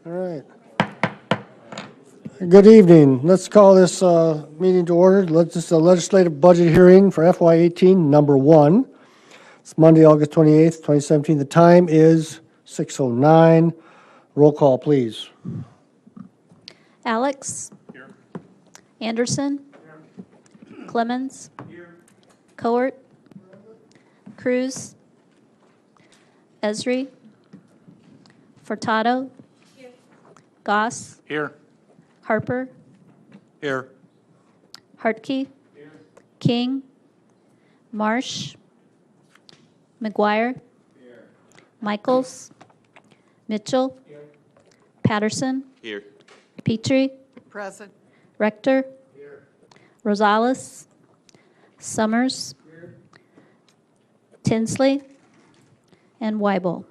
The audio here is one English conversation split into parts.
All right. Good evening. Let's call this meeting to order. This is a legislative budget hearing for FY18, number 1. It's Monday, August 28th, 2017. The time is 6:09. Roll call, please. Alex? Here. Anderson? Here. Clemens? Here. Coert? Cruz? Esri? Furtado? Here. Goss? Here. Harper? Here. Hartke? Here. King? Marsh? McGuire? Here. Michaels? Mitchell? Here. Patterson? Here. Petrie? Present. Rector? Here. Rosales? Summers? Here. Tinsley? And Weibel.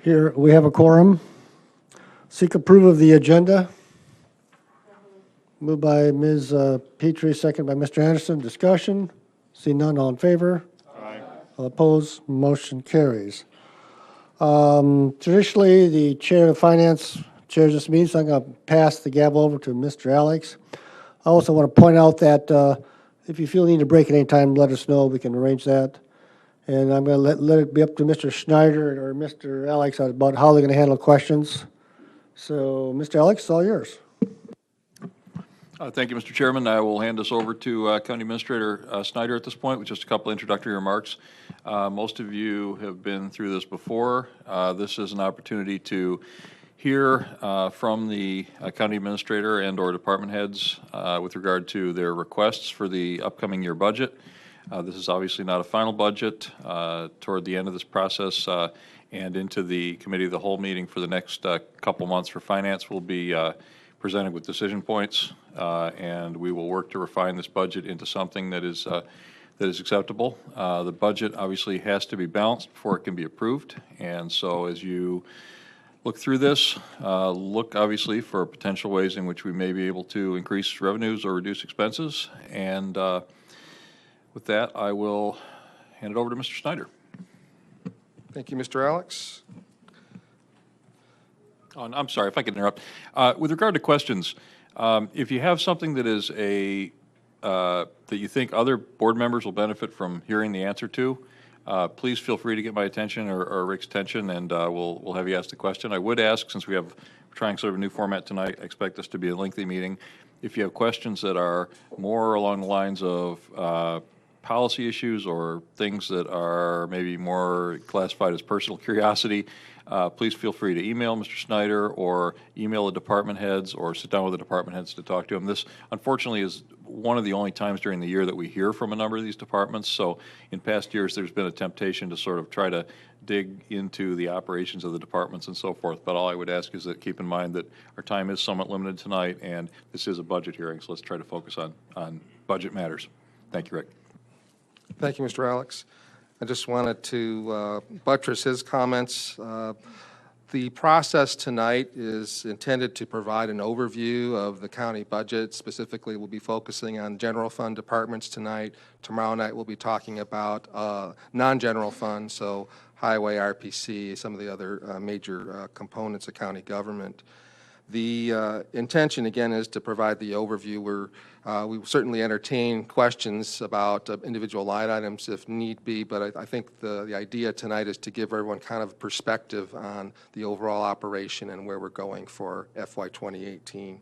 Here, we have a quorum. Seek approval of the agenda. Moved by Ms. Petrie, second by Mr. Anderson. Discussion. See none, all in favor? Aye. All opposed, motion carries. Traditionally, the chair of finance chairs this meeting, so I'm going to pass the gavel over to Mr. Alex. I also want to point out that if you feel you need a break at any time, let us know. We can arrange that. And I'm going to let it be up to Mr. Schneider or Mr. Alex about how they're going to handle questions. So, Mr. Alex, it's all yours. Thank you, Mr. Chairman. I will hand this over to County Administrator Snyder at this point with just a couple introductory remarks. Most of you have been through this before. This is an opportunity to hear from the County Administrator and or department heads with regard to their requests for the upcoming year budget. This is obviously not a final budget. Toward the end of this process and into the Committee of the Whole meeting for the next couple months for Finance, we'll be presented with decision points, and we will work to refine this budget into something that is acceptable. The budget obviously has to be balanced before it can be approved, and so as you look through this, look obviously for potential ways in which we may be able to increase revenues or reduce expenses. And with that, I will hand it over to Mr. Schneider. Thank you, Mr. Alex. Oh, I'm sorry if I could interrupt. With regard to questions, if you have something that is that you think other board members will benefit from hearing the answer to, please feel free to get my attention or Rick's attention, and we'll have you ask the question. I would ask, since we're trying sort of a new format tonight, I expect this to be a lengthy meeting. If you have questions that are more along the lines of policy issues or things that are maybe more classified as personal curiosity, please feel free to email Mr. Snyder or email the department heads or sit down with the department heads to talk to them. This, unfortunately, is one of the only times during the year that we hear from a number of these departments. So in past years, there's been a temptation to sort of try to dig into the operations of the departments and so forth. But all I would ask is that keep in mind that our time is somewhat limited tonight, and this is a budget hearing, so let's try to focus on budget matters. Thank you, Rick. Thank you, Mr. Alex. I just wanted to buttress his comments. The process tonight is intended to provide an overview of the county budget. Specifically, we'll be focusing on general fund departments tonight. Tomorrow night, we'll be talking about non-general fund, so highway, RPC, some of the other major components of county government. The intention, again, is to provide the overview. We will certainly entertain questions about individual line items if need be, but I think the idea tonight is to give everyone kind of perspective on the overall operation and where we're going for FY 2018.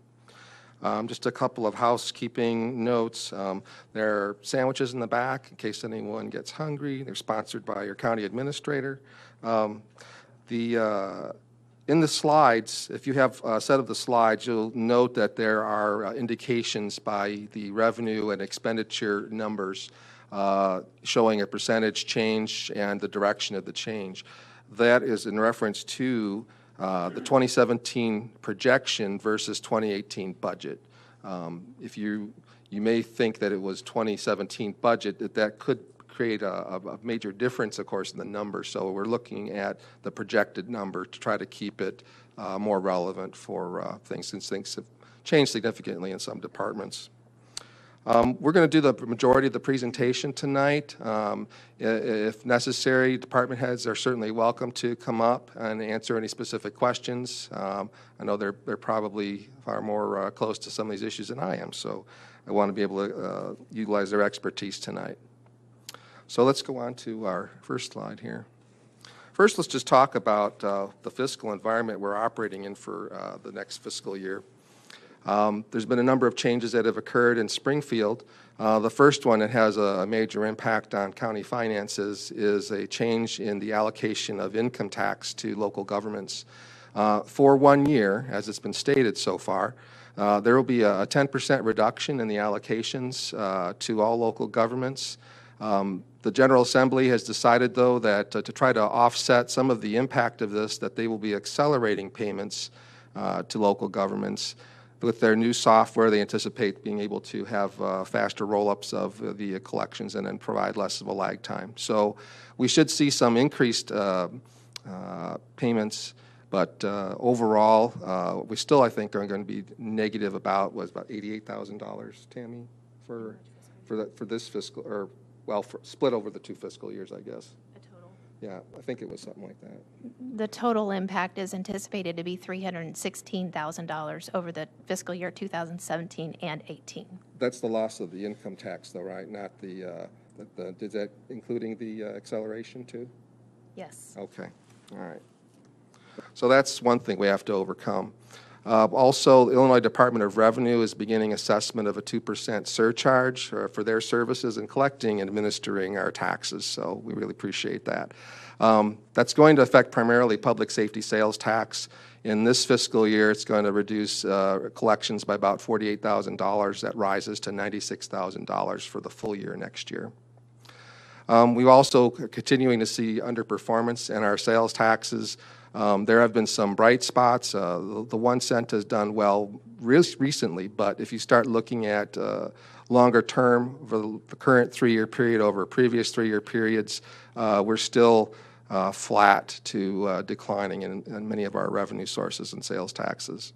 Just a couple of housekeeping notes. There are sandwiches in the back in case anyone gets hungry. They're sponsored by your county administrator. In the slides, if you have a set of the slides, you'll note that there are indications by the revenue and expenditure numbers showing a percentage change and the direction of the change. That is in reference to the 2017 projection versus 2018 budget. If you may think that it was 2017 budget, that could create a major difference, of course, in the number. So we're looking at the projected number to try to keep it more relevant for things, since things have changed significantly in some departments. We're going to do the majority of the presentation tonight. If necessary, department heads are certainly welcome to come up and answer any specific questions. I know they're probably far more close to some of these issues than I am, so I want to be able to utilize their expertise tonight. So let's go on to our first slide here. First, let's just talk about the fiscal environment we're operating in for the next fiscal year. There's been a number of changes that have occurred in Springfield. The first one that has a major impact on county finances is a change in the allocation of income tax to local governments. For 1 year, as it's been stated so far, there will be a 10% reduction in the allocations to all local governments. The General Assembly has decided, though, that to try to offset some of the impact of this, that they will be accelerating payments to local governments. With their new software, they anticipate being able to have faster roll-ups of the collections and then provide less of a lag time. So we should see some increased payments, but overall, we still, I think, are going to be negative about $88,000, Tammy, for this fiscal, or well, split over the 2 fiscal years, I guess. Yeah, I think it was something like that. The total impact is anticipated to be $316,000 over the fiscal year 2017 and 18. That's the loss of the income tax, though, right? Not the is that including the acceleration, too? Yes. Okay, all right. So that's one thing we have to overcome. Also, the Illinois Department of Revenue is beginning assessment of a 2% surcharge for their services in collecting and administering our taxes, so we really appreciate that. That's going to affect primarily public safety sales tax. In this fiscal year, it's going to reduce collections by about $48,000. That rises to $96,000 for the full year next year. We're also continuing to see underperformance in our sales taxes. There have been some bright spots. The 1 cent has done well recently, but if you start looking at longer term, for the current 3-year period over previous 3-year periods, we're still flat to declining in many of our revenue sources and sales taxes.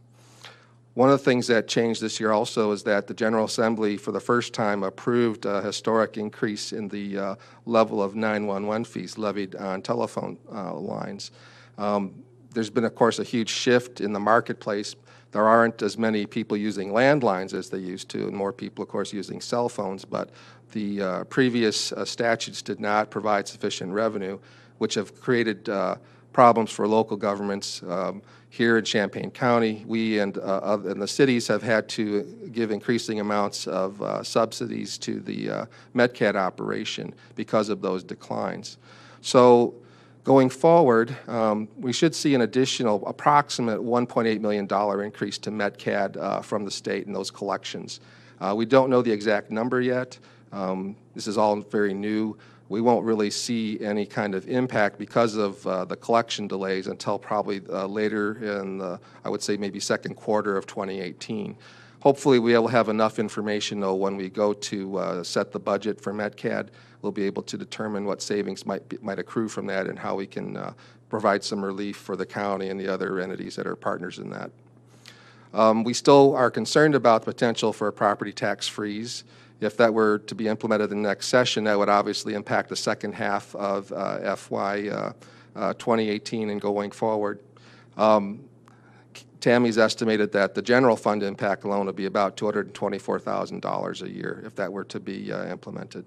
One of the things that changed this year also is that the General Assembly, for the first time, approved a historic increase in the level of 911 fees levied on telephone lines. There's been, of course, a huge shift in the marketplace. There aren't as many people using landlines as they used to, and more people, of course, using cell phones, but the previous statutes did not provide sufficient revenue, which have created problems for local governments. Here in Champaign County, we and the cities have had to give increasing amounts of subsidies to the MedCat operation because of those declines. So going forward, we should see an additional approximate $1.8 million increase to MedCat from the state in those collections. We don't know the exact number yet. This is all very new. We won't really see any kind of impact because of the collection delays until probably later in the, I would say, maybe second quarter of 2018. Hopefully we'll have enough information, though, when we go to set the budget for MedCat. We'll be able to determine what savings might accrue from that and how we can provide some relief for the county and the other entities that are partners in that. We still are concerned about the potential for a property tax freeze. If that were to be implemented in the next session, that would obviously impact the second half of FY 2018 and going forward. Tammy's estimated that the general fund impact alone would be about $224,000 a year if that were to be implemented.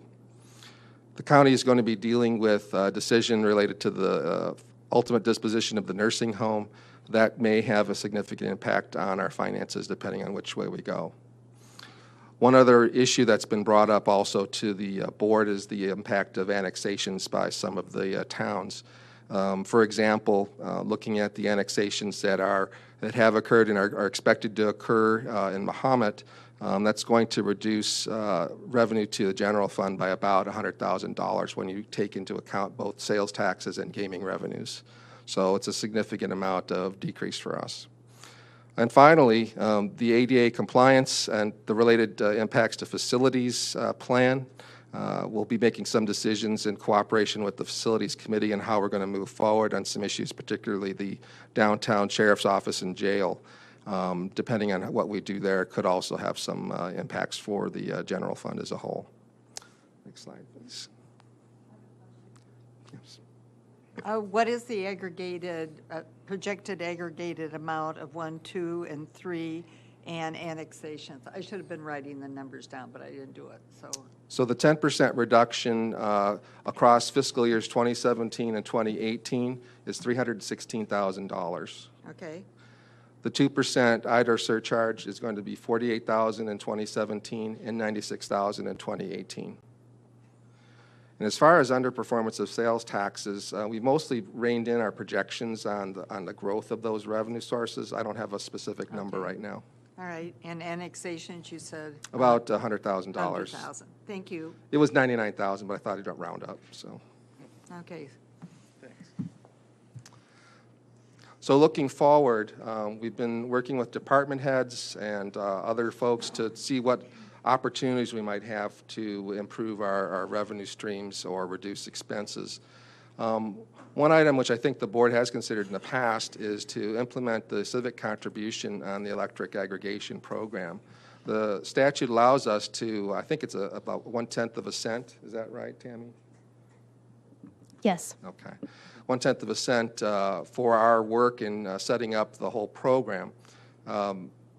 The county is going to be dealing with a decision related to the ultimate disposition of the nursing home. That may have a significant impact on our finances depending on which way we go. One other issue that's been brought up also to the board is the impact of annexations by some of the towns. For example, looking at the annexations that have occurred and are expected to occur in Mahomet, that's going to reduce revenue to the general fund by about $100,000 when you take into account both sales taxes and gaming revenues. So it's a significant amount of decrease for us. And finally, the ADA compliance and the related impacts to facilities plan. We'll be making some decisions in cooperation with the Facilities Committee on how we're going to move forward on some issues, particularly the downtown sheriff's office and jail. depending on what we do there, could also have some impacts for the general fund as a whole. Next slide, please. Yes. What is the aggregated, projected aggregated amount of 1, 2, and 3 and annexations? I should have been writing the numbers down, but I didn't do it, so. So the 10% reduction across fiscal years 2017 and 2018 is $316,000. Okay, The 2% IDR surcharge is going to be $48,000 in 2017 and $96,000 in 2018. And as far as underperformance of sales taxes, we mostly reined in our projections on the growth of those revenue sources. I don't have a specific number Okay. right now. all right, and annexations, you said? About $100,000. 100,000, thank you, It was 99,000, but I thought I'd round up, so. okay. So looking forward, we've been working with department heads and other folks to see what opportunities we might have to improve our revenue streams or reduce expenses. One item which I think the board has considered in the past is to implement the civic contribution on the electric aggregation program. The statute allows us to, I think it's about 1/10 of a cent. Is that right, Tammy? Yes. Okay. 1/10 of a cent for our work in setting up the whole program.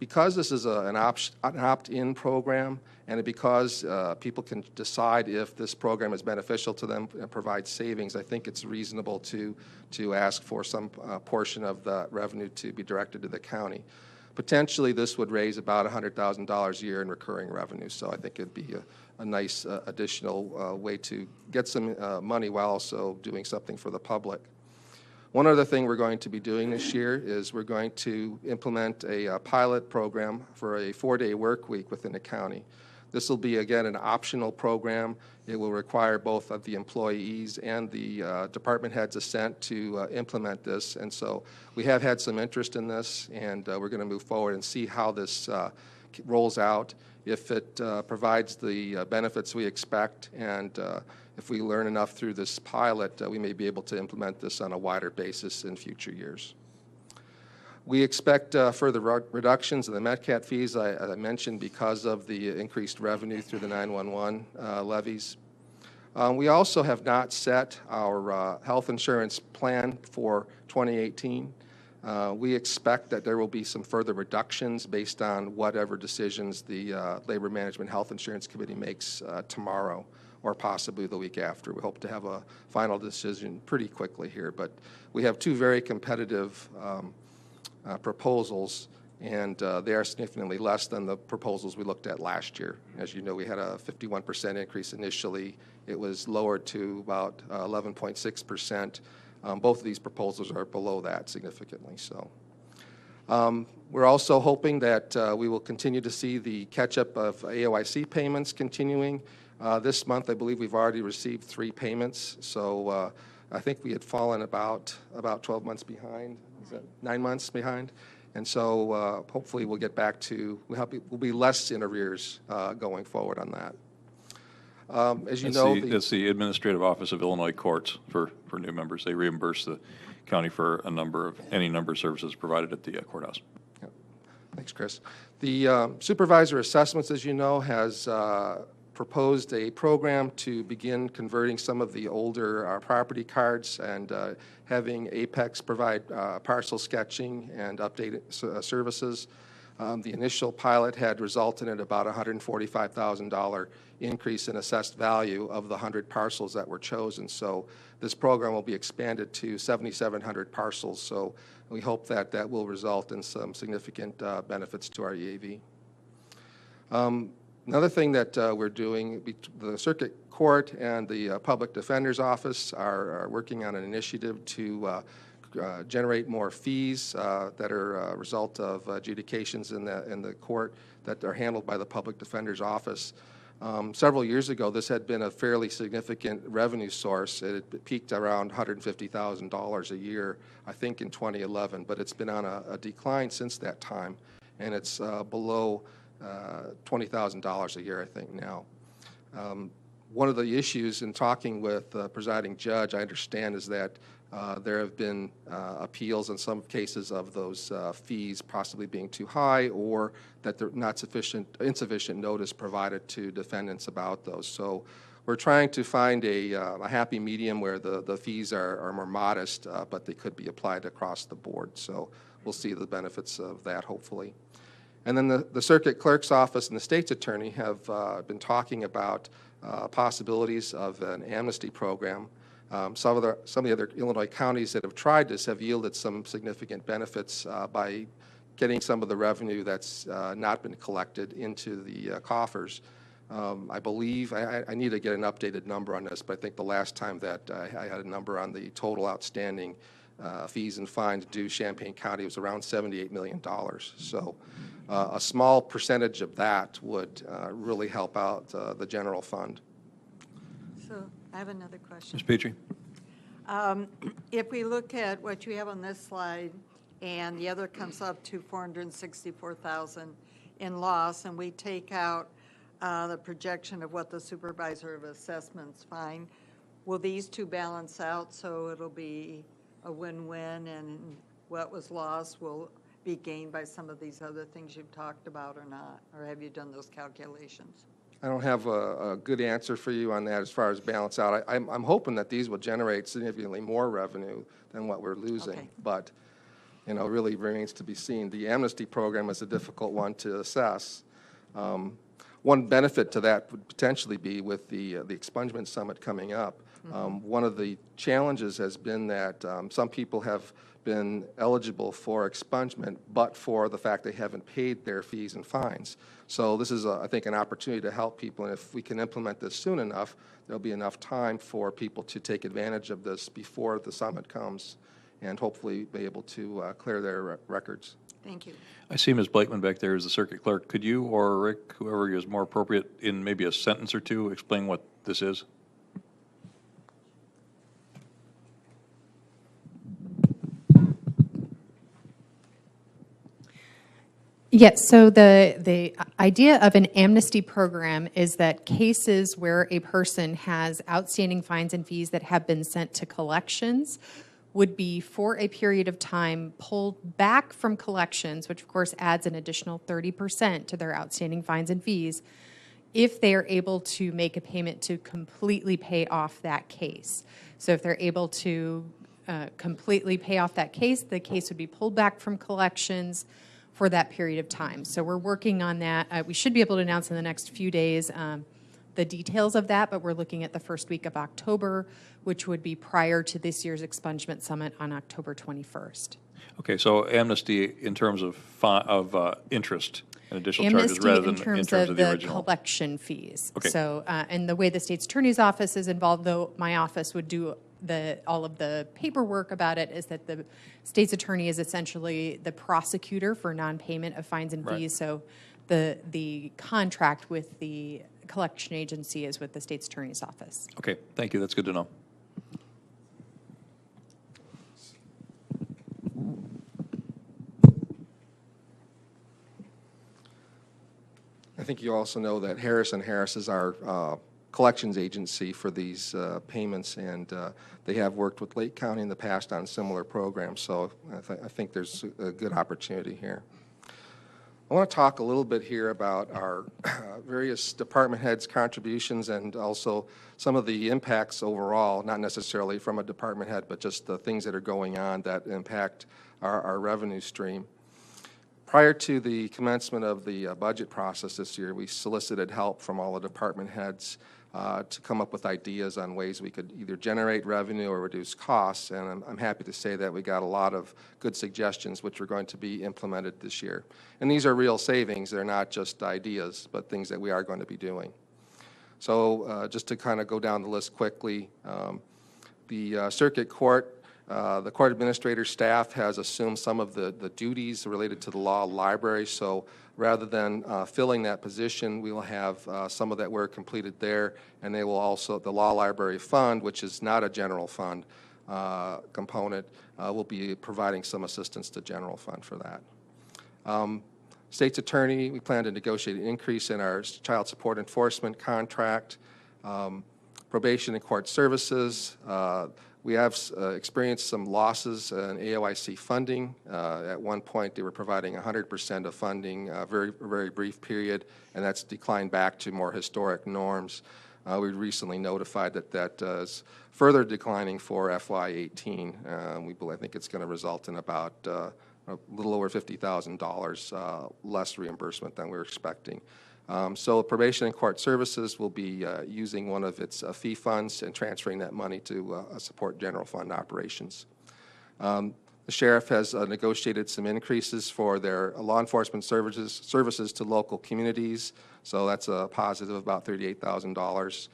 Because this is an opt-in program, and because people can decide if this program is beneficial to them and provides savings, I think it's reasonable to ask for some portion of the revenue to be directed to the county. Potentially, this would raise about $100,000 a year in recurring revenue, so I think it'd be a nice additional way to get some money while also doing something for the public. One other thing we're going to be doing this year is we're going to implement a pilot program for a 4-day work week within the county. This will be, again, an optional program. It will require both of the employees and the department heads' assent to implement this. And so we have had some interest in this, and we're going to move forward and see how this rolls out. If it provides the benefits we expect, and if we learn enough through this pilot, we may be able to implement this on a wider basis in future years. We expect further reductions in the MetCat fees, as I mentioned, because of the increased revenue through the 911 levies. We also have not set our health insurance plan for 2018. We expect that there will be some further reductions based on whatever decisions the Labor Management Health Insurance Committee makes tomorrow or possibly the week after. We hope to have a final decision pretty quickly here, but we have two very competitive proposals, and they are significantly less than the proposals we looked at last year. As you know, we had a 51% increase initially. It was lowered to about 11.6%. Both of these proposals are below that significantly. So we're also hoping that we will continue to see the catch-up of AOIC payments continuing. This month, I believe we've already received 3 payments. So I think we had fallen about 12 months behind. Is that 9 months behind? And so hopefully we'll get back to, we'll be less in arrears going forward on that. As you know, It's the Administrative Office of Illinois Courts for new members. They reimburse the county for any number of services provided at the courthouse. Yeah. Thanks, Chris. The supervisor assessments, as you know, has proposed a program to begin converting some of the older property cards and having Apex provide parcel sketching and updated services. The initial pilot had resulted in about $145,000 increase in assessed value of the 100 parcels that were chosen. So this program will be expanded to 7,700 parcels. So we hope that that will result in some significant benefits to our EAV. Another thing that we're doing, the Circuit Court and the Public Defender's Office are working on an initiative to generate more fees that are a result of adjudications in the court that are handled by the Public Defender's Office. Several years ago, this had been a fairly significant revenue source. It had peaked around $150,000 a year, I think, in 2011, but it's been on a decline since that time, and it's below $20,000 a year, I think, now. One of the issues in talking with the presiding judge, I understand, is that there have been appeals in some cases of those fees possibly being too high, or that they're not insufficient notice provided to defendants about those. So we're trying to find a happy medium where the fees are more modest, but they could be applied across the board. So we'll see the benefits of that, hopefully. And then the circuit clerk's office and the state's attorney have been talking about possibilities of an amnesty program. Some of the other Illinois counties that have tried this have yielded some significant benefits by getting some of the revenue that's not been collected into the coffers. I believe, I need to get an updated number on this, but I think the last time that I had a number on the total outstanding fees and fines due Champaign County was around $78 million. So a small percentage of that would really help out the general fund. So I have another question. Ms. Petrie? If we look at what you have on this slide, and the other comes up to 464,000 in loss, and we take out the projection of what the supervisor of assessments find, will these two balance out so it'll be a win-win, and what was lost will be gained by some of these other things you've talked about or not? Or have you done those calculations? I don't have a good answer for you on that as far as balance out. I'm hoping that these will generate significantly more revenue than what we're losing. Okay. But, you know, really remains to be seen. The amnesty program is a difficult one to assess. One benefit to that would potentially be with the expungement summit coming up. One of the challenges has been that some people have been eligible for expungement, but for the fact they haven't paid their fees and fines. So this is, I think, an opportunity to help people, and if we can implement this soon enough, there'll be enough time for people to take advantage of this before the summit comes, and hopefully be able to clear their records. Thank you. I see Ms. Blakeman back there as the circuit clerk. Could you or Rick, whoever is more appropriate, in maybe a sentence or two, explain what this is? Yes, so the idea of an amnesty program is that cases where a person has outstanding fines and fees that have been sent to collections would be, for a period of time, pulled back from collections, which of course adds an additional 30% to their outstanding fines and fees, if they are able to make a payment to completely pay off that case. So if they're able to completely pay off that case, the case would be pulled back from collections for that period of time. So we're working on that. We should be able to announce in the next few days the details of that, but we're looking at the first week of October, which would be prior to this year's expungement summit on October 21st. Okay, so amnesty in terms of interest and additional charges Amnesty rather than in terms of the the original. collection fees. Okay. So, and the way the state's attorney's office is involved, though my office would do all of the paperwork about it, is that the state's attorney is essentially the prosecutor for non-payment of fines and Right. fees. So the contract with the collection agency is with the state's attorney's office. Okay, thank you. That's good to know. I think you also know that Harris & Harris is our collections agency for these payments, and they have worked with Lake County in the past on similar programs, so I think there's a good opportunity here. I want to talk a little bit here about our various department heads' contributions and also some of the impacts overall, not necessarily from a department head, but just the things that are going on that impact our revenue stream. Prior to the commencement of the budget process this year, we solicited help from all the department heads to come up with ideas on ways we could either generate revenue or reduce costs, and I'm happy to say that we got a lot of good suggestions which are going to be implemented this year. And these are real savings. They're not just ideas, but things that we are going to be doing. So just to kind of go down the list quickly, the circuit court, the court administrator staff has assumed some of the duties related to the law library, so rather than filling that position, we will have some of that work completed there, and they will also, the law library fund, which is not a general fund component, will be providing some assistance to general fund for that. State's attorney, we plan to negotiate an increase in our child support enforcement contract. Probation and court services, we have experienced some losses in AOIC funding. At one point, they were providing 100% of funding, a very brief period, and that's declined back to more historic norms. We recently notified that is further declining for FY18. I think it's going to result in about a little over $50,000 less reimbursement than we were expecting. So probation and court services will be using one of its fee funds and transferring that money to support general fund operations. The sheriff has negotiated some increases for their law enforcement services to local communities, so that's a positive of about $38,000.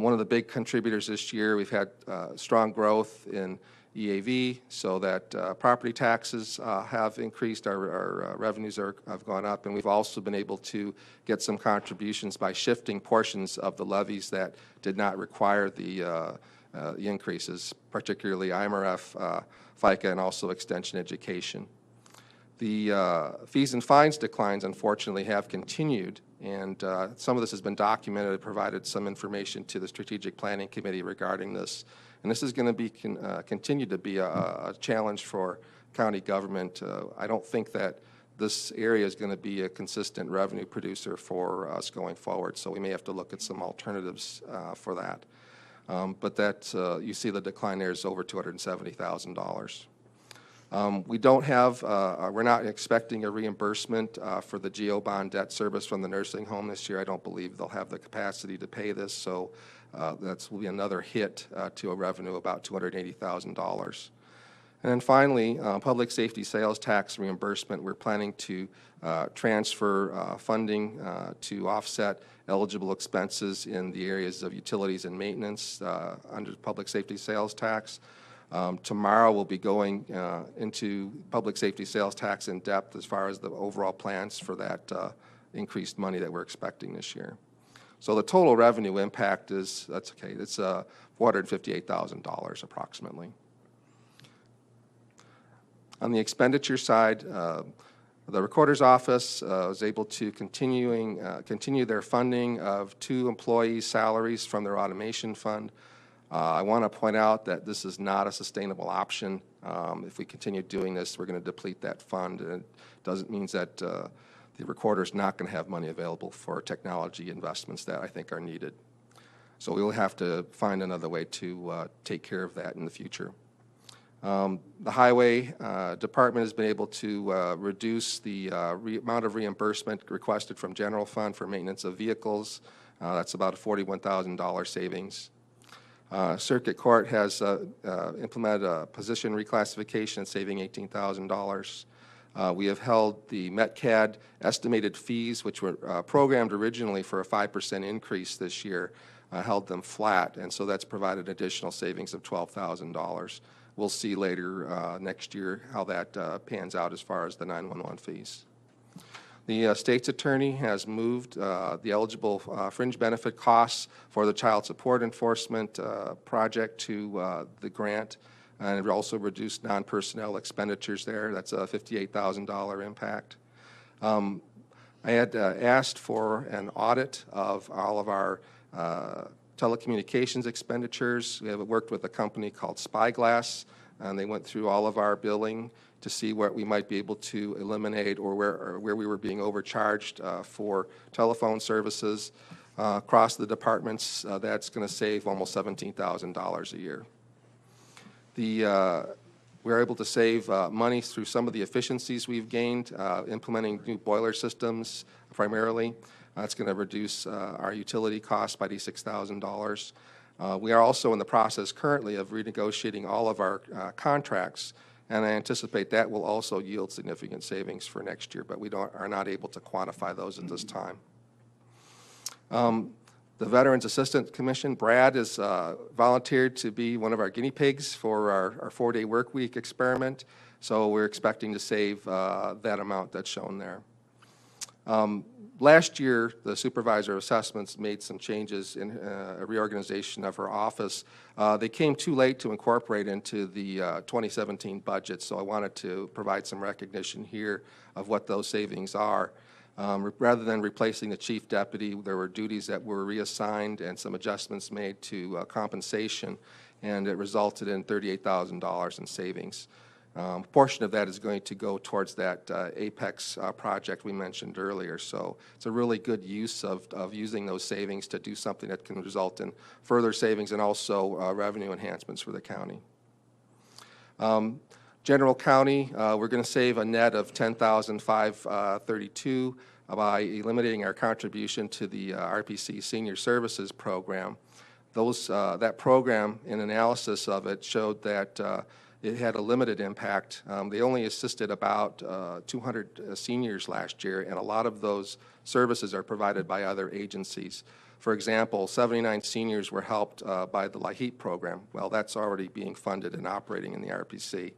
One of the big contributors this year, we've had strong growth in EAV, so that property taxes have increased, our revenues have gone up, and we've also been able to get some contributions by shifting portions of the levies that did not require the increases, particularly IMRF, FICA, and also extension education. The fees and fines declines, unfortunately, have continued, and some of this has been documented. I provided some information to the Strategic Planning Committee regarding this. And this is going to be continue to be a challenge for county government. I don't think that this area is going to be a consistent revenue producer for us going forward, so we may have to look at some alternatives for that. But that you see the decline there is over $270,000. We don't have, we're not expecting a reimbursement for the GO bond debt service from the nursing home this year. I don't believe they'll have the capacity to pay this, so that will be another hit to a revenue about $280,000. And then finally, public safety sales tax reimbursement. We're planning to transfer funding to offset eligible expenses in the areas of utilities and maintenance under public safety sales tax. Tomorrow we'll be going into public safety sales tax in depth as far as the overall plans for that increased money that we're expecting this year. So the total revenue impact is, it's $458,000 approximately. On the expenditure side, the Recorder's Office was able to continue their funding of 2 employees' salaries from their automation fund. I want to point out that this is not a sustainable option. If we continue doing this, we're going to deplete that fund, and it doesn't mean that the recorder is not going to have money available for technology investments that I think are needed. So we will have to find another way to take care of that in the future. The Highway Department has been able to reduce the amount of reimbursement requested from general fund for maintenance of vehicles. That's about a $41,000 savings. Circuit Court has implemented a position reclassification saving $18,000. We have held the MetCAD estimated fees, which were programmed originally for a 5% increase this year, held them flat, and so that's provided additional savings of $12,000. We'll see later next year how that pans out as far as the 911 fees. The state's attorney has moved the eligible fringe benefit costs for the child support enforcement project to the grant, and it also reduced non-personnel expenditures there. That's a $58,000 impact. I had asked for an audit of all of our telecommunications expenditures. We have worked with a company called Spyglass, and they went through all of our billing to see what we might be able to eliminate or where we were being overcharged for telephone services. Across the departments, that's going to save almost $17,000 a year. We're able to save money through some of the efficiencies we've gained, implementing new boiler systems primarily. That's going to reduce our utility costs by $86,000. We are also in the process currently of renegotiating all of our contracts, and I anticipate that will also yield significant savings for next year, but we are not able to quantify those at this time. The Veterans Assistance Commission, Brad, has volunteered to be one of our guinea pigs for our 4-day work week experiment, so we're expecting to save that amount that's shown there. Last year, the Supervisor of Assessments made some changes in a reorganization of her office. They came too late to incorporate into the 2017 budget, so I wanted to provide some recognition here of what those savings are. Rather than replacing the chief deputy, there were duties that were reassigned and some adjustments made to compensation, and it resulted in $38,000 in savings. A portion of that is going to go towards that Apex project we mentioned earlier. So it's a really good use of using those savings to do something that can result in further savings and also revenue enhancements for the county. General County, we're going to save a net of $10,532 by eliminating our contribution to the RPC Senior Services Program. That program, in analysis of it, showed that it had a limited impact. They only assisted about 200 seniors last year, and a lot of those services are provided by other agencies. For example, 79 seniors were helped by the LIHEAP program. Well, that's already being funded and operating in the RPC.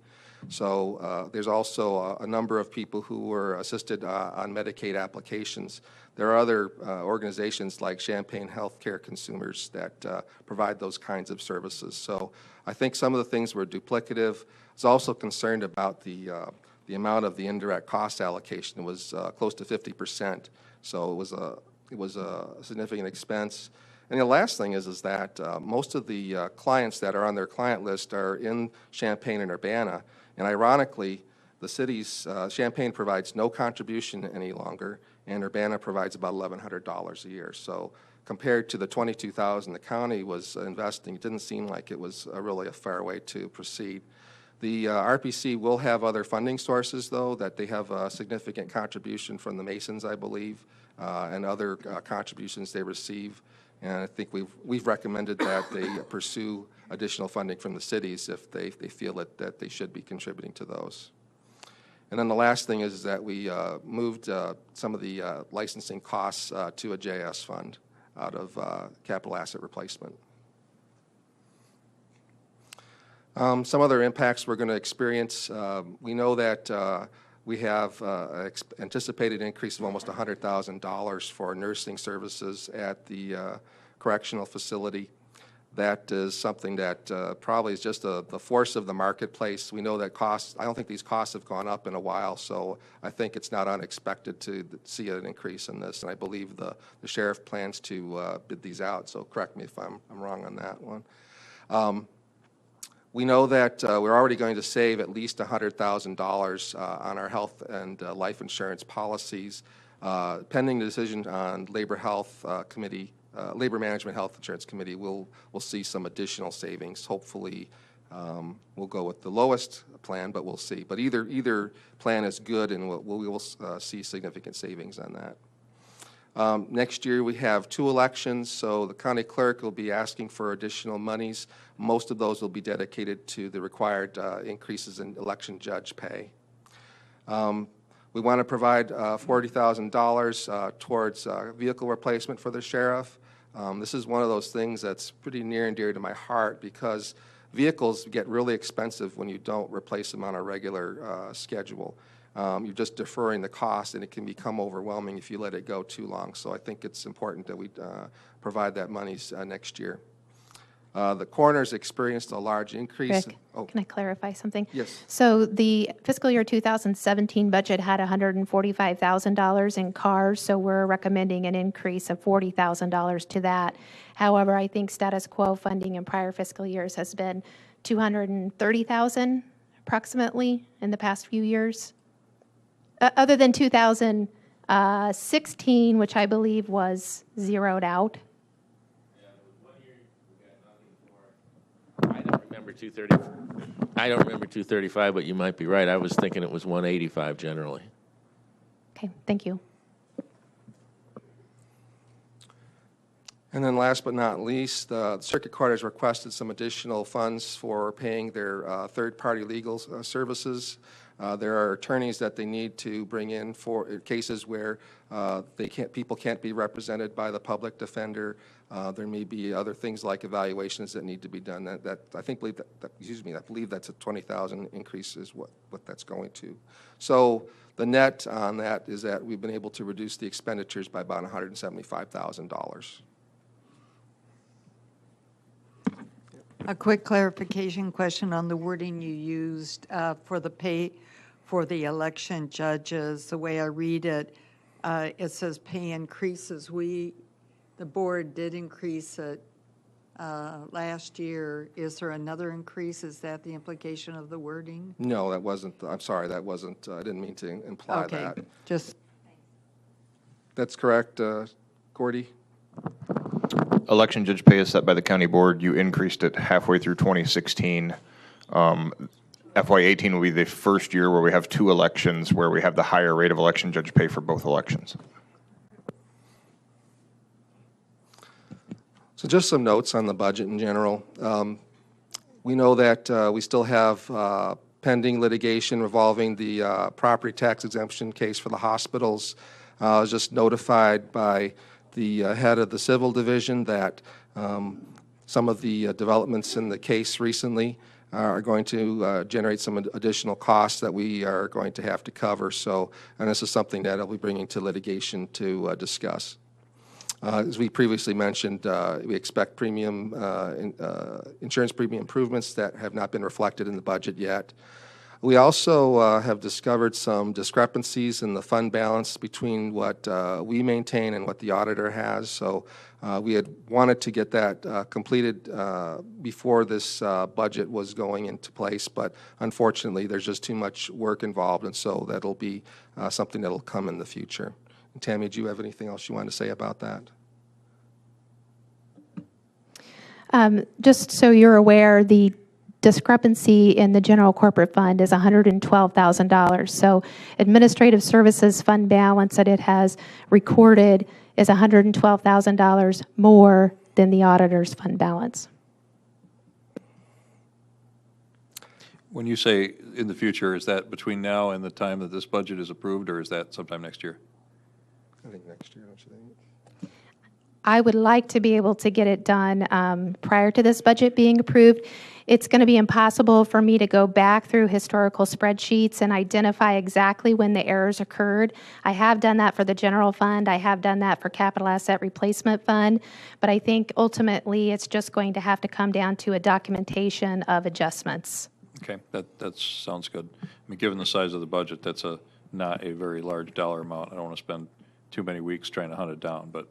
So there's also a number of people who were assisted on Medicaid applications. There are other organizations like Champaign Healthcare Consumers that provide those kinds of services. So I think some of the things were duplicative. I was also concerned about the amount of the indirect cost allocation. It was close to 50%. So it was a significant expense. And the last thing is that most of the clients that are on their client list are in Champaign and Urbana. And ironically, the city's Champaign provides no contribution any longer, and Urbana provides about $1,100 a year. So compared to the $22,000 the county was investing, it didn't seem like it was really a fair way to proceed. The RPC will have other funding sources, though, that they have a significant contribution from the Masons, I believe, and other contributions they receive. And I think we've recommended that they pursue additional funding from the cities if they feel that they should be contributing to those. And then the last thing is that we moved some of the licensing costs to a JS fund out of capital asset replacement. Some other impacts we're going to experience. We know that we have anticipated increase of almost $100,000 for nursing services at the correctional facility. That is something that probably is just the force of the marketplace. We know that costs, I don't think these costs have gone up in a while, so I think it's not unexpected to see an increase in this, and I believe the sheriff plans to bid these out, so correct me if I'm wrong on that one. We know that we're already going to save at least $100,000 on our health and life insurance policies, pending the decision on Labor Management Health Insurance Committee. We'll see some additional savings. Hopefully, we'll go with the lowest plan, but we'll see. But either plan is good, and we will see significant savings on that. Next year, we have 2 elections, so the county clerk will be asking for additional monies. Most of those will be dedicated to the required increases in election judge pay. We want to provide $40,000 towards vehicle replacement for the sheriff. This is one of those things that's pretty near and dear to my heart because vehicles get really expensive when you don't replace them on a regular schedule. You're just deferring the cost, and it can become overwhelming if you let it go too long. So I think it's important that we provide that money next year. The coroner's experienced a large increase. Rick, can I clarify something? Yes. So the fiscal year 2017 budget had $145,000 in cars, so we're recommending an increase of $40,000 to that. However, I think status quo funding in prior fiscal years has been $230,000 approximately in the past few years. Other than 2016, which I believe was zeroed out. I don't remember 235, but you might be right. I was thinking it was 185 generally. Okay, thank you. And then last but not least, the Circuit Court has requested some additional funds for paying their third-party legal services. There are attorneys that they need to bring in for cases where people can't be represented by the public defender. There may be other things like evaluations that need to be done. I believe that's a $20,000 increase is what that's going to. So the net on that is that we've been able to reduce the expenditures by about $175,000. A quick clarification question on the wording you used for the pay for the election judges. The way I read it, it says pay increases. The board did increase it last year. Is there another increase? Is that the implication of the wording? No, that wasn't, I'm sorry, that wasn't, I didn't mean to imply Okay, that. just, That's correct, Gordy? Election judge pay is set by the county board. You increased it halfway through 2016. FY18 will be the first year where we have 2 elections where we have the higher rate of election judge pay for both elections. So just some notes on the budget in general. We know that we still have pending litigation revolving the property tax exemption case for the hospitals. I was just notified by the head of the civil division that some of the developments in the case recently are going to generate some additional costs that we are going to have to cover. So, and this is something that I'll be bringing to litigation to discuss. As we previously mentioned, we expect premium insurance premium improvements that have not been reflected in the budget yet. We also have discovered some discrepancies in the fund balance between what we maintain and what the auditor has. So we had wanted to get that completed before this budget was going into place, but unfortunately there's just too much work involved, and so that'll be something that'll come in the future. And Tammy, do you have anything else you want to say about that? Just so you're aware, the discrepancy in the general corporate fund is $112,000. So administrative services fund balance that it has recorded is $112,000 more than the auditor's fund balance. When you say in the future, is that between now and the time that this budget is approved, or is that sometime next year? I think next year, don't you think? I would like to be able to get it done prior to this budget being approved. It's going to be impossible for me to go back through historical spreadsheets and identify exactly when the errors occurred. I have done that for the general fund. I have done that for capital asset replacement fund. But I think ultimately it's just going to have to come down to a documentation of adjustments. Okay, that sounds good. I mean, given the size of the budget, that's not a very large dollar amount. I don't want to spend too many weeks trying to hunt it down, but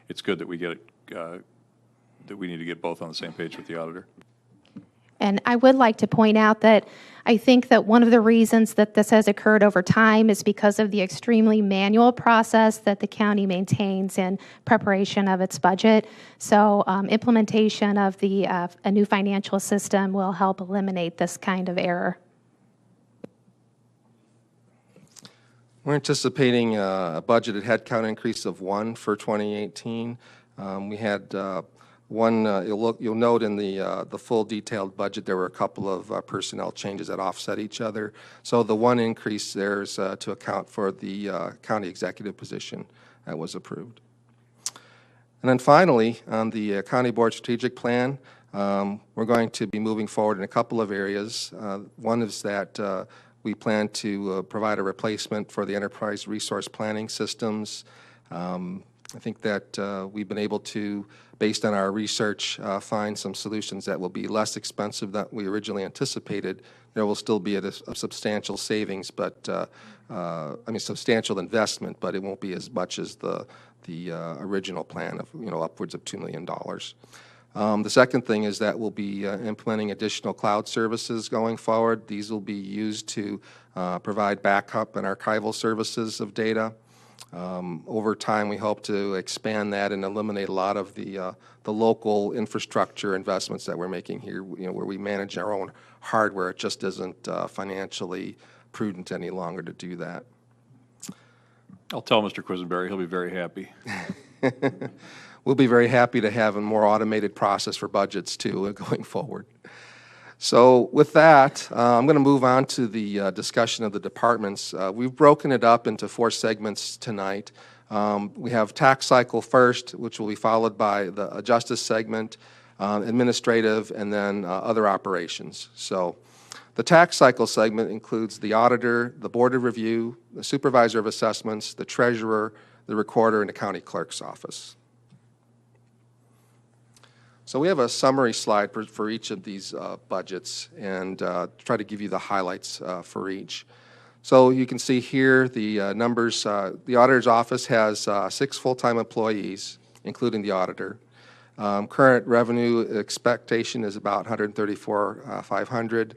it's good that we get it, that we need to get both on the same page with the auditor. And I would like to point out that I think that one of the reasons that this has occurred over time is because of the extremely manual process that the county maintains in preparation of its budget. So implementation of a new financial system will help eliminate this kind of error. We're anticipating a budgeted headcount increase of 1 for 2018. We had one, you'll note in the full detailed budget, there were a couple of personnel changes that offset each other. So the one increase there is to account for the county executive position that was approved. And then finally, on the county board strategic plan, we're going to be moving forward in a couple of areas. One is that we plan to provide a replacement for the enterprise resource planning systems. I think that we've been able to, based on our research, find some solutions that will be less expensive than we originally anticipated. There will still be a substantial savings, but I mean substantial investment, but it won't be as much as the original plan of upwards of $2 million. The second thing is that we'll be implementing additional cloud services going forward. These will be used to provide backup and archival services of data. Over time, we hope to expand that and eliminate a lot of the local infrastructure investments that we're making here, where we manage our own hardware. It just isn't financially prudent any longer to do that. I'll tell Mr. Quisenberry, he'll be very happy. We'll be very happy to have a more automated process for budgets, too, going forward. So with that, I'm going to move on to the discussion of the departments. We've broken it up into 4 segments tonight. We have tax cycle first, which will be followed by the justice segment, administrative, and then other operations. So the tax cycle segment includes the auditor, the board of review, the supervisor of assessments, the treasurer, the recorder, and the county clerk's office. So we have a summary slide for each of these budgets and try to give you the highlights for each. So you can see here the numbers. The auditor's office has 6 full-time employees, including the auditor. Current revenue expectation is about $134,500.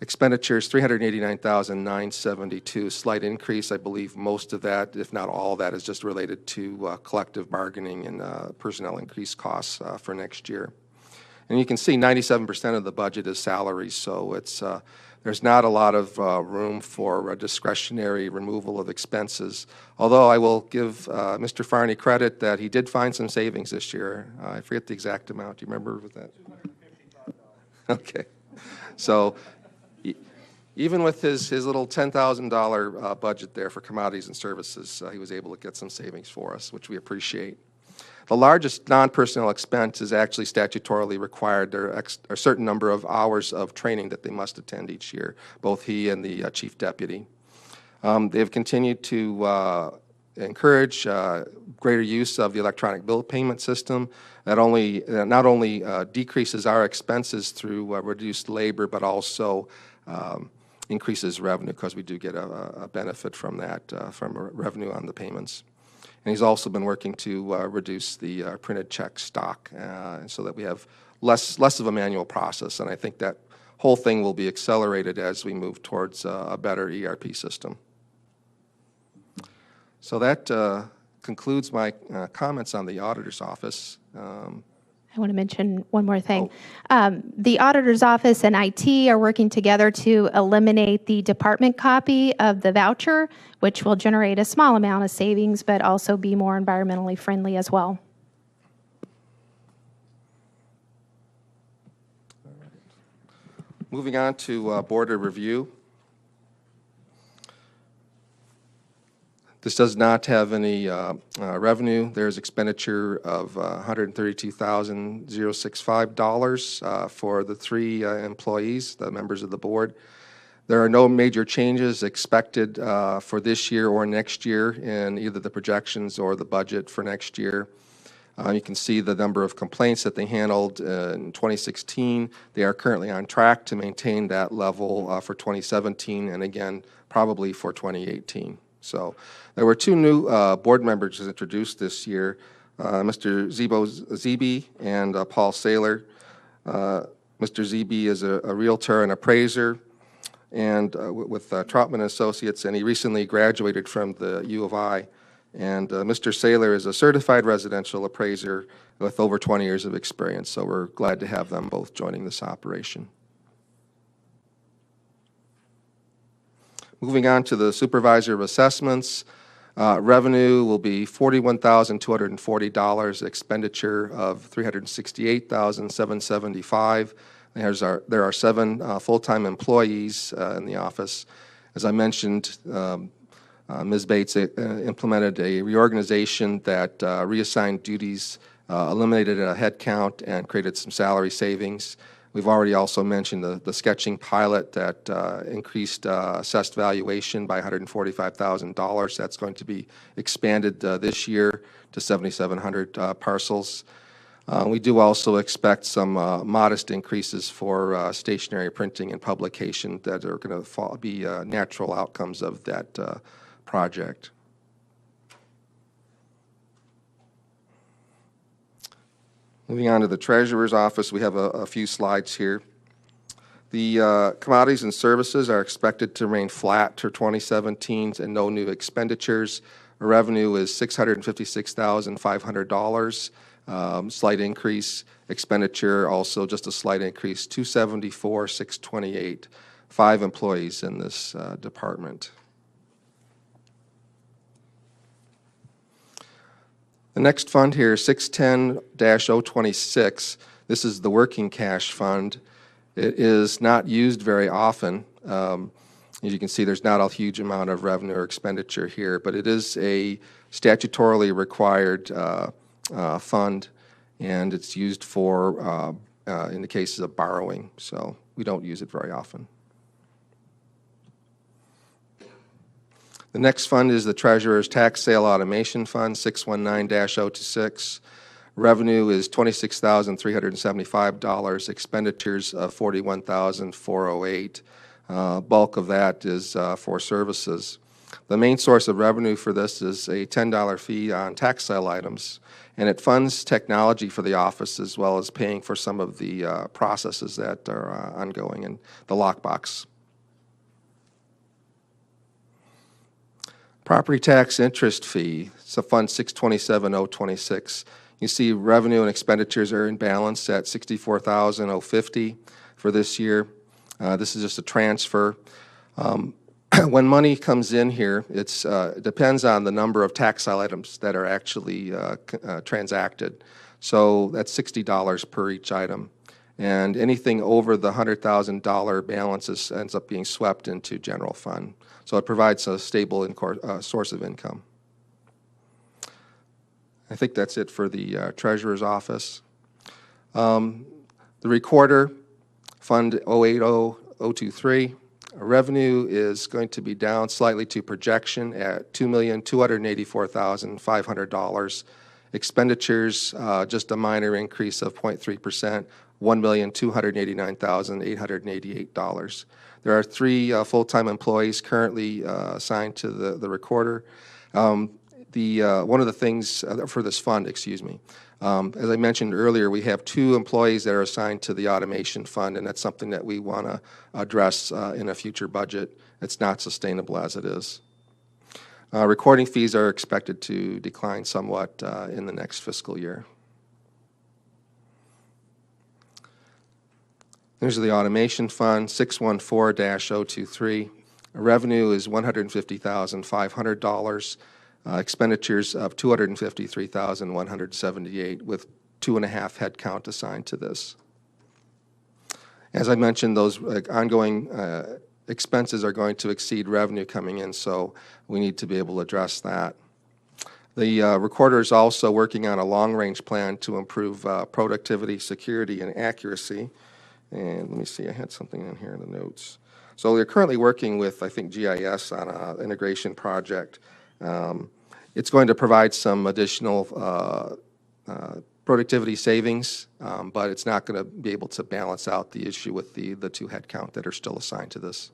Expenditures, $389,972, slight increase. I believe most of that, if not all of that, is just related to collective bargaining and personnel increase costs for next year. And you can see 97% of the budget is salaries, so it's there's not a lot of room for discretionary removal of expenses. Although I will give Mr. Farney credit that he did find some savings this year. I forget the exact amount. Do you remember with that? Okay, so. Even with his little $10,000 budget there for commodities and services, he was able to get some savings for us, which we appreciate. The largest non-personnel expense is actually statutorily required. There are a certain number of hours of training that they must attend each year, both he and the chief deputy. They have continued to encourage greater use of the electronic bill payment system. That not only decreases our expenses through reduced labor, but also increases revenue, because we do get a benefit from that, from revenue on the payments. And he's also been working to reduce the printed check stock, so that we have less of a manual process. And I think that whole thing will be accelerated as we move towards a better ERP system. So that concludes my comments on the auditor's office. I want to mention one more thing. The auditor's office and IT are working together to eliminate the department copy of the voucher, which will generate a small amount of savings, but also be more environmentally friendly as well. Moving on to board of review. This does not have any revenue. There's expenditure of $132,065 for the 3 employees, the members of the board. There are no major changes expected for this year or next year in either the projections or the budget for next year. You can see the number of complaints that they handled in 2016. They are currently on track to maintain that level for 2017, and again, probably for 2018. So there were 2 new board members introduced this year, Mr. Zebe and Paul Saylor. Mr. Zebe is a realtor and appraiser and with Troutman Associates, and he recently graduated from the U of I. And Mr. Saylor is a certified residential appraiser with over 20 years of experience, so we're glad to have them both joining this operation. Moving on to the supervisor of assessments, revenue will be $41,240, expenditure of $368,775. There are 7 full-time employees in the office. As I mentioned, Ms. Bates implemented a reorganization that reassigned duties, eliminated a headcount, and created some salary savings. We've already also mentioned the sketching pilot that increased assessed valuation by $145,000. That's going to be expanded this year to 7,700 parcels. We do also expect some modest increases for stationery printing and publication that are going to be natural outcomes of that project. Moving on to the Treasurer's office, we have a few slides here. The commodities and services are expected to remain flat for 2017 and no new expenditures. Revenue is $656,500, slight increase. Expenditure also just a slight increase, $274,628. 5 employees in this department. The next fund here, 610-026, this is the working cash fund. It is not used very often. As you can see, there's not a huge amount of revenue or expenditure here, but it is a statutorily required fund, and it's used for, in the cases of borrowing, so we don't use it very often. The next fund is the Treasurer's Tax Sale Automation Fund, 619-026. Revenue is $26,375, expenditures of $41,408. bulk of that is for services. The main source of revenue for this is a $10 fee on tax sale items, and it funds technology for the office as well as paying for some of the processes that are ongoing in the lockbox. Property tax interest fee, it's a Fund 627026. You see revenue and expenditures are in balance at $64,050 for this year. This is just a transfer. When money comes in here, it depends on the number of tax sale items that are actually transacted. So that's $60 per each item. And anything over the $100,000 balances ends up being swept into general fund. So it provides a stable source of income. I think that's it for the Treasurer's Office. The Recorder, Fund 080023, revenue is going to be down slightly to projection at $2,284,500. Expenditures, just a minor increase of 0.3%, $1,289,888. There are 3 full-time employees currently assigned to the Recorder. One of the things for this fund, excuse me, as I mentioned earlier, we have 2 employees that are assigned to the automation fund, and that's something that we want to address in a future budget. It's not sustainable as it is. Recording fees are expected to decline somewhat in the next fiscal year. There's the automation fund, 614-023. Revenue is $150,500. Expenditures of $253,178 with 2.5 headcount assigned to this. As I mentioned, those ongoing expenses are going to exceed revenue coming in, so we need to be able to address that. The Recorder is also working on a long-range plan to improve productivity, security, and accuracy. And let me see, I had something in here in the notes. So they're currently working with, I think, GIS on an integration project. It's going to provide some additional productivity savings, but it's not going to be able to balance out the issue with the 2 headcount that are still assigned to this.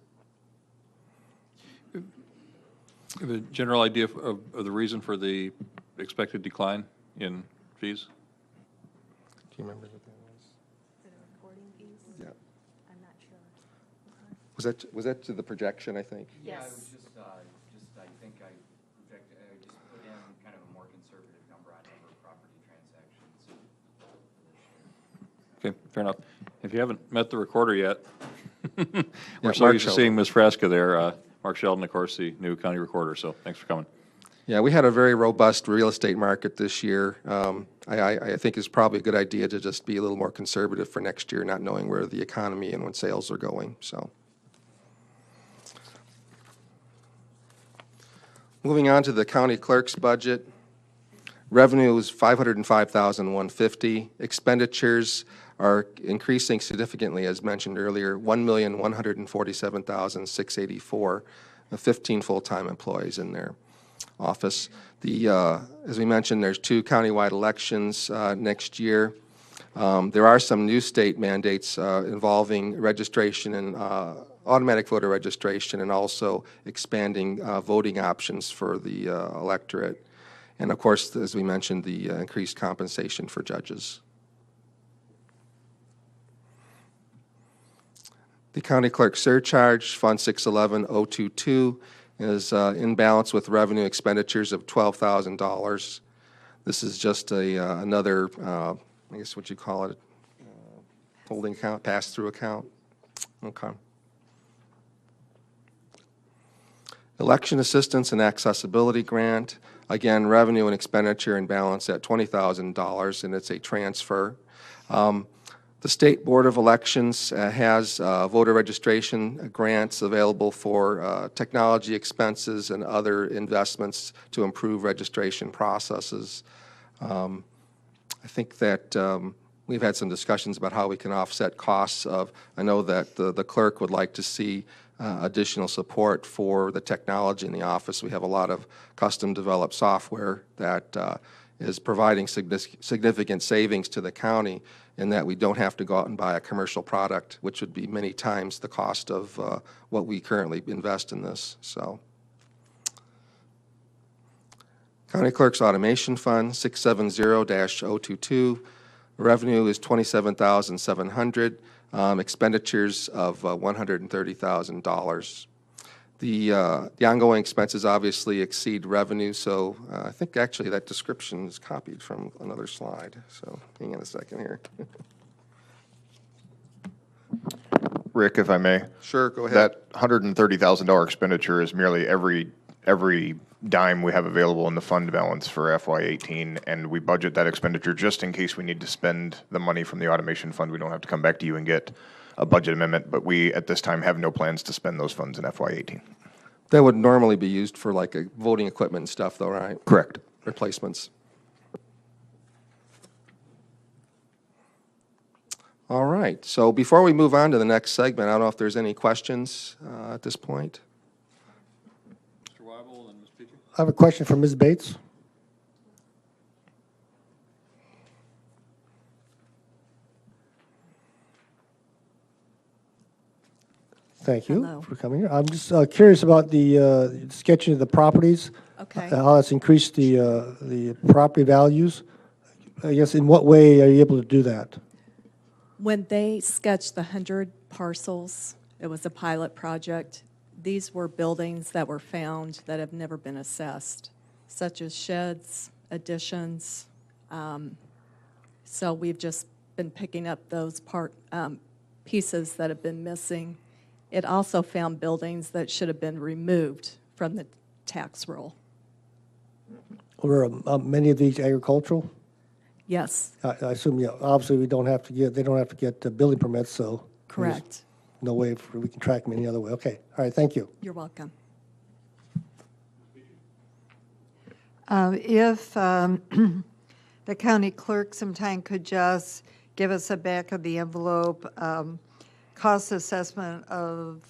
Have a general idea of the reason for the expected decline in fees? Do you remember what that was? Yeah. I'm not sure. Was that to the projection, I think? Yeah, it was just I think I projected, I just put in kind of a more conservative number on number of property transactions. Okay, fair enough. If you haven't met the Recorder yet, we're so Mark used to Sheldon. seeing Ms. Frasca there. Mark Sheldon, of course, the new county recorder, so thanks for coming. Yeah, we had a very robust real estate market this year. I think it's probably a good idea to just be a little more conservative for next year, not knowing where the economy and when sales are going. So, moving on to the county clerk's budget. Revenue is $505,150. Expenditures are increasing significantly, as mentioned earlier, $1,147,684. 15 full-time employees in their office. As we mentioned, there's 2 countywide elections next year. There are some new state mandates involving registration and automatic voter registration, and also expanding voting options for the electorate. And of course, as we mentioned, the increased compensation for judges. The county clerk surcharge, Fund 611-022, is in balance with revenue expenditures of $12,000. This is just another, I guess what you call it, holding account, pass-through account. Okay. Election assistance and accessibility grant. Again, revenue and expenditure in balance at $20,000, and it's a transfer. The State Board of Elections has voter registration grants available for technology expenses and other investments to improve registration processes. I think that we've had some discussions about how we can offset costs of, I know that the clerk would like to see additional support for the technology in the office. We have a lot of custom developed software that is providing significant savings to the county in that we don't have to go out and buy a commercial product, which would be many times the cost of what we currently invest in this. So, County Clerk's Automation Fund, 670-022. Revenue is $27,700. Expenditures of $130,000. The ongoing expenses obviously exceed revenue, so I think actually that description is copied from another slide. So hang on a second here. Rick, if I may. Sure, go ahead. That $130,000 expenditure is merely every dime we have available in the fund balance for FY18, and we budget that expenditure just in case we need to spend the money from the automation fund. We don't have to come back to you and get a budget amendment, but we, at this time, have no plans to spend those funds in FY18. That would normally be used for like a voting equipment and stuff though, right? Correct. Replacements. All right, so before we move on to the next segment, I don't know if there's any questions at this point. Mr. Weibel and Ms. Petrie? I have a question for Ms. Bates. Thank you Hello. for coming here. I'm just curious about the sketching of the properties. Okay. How that's increased the property values. I guess in what way are you able to do that? When they sketched the 100 parcels, it was a pilot project. These were buildings that were found that have never been assessed, such as sheds, additions. So we've just been picking up those pieces that have been missing. It also found buildings that should have been removed from the tax roll. Were many of these agricultural? Yes, I assume, yeah, obviously they don't have to get building permits, so. there's correct. No way we can track them any other way. Okay, all right, thank you. You're welcome. If the county clerk sometime could just give us a back of the envelope cost assessment of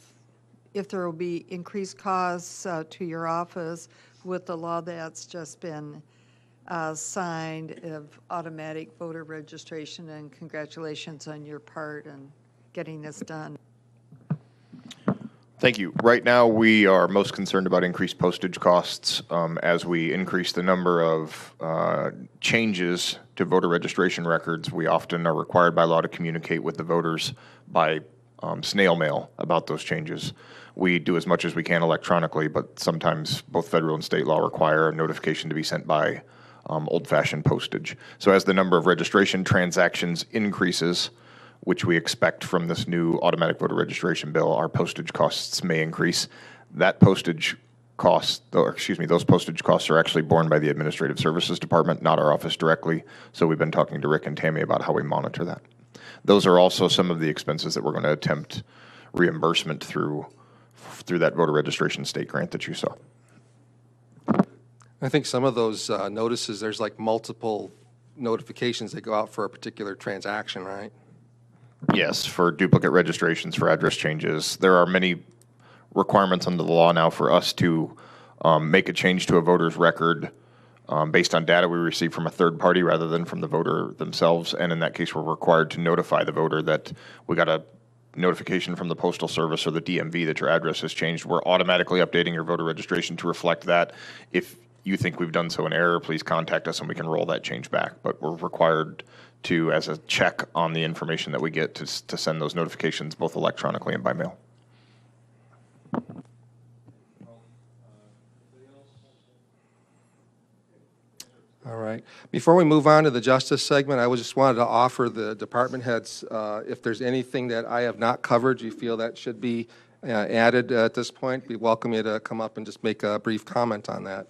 if there will be increased costs to your office with the law that's just been signed of automatic voter registration, and congratulations on your part in getting this done. Thank you. Right now, we are most concerned about increased postage costs as we increase the number of changes to voter registration records. We often are required by law to communicate with the voters by snail mail about those changes. We do as much as we can electronically, but sometimes both federal and state law require a notification to be sent by old-fashioned postage. So as the number of registration transactions increases, which we expect from this new automatic voter registration bill, our postage costs may increase. That postage cost, those postage costs are actually borne by the Administrative Services Department, not our office directly. So we've been talking to Rick and Tammy about how we monitor that. Those are also some of the expenses that we're going to attempt reimbursement through that voter registration state grant that you saw. I think some of those notices, there's like multiple notifications that go out for a particular transaction, right? Yes, for duplicate registrations, for address changes. There are many requirements under the law now for us to make a change to a voter's record based on data we receive from a third party rather than from the voter themselves. And in that case, we're required to notify the voter that we got a notification from the Postal Service or the DMV that your address has changed. We're automatically updating your voter registration to reflect that. If you think we've done so in error, please contact us and we can roll that change back. But we're required to, as a check on the information that we get, to send those notifications both electronically and by mail. All right. Before we move on to the justice segment, I just wanted to offer the department heads, if there's anything that I have not covered you feel that should be added at this point, we welcome you to come up and just make a brief comment on that.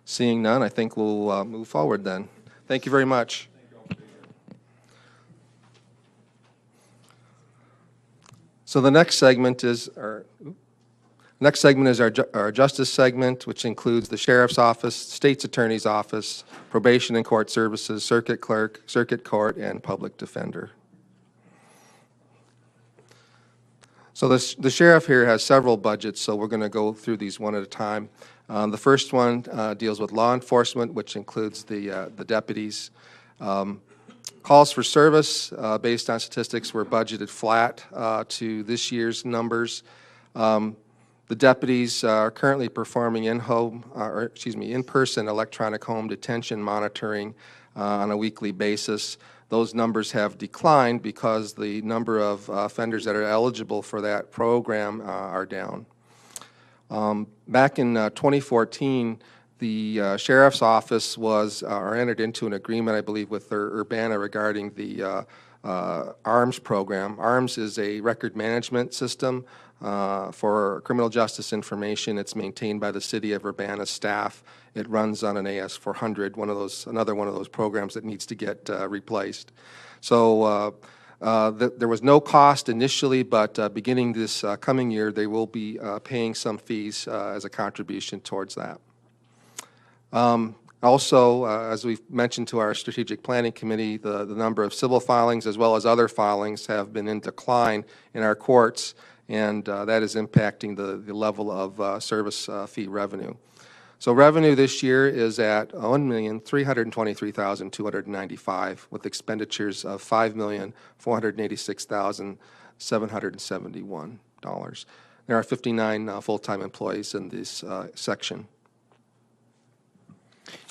Seeing none, I think we'll move forward then. Thank you very much. So the next segment is our justice segment, which includes the sheriff's office, state's attorney's office, probation and court services, circuit clerk, circuit court, and public defender. So the sheriff here has several budgets, so we're going to go through these one at a time. The first one deals with law enforcement, which includes the deputies. Calls for service, based on statistics, were budgeted flat to this year's numbers. The deputies are currently performing in-person electronic home detention monitoring on a weekly basis. Those numbers have declined because the number of offenders that are eligible for that program are down. Back in 2014, the sheriff's office entered into an agreement, I believe, with Urbana regarding the ARMS program. ARMS is a record management system for criminal justice information. It's maintained by the City of Urbana staff. It runs on an AS400, another one of those programs that needs to get replaced. So there was no cost initially, but beginning this coming year, they will be paying some fees as a contribution towards that. Also, as we've mentioned to our strategic planning committee, the number of civil filings as well as other filings have been in decline in our courts, and that is impacting the level of service fee revenue. So revenue this year is at $1,323,295 with expenditures of $5,486,771. There are 59 full-time employees in this section.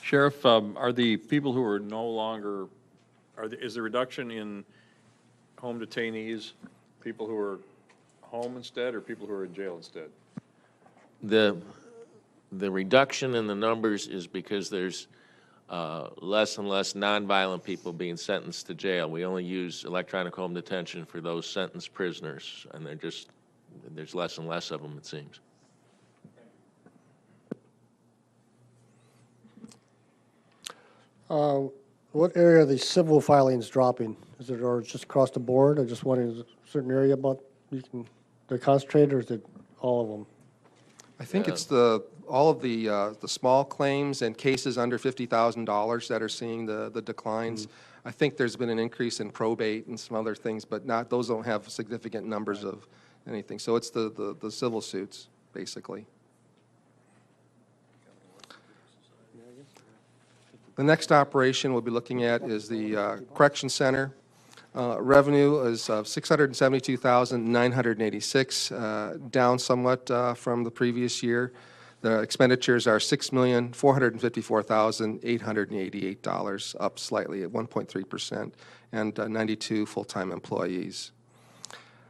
Sheriff, are the people who are no longer, is the reduction in home detainees people who are home instead or people who are in jail instead? The reduction in the numbers is because there's less and less nonviolent people being sentenced to jail. We only use electronic home detention for those sentenced prisoners, and there's less and less of them, it seems. What area are the civil filings dropping? Is it, or just across the board? I just wondering, is it a certain area they're concentrated, or is it all of them? I think it's all of the small claims and cases under $50,000 that are seeing the declines. I think there's been an increase in probate and some other things, but those don't have significant numbers of anything. So it's the civil suits, basically. The next operation we'll be looking at is the Correction Center. Revenue is $672,986, down somewhat from the previous year. The expenditures are $6,454,888, up slightly at 1.3%, and 92 full-time employees.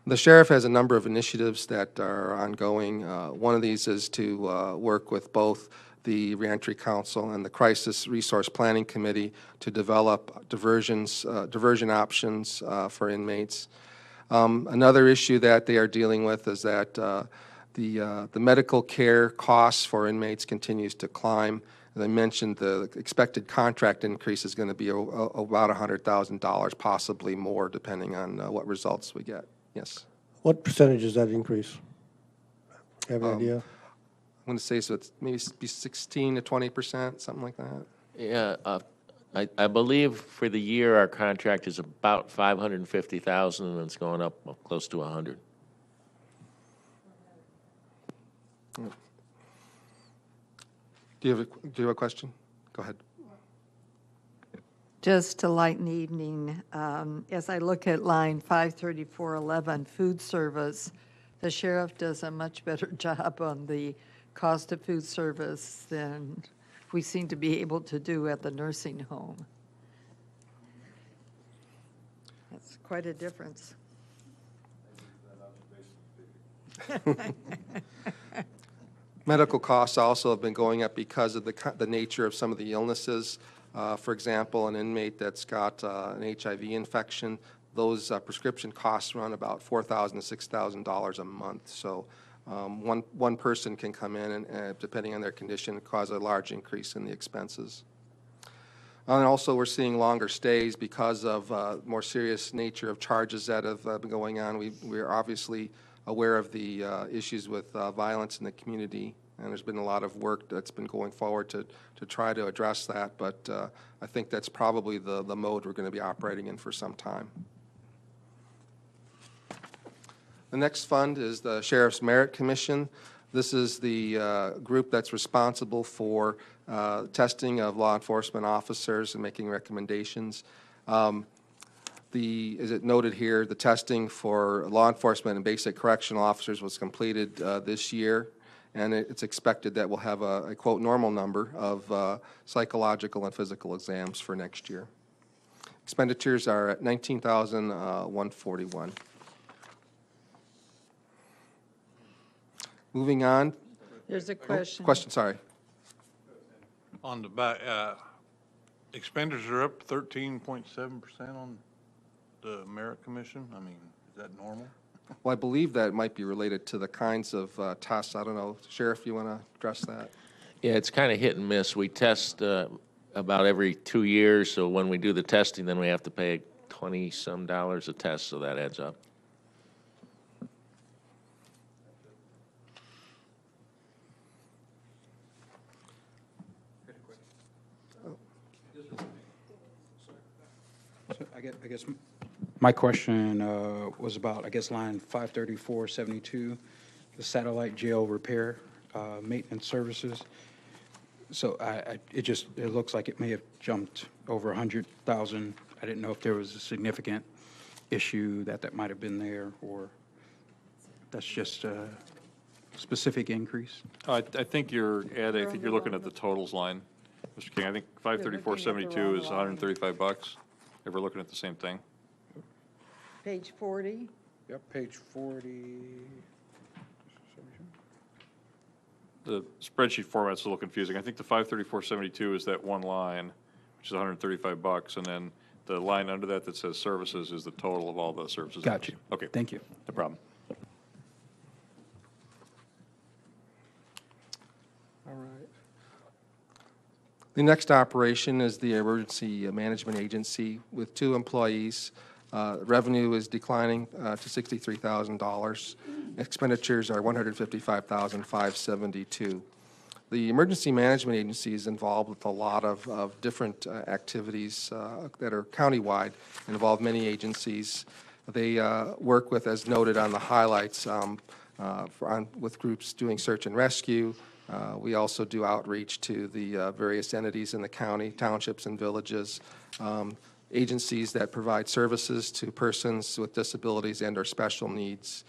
The sheriff has a number of initiatives that are ongoing. One of these is to work with both the Reentry Council and the Crisis Resource Planning Committee to develop diversion options for inmates. Another issue that they are dealing with is that the medical care costs for inmates continues to climb. As I mentioned, the expected contract increase is going to be about $100,000, possibly more, depending on what results we get. Yes. What percentage is that increase? You have an idea? I'm going to say so it's maybe be 16 to 20%, something like that. Yeah, I believe for the year our contract is about $550,000, and it's going up close to 100. Do you have a question? Go ahead. Just to lighten the evening, as I look at line 53411, food service, the sheriff does a much better job on the cost of food service than we seem to be able to do at the nursing home. That's quite a difference. Medical costs also have been going up because of the nature of some of the illnesses. For example, an inmate that's got an HIV infection, those prescription costs run about $4,000 to $6,000 a month. So one person can come in and, depending on their condition, cause a large increase in the expenses. And also, we're seeing longer stays because of more serious nature of charges that have been going on. We're obviously aware of the issues with violence in the community, and there's been a lot of work that's been going forward to try to address that, but I think that's probably the mode we're going to be operating in for some time. The next fund is the Sheriff's Merit Commission. This is the group that's responsible for testing of law enforcement officers and making recommendations. As it noted here, the testing for law enforcement and basic correctional officers was completed this year, and it's expected that we'll have a quote normal number of psychological and physical exams for next year. Expenditures are at $19,141. Moving on. There's a question. Question, sorry. On the back, expenditures are up 13.7% on the Merit Commission. I mean, is that normal? Well, I believe that might be related to the kinds of tests. I don't know. Sheriff, you want to address that? Yeah, it's kind of hit and miss. We test about every 2 years, so when we do the testing, then we have to pay $20-some a test, so that adds up. So I guess my question was about, I guess, line 53472, the satellite jail repair maintenance services. So it looks like it may have jumped over 100,000. I didn't know if there was a significant issue that might have been there, or that's just a specific increase. I think you're looking at the totals line, Mr. King. I think 534.72 is $135. If we're looking at the same thing. Page 40. Yep, page 40. The spreadsheet format's a little confusing. I think the 534.72 is that one line, which is $135, and then the line under that says services is the total of all the services. Got you. Okay. Thank you. No problem. All right. The next operation is the Emergency Management Agency with 2 employees. Revenue is declining to $63,000. Expenditures are $155,572. The Emergency Management Agency is involved with a lot of different activities that are countywide, involve many agencies. They work with, as noted on the highlights, with groups doing search and rescue. We also do outreach to the various entities in the county, townships and villages, agencies that provide services to persons with disabilities and/or special needs.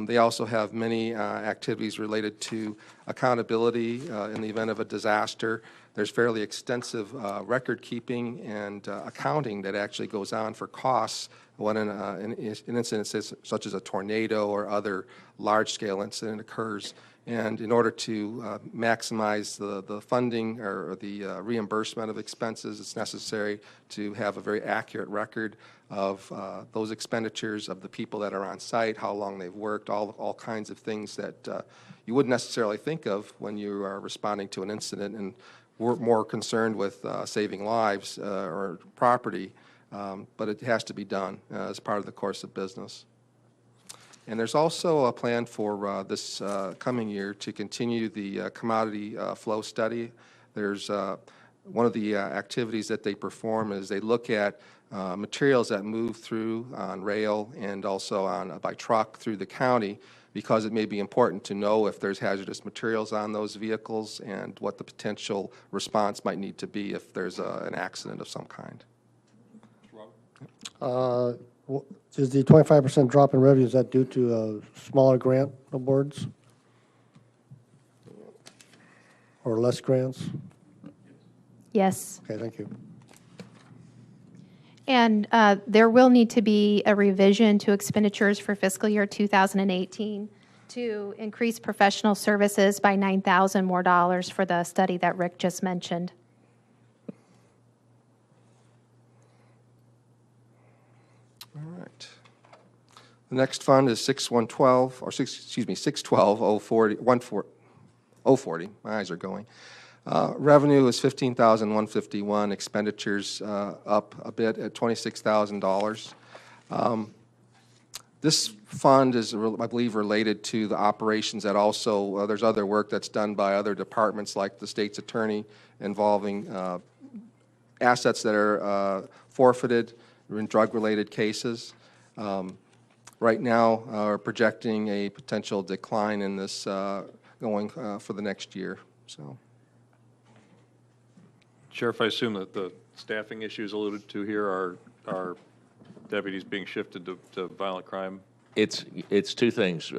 They also have many activities related to accountability in the event of a disaster. There's fairly extensive record keeping and accounting that actually goes on for costs when an incident such as a tornado or other large-scale incident occurs. And in order to maximize the funding or the reimbursement of expenses, it's necessary to have a very accurate record of those expenditures, of the people that are on site, how long they've worked, all kinds of things that you wouldn't necessarily think of when you are responding to an incident, and we're more concerned with saving lives or property, but it has to be done as part of the course of business. And there's also a plan for this coming year to continue the commodity flow study. There's one of the activities that they perform is they look at materials that move through on rail and also by truck through the county, because it may be important to know if there's hazardous materials on those vehicles and what the potential response might need to be if there's an accident of some kind. Is the 25% drop in revenue, is that due to smaller grant awards? Or less grants? Yes. Okay, thank you. And there will need to be a revision to expenditures for fiscal year 2018 to increase professional services by $9,000 more for the study that Rick just mentioned. All right. The next fund is 612, my eyes are going. Revenue is $15,151, expenditures up a bit at $26,000. This fund is, I believe, related to the operations that also, there's other work that's done by other departments like the state's attorney involving assets that are forfeited in drug-related cases. right now are projecting a potential decline in this going for the next year. So, Sheriff, I assume that the staffing issues alluded to here are deputies being shifted to violent crime? It's two things.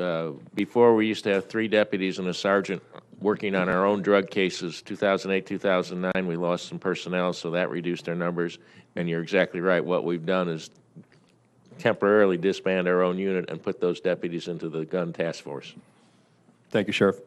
Before, we used to have 3 deputies and a sergeant working on our own drug cases. 2008, 2009, we lost some personnel, so that reduced our numbers. And you're exactly right. What we've done is temporarily disband our own unit and put those deputies into the gun task force. Thank you, Sheriff.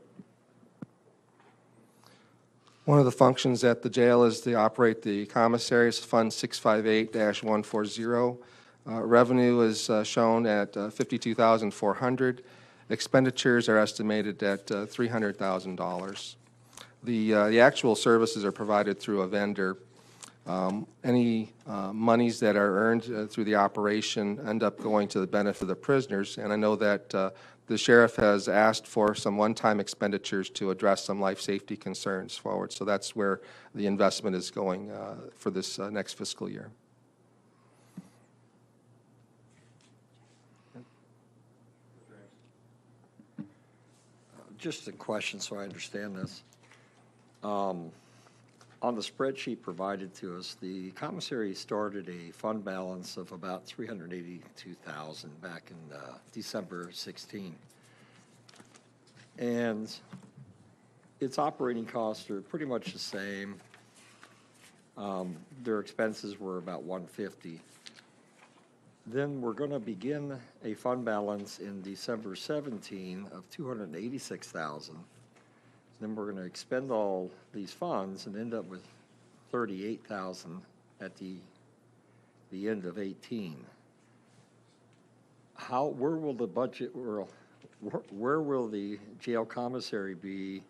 one of the functions at the jail is to operate the commissaries, Fund 658-140. Revenue is shown at $52,400. Expenditures are estimated at $300,000. The actual services are provided through a vendor. Any monies that are earned through the operation end up going to the benefit of the prisoners, and I know that the sheriff has asked for some one-time expenditures to address some life safety concerns forward, so that's where the investment is going for this next fiscal year. Just a question so I understand this. On the spreadsheet provided to us, the commissary started a fund balance of about $382,000 back in December 16. And its operating costs are pretty much the same. Their expenses were about $150,000. Then we're going to begin a fund balance in December 17 of $286,000. Then we're going to expend all these funds and end up with $38,000 at the end of 18. Where will the budget, where will the jail commissary be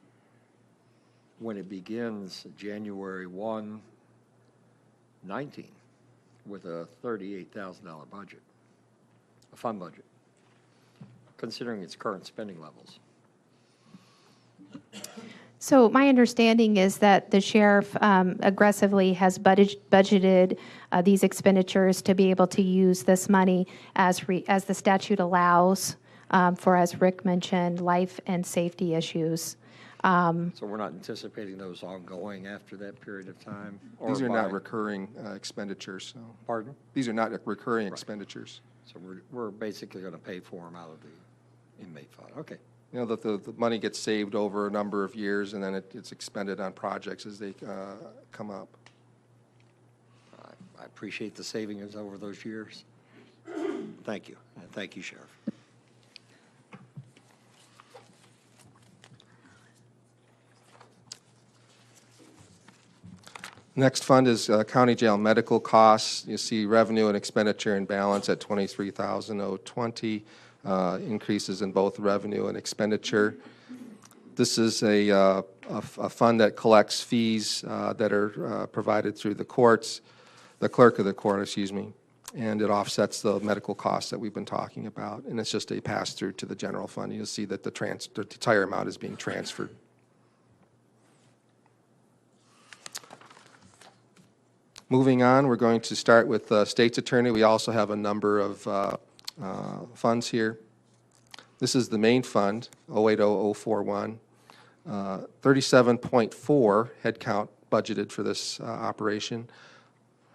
when it begins January 1, 19, with a $38,000 budget, a fund budget, considering its current spending levels? So my understanding is that the sheriff aggressively has budgeted these expenditures to be able to use this money as the statute allows for, as Rick mentioned, life and safety issues. So we're not anticipating those ongoing after that period of time? These are not recurring expenditures. So. Pardon? These are not recurring expenditures. So we're basically going to pay for them out of the inmate fund. Okay. You know, the money gets saved over a number of years, and then it's expended on projects as they come up. I appreciate the savings over those years. Thank you. And thank you, Sheriff. Next fund is county jail medical costs. You see revenue and expenditure in balance at $23,020. Increases in both revenue and expenditure. This is a fund that collects fees that are provided through the courts, the clerk of the court, excuse me, and it offsets the medical costs that we've been talking about, and it's just a pass-through to the general fund. You'll see that the entire amount is being transferred. Moving on, we're going to start with the state's attorney. We also have a number of funds here. This is the main fund, 080041. 37.4 headcount budgeted for this operation.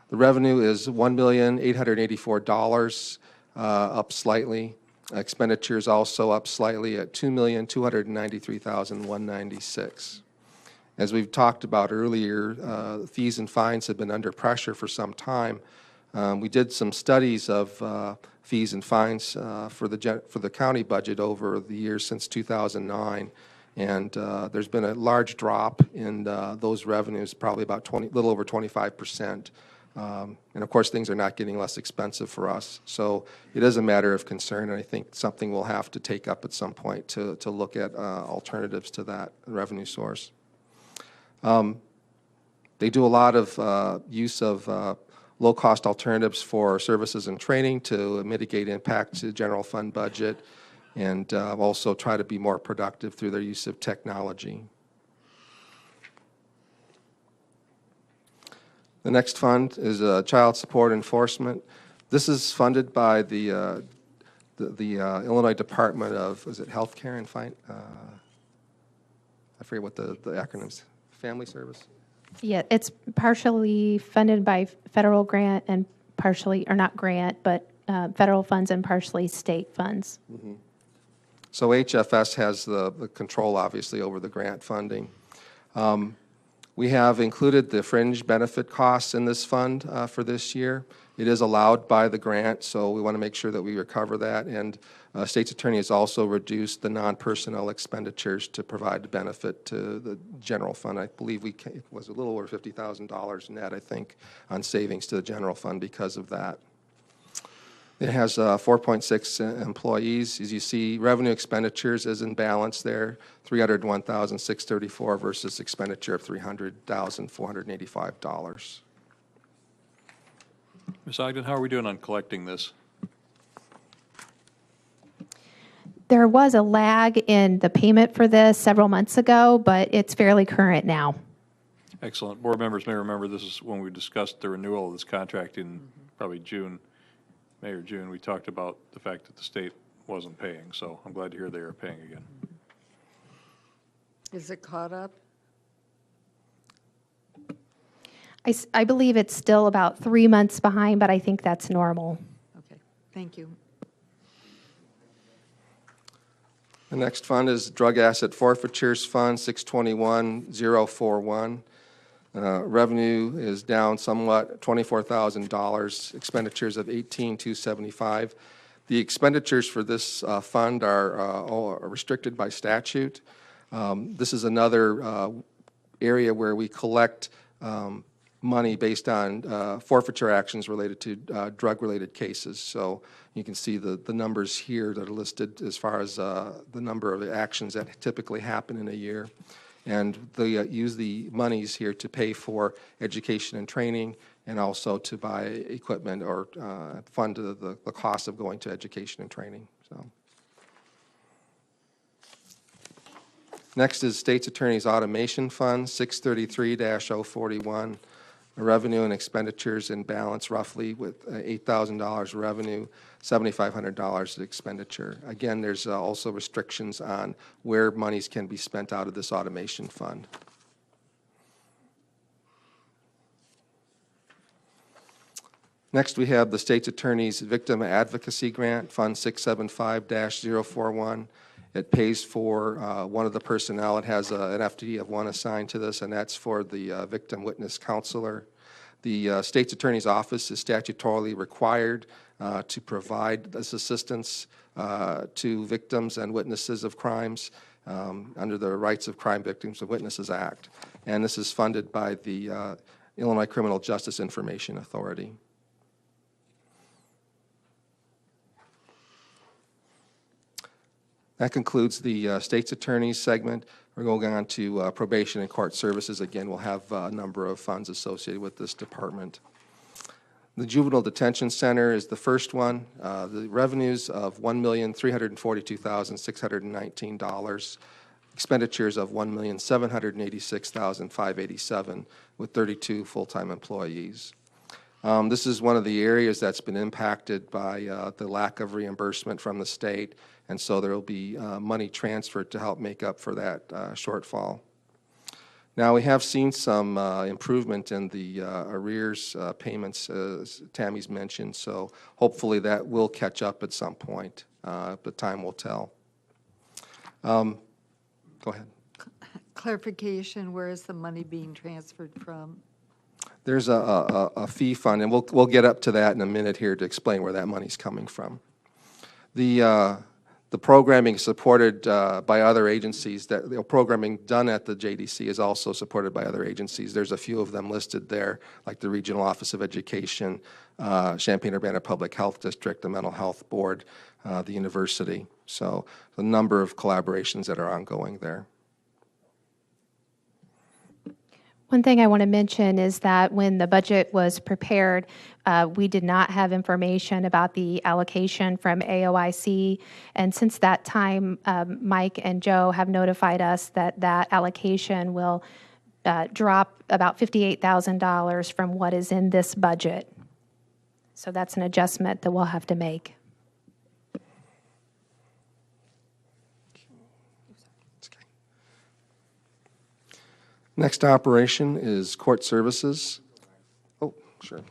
The revenue is $1,884,000, up slightly. Expenditures also up slightly at $2,293,196. As we've talked about earlier, fees and fines have been under pressure for some time. We did some studies of fees and fines for the county budget over the years since 2009, and there's been a large drop in those revenues, probably about little over 25%. And of course, things are not getting less expensive for us. So it is a matter of concern, and I think something we'll have to take up at some point to look at alternatives to that revenue source. They do a lot of use of low-cost alternatives for services and training to mitigate impact to the general fund budget, and also try to be more productive through their use of technology. The next fund is child support enforcement. This is funded by the the Illinois Department of, is it Healthcare and I forget what the acronyms, Family Service? Yeah, it's partially funded by federal grant and partially, or not grant, but federal funds and partially state funds. So HFS has the control, obviously, over the grant funding. We have included the fringe benefit costs in this fund for this year. It is allowed by the grant, so we want to make sure that we recover that. And State's Attorney has also reduced the non-personnel expenditures to provide the benefit to the general fund. I believe it was a little over $50,000 net, I think, on savings to the general fund because of that. It has 4.6 employees. As you see, revenue expenditures is in balance there, $301,634 versus expenditure of $300,485. Ms. Ogden, how are we doing on collecting this? There was a lag in the payment for this several months ago, but it's fairly current now. Excellent. Board members may remember this is when we discussed the renewal of this contract in probably May or June. We talked about the fact that the state wasn't paying, so I'm glad to hear they are paying again. Is it caught up? I believe it's still about 3 months behind, but I think that's normal. Okay, thank you. The next fund is Drug Asset Forfeitures Fund, 621041. Revenue is down somewhat, $24,000, expenditures of $18,275. The expenditures for this fund are restricted by statute. This is another area where we collect money based on forfeiture actions related to drug-related cases. So you can see the numbers here that are listed as far as the number of actions that typically happen in a year. And they use the monies here to pay for education and training and also to buy equipment or fund the cost of going to education and training. So. Next is State's Attorney's Automation Fund, 633-041. Revenue and expenditures in balance roughly with $8,000 revenue, $7,500 expenditure. Again, there's also restrictions on where monies can be spent out of this automation fund. Next, we have the State's Attorney's Victim Advocacy Grant, Fund 675-041. It pays for one of the personnel. It has an FTE of 1 assigned to this, and that's for the victim witness counselor. The State's Attorney's Office is statutorily required to provide this assistance to victims and witnesses of crimes under the Rights of Crime Victims and Witnesses Act. And this is funded by the Illinois Criminal Justice Information Authority. That concludes the State's Attorney's segment. We're going on to probation and court services. Again, we'll have a number of funds associated with this department. The Juvenile Detention Center is the first one. The revenues of $1,342,619. Expenditures of $1,786,587 with 32 full-time employees. This is one of the areas that's been impacted by the lack of reimbursement from the state, and so there will be money transferred to help make up for that shortfall. Now, we have seen some improvement in the arrears payments, as Tammy's mentioned, so hopefully that will catch up at some point, but time will tell. Go ahead. Clarification, where is the money being transferred from? There's a fee fund, and we'll get up to that in a minute here to explain where that money's coming from. The programming supported by other agencies, the programming done at the JDC is also supported by other agencies. There's a few of them listed there, like the Regional Office of Education, Champaign-Urbana Public Health District, the Mental Health Board, the university. So a number of collaborations that are ongoing there. One thing I want to mention is that when the budget was prepared, we did not have information about the allocation from AOIC. And since that time, Mike and Joe have notified us that that allocation will drop about $58,000 from what is in this budget. So that's an adjustment that we'll have to make. Next operation is court services. Oh, sure.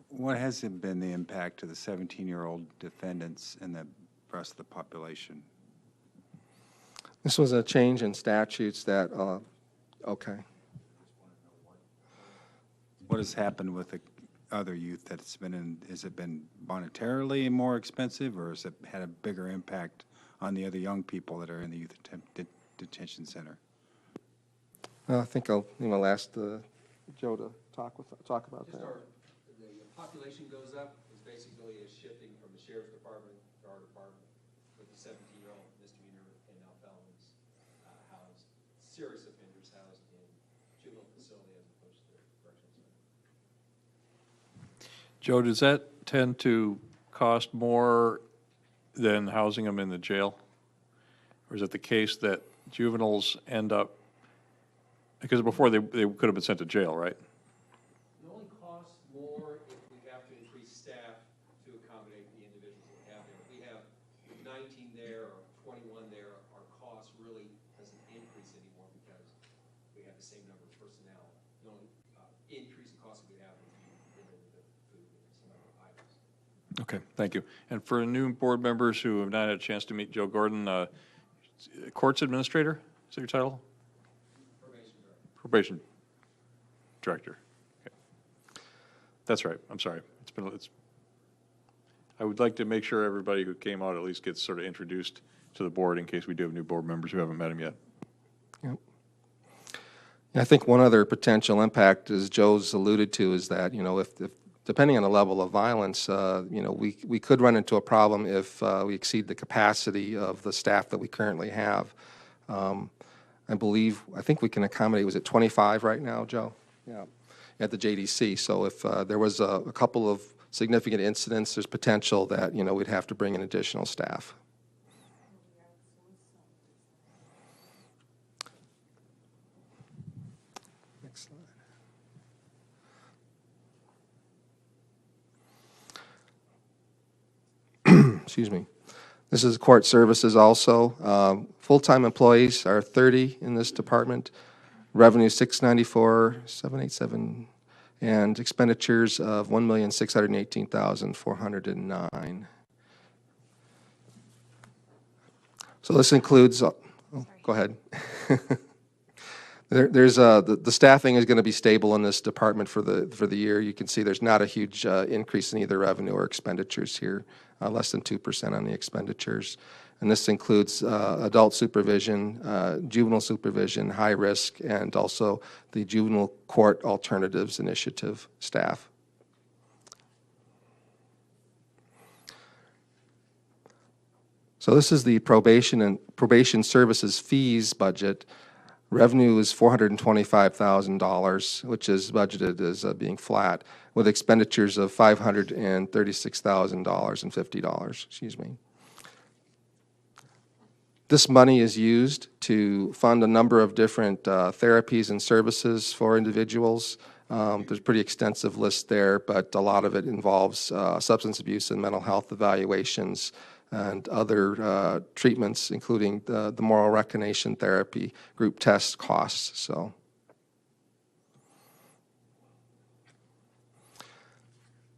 What has been the impact to the 17-year-old defendants and the rest of the population? This was a change in statutes that, okay. What has happened with the other youth that's been in? Has it been monetarily more expensive, or has it had a bigger impact on the other young people that are in the youth detention center? I think I'll ask Joe to talk about that. The population goes up, it's basically a shifting from the sheriff's department to our department, with the 17-year-old misdemeanor and now felons housed, serious offenders housed in juvenile facility as opposed to correctional center. Joe, does that tend to cost more than housing them in the jail? Or is it the case that juveniles end up, because before they could have been sent to jail, right? It only costs more if we have to increase staff to accommodate the individuals that we have there. If we have 19 there or 21 there, our cost really doesn't increase anymore because we have the same number of personnel. The only increase in cost that we have would be related to food and some other items. Okay, thank you. And for new board members who have not had a chance to meet Joe Gordon, Courts Administrator, is that your title? Probation Director. Okay. That's right. I'm sorry. I would like to make sure everybody who came out at least gets sort of introduced to the board in case we do have new board members who haven't met him yet. Yep. I think one other potential impact, as Joe's alluded to, is that, if depending on the level of violence, we could run into a problem if we exceed the capacity of the staff that we currently have. I think we can accommodate, was it 25 right now, Joe? Yeah, at the JDC. So if there was a couple of significant incidents, there's potential that, we'd have to bring in additional staff. Next slide. Excuse me. This is court services also. Full-time employees are 30 in this department. Revenue $694,787, and expenditures of $1,618,409. So this includes. Go ahead. The staffing is going to be stable in this department for the year. You can see there's not a huge increase in either revenue or expenditures here, less than 2% on the expenditures. And this includes adult supervision, juvenile supervision, high risk, and also the Juvenile Court Alternatives Initiative staff. So this is the probation services fees budget. Revenue is $425,000, which is budgeted as being flat, with expenditures of $536,050. Excuse me. This money is used to fund a number of different therapies and services for individuals. There's a pretty extensive list there, but a lot of it involves substance abuse and mental health evaluations and other treatments, including the moral recognition therapy, group test costs. So,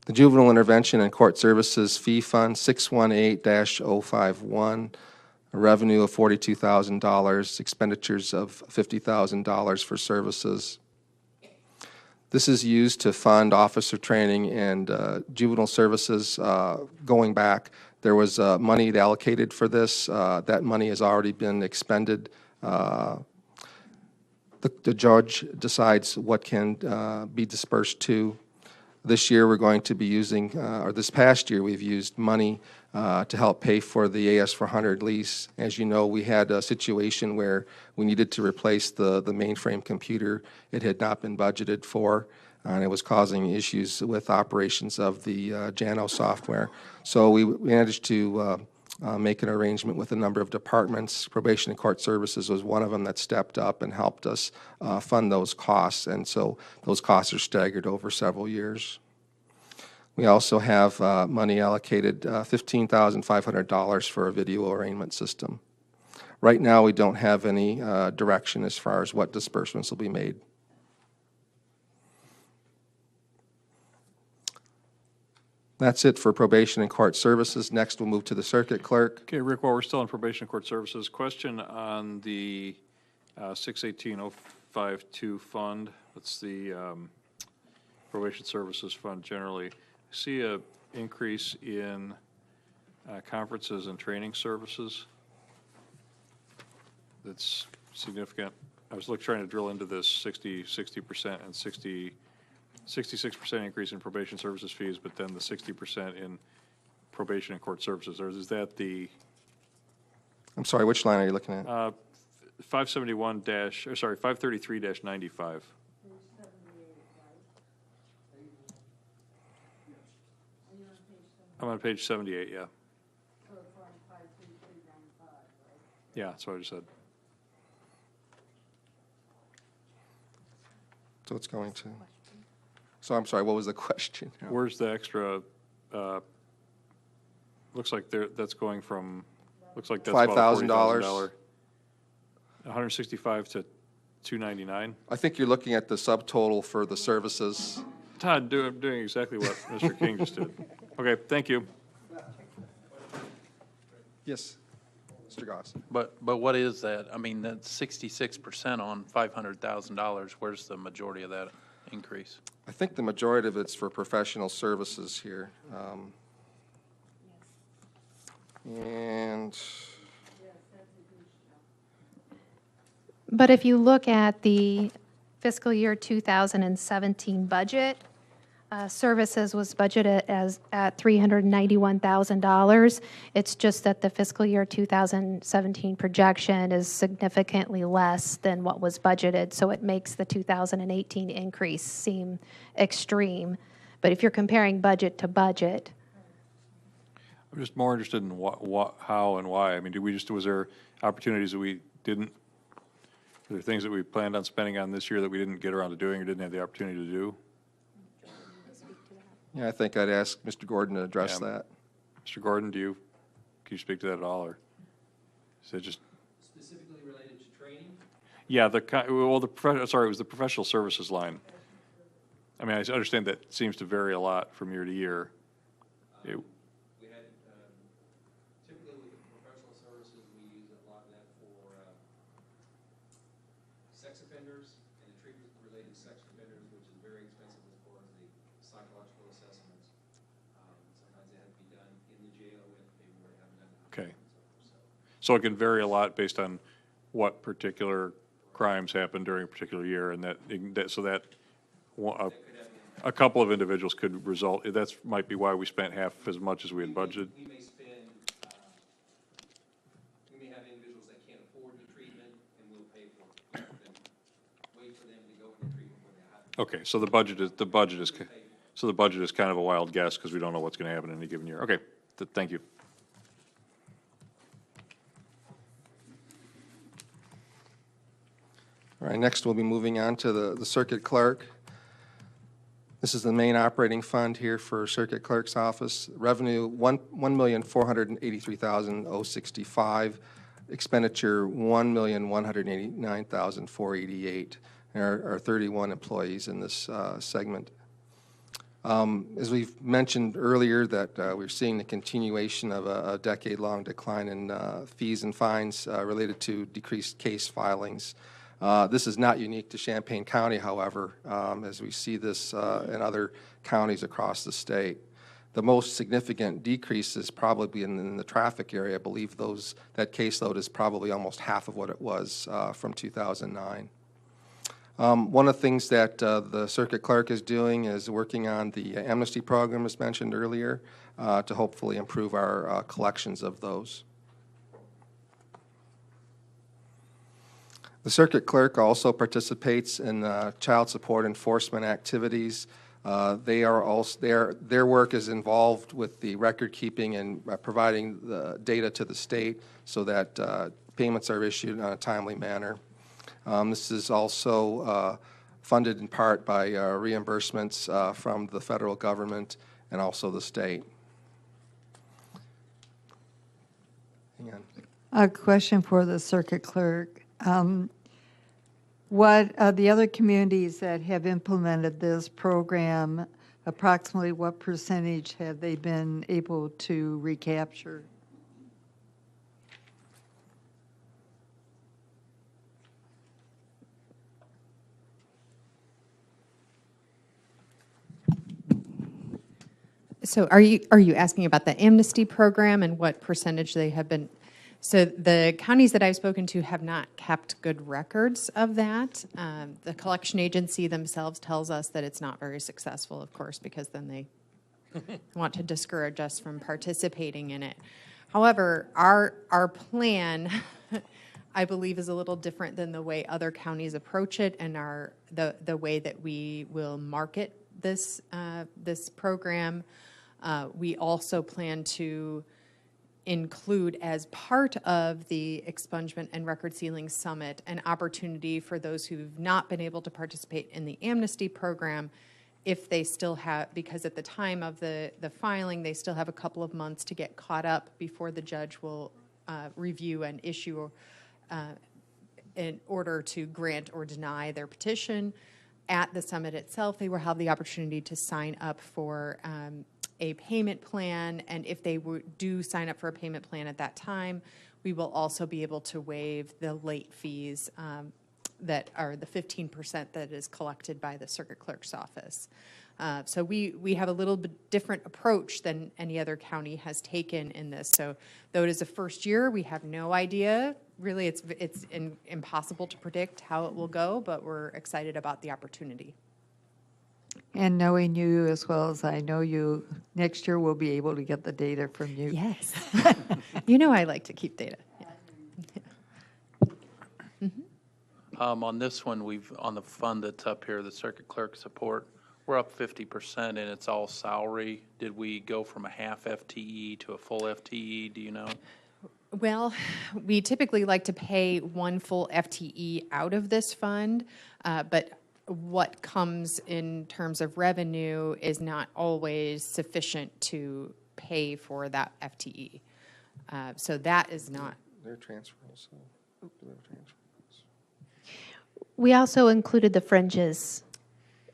the Juvenile Intervention and Court Services Fee Fund 618-051, a revenue of $42,000, expenditures of $50,000 for services. This is used to fund officer training and juvenile services going back. There was money allocated for this. That money has already been expended. The judge decides what can be dispersed to. This year we're going to be using, or this past year we've used money to help pay for the AS400 lease. As you know, we had a situation where we needed to replace the mainframe computer. It had not been budgeted for, and it was causing issues with operations of the JANO software. So we managed to make an arrangement with a number of departments. Probation and Court Services was one of them that stepped up and helped us fund those costs, and so those costs are staggered over several years. We also have money allocated, $15,500 for a video arraignment system. Right now, we don't have any direction as far as what disbursements will be made. That's it for probation and court services. Next, we'll move to the circuit clerk. Okay, Rick, while we're still on probation and court services, question on the 618052 fund. That's the probation services fund generally. I see a increase in conferences and training services. That's significant. I was trying to drill into this 60% and 66% increase in probation services fees, but then the 60% in probation and court services. Or is that the I'm sorry, which line are you looking at? 533-95? I'm on page 78, yeah. Yeah, that's what I just said. So it's going to. So I'm sorry, what was the question? Where's the extra, looks like that's going from, looks like that's about $5,000. $40,000. 165 to 299. I think you're looking at the subtotal for the services. Todd, I'm doing exactly what Mr. King just did. Okay, thank you. Yes, Mr. Goss. But what is that? I mean, that's 66% on $500,000. Where's the majority of that increase? I think the majority of it's for professional services here. And But if you look at the fiscal year 2017 budget, services was budgeted at $391,000. It's just that the fiscal year 2017 projection is significantly less than what was budgeted, so it makes the 2018 increase seem extreme. But if you're comparing budget to budget, I'm just more interested in how and why. I mean, was there opportunities that we didn't, were there things that we planned on spending on this year that we didn't get around to doing or didn't have the opportunity to do? yeah, I think I'd ask Mr. Gordon to address Yeah. that. Mr. Gordon, can you speak to that at all, or is it just? Specifically related to training? Yeah, it was the professional services line. I mean, I understand that seems to vary a lot from year to year. We had, typically with the professional services, we use a lot of that for sex offenders and the treatment-related sex offenders, which is very expensive as far as the psychological assessments. Sometimes they have to be done in the jail if they haven't done it. Okay. So it can vary a lot based on what particular crimes happened during a particular year, and a couple of individuals could result. That might be why we spent half as much as we had budgeted. We may spend, we may have individuals that can't afford the treatment, and we'll pay for it. Wait for them to go into treatment when they have. Okay, so the budget is kind of a wild guess because we don't know what's going to happen in any given year. Okay, thank you. All right, next we'll be moving on to the circuit clerk. This is the main operating fund here for circuit clerk's office. Revenue, $1,483,065. Expenditure, $1,189,488. There are 31 employees in this segment. As we've mentioned earlier, that we're seeing the continuation of a decade-long decline in fees and fines related to decreased case filings. This is not unique to Champaign County, however, as we see this in other counties across the state. The most significant decrease is probably in the traffic area. I believe that caseload is probably almost half of what it was from 2009. One of the things that the circuit clerk is doing is working on the amnesty program, as mentioned earlier, to hopefully improve our collections of those. The circuit clerk also participates in child support enforcement activities. Their work is involved with the record keeping and providing the data to the state so that payments are issued in a timely manner. This is also funded in part by reimbursements from the federal government and also the state. Hang on. A question for the circuit clerk. What, the other communities that have implemented this program, approximately what percentage have they been able to recapture? So are you asking about the amnesty program and what percentage they have been? So the counties that I've spoken to have not kept good records of that. The collection agency themselves tells us that it's not very successful, of course, because then they want to discourage us from participating in it. However, our plan, I believe, is a little different than the way other counties approach it, and the way that we will market this this program. We also plan to include, as part of the Expungement and Record Sealing Summit, an opportunity for those who've not been able to participate in the amnesty program, if they still have, because at the time of the filing, they still have a couple of months to get caught up before the judge will review and issue in order to grant or deny their petition. At the summit itself, they will have the opportunity to sign up for a payment plan, and if they do sign up for a payment plan at that time, we will also be able to waive the late fees that are the 15% that is collected by the circuit clerk's office. So we have a little bit different approach than any other county has taken in this. So though it is a first year, we have no idea. Really, it's impossible to predict how it will go, but we're excited about the opportunity. And knowing you as well as I know you, next year we'll be able to get the data from you. Yes. You know I like to keep data. Yeah. On this one, on the fund that's up here, the circuit clerk support, we're up 50% and it's all salary. Did we go from a half FTE to a full FTE? Do you know? Well, we typically like to pay one full FTE out of this fund, but what comes in terms of revenue is not always sufficient to pay for that FTE. So that is not. Their transfers. We also included the fringes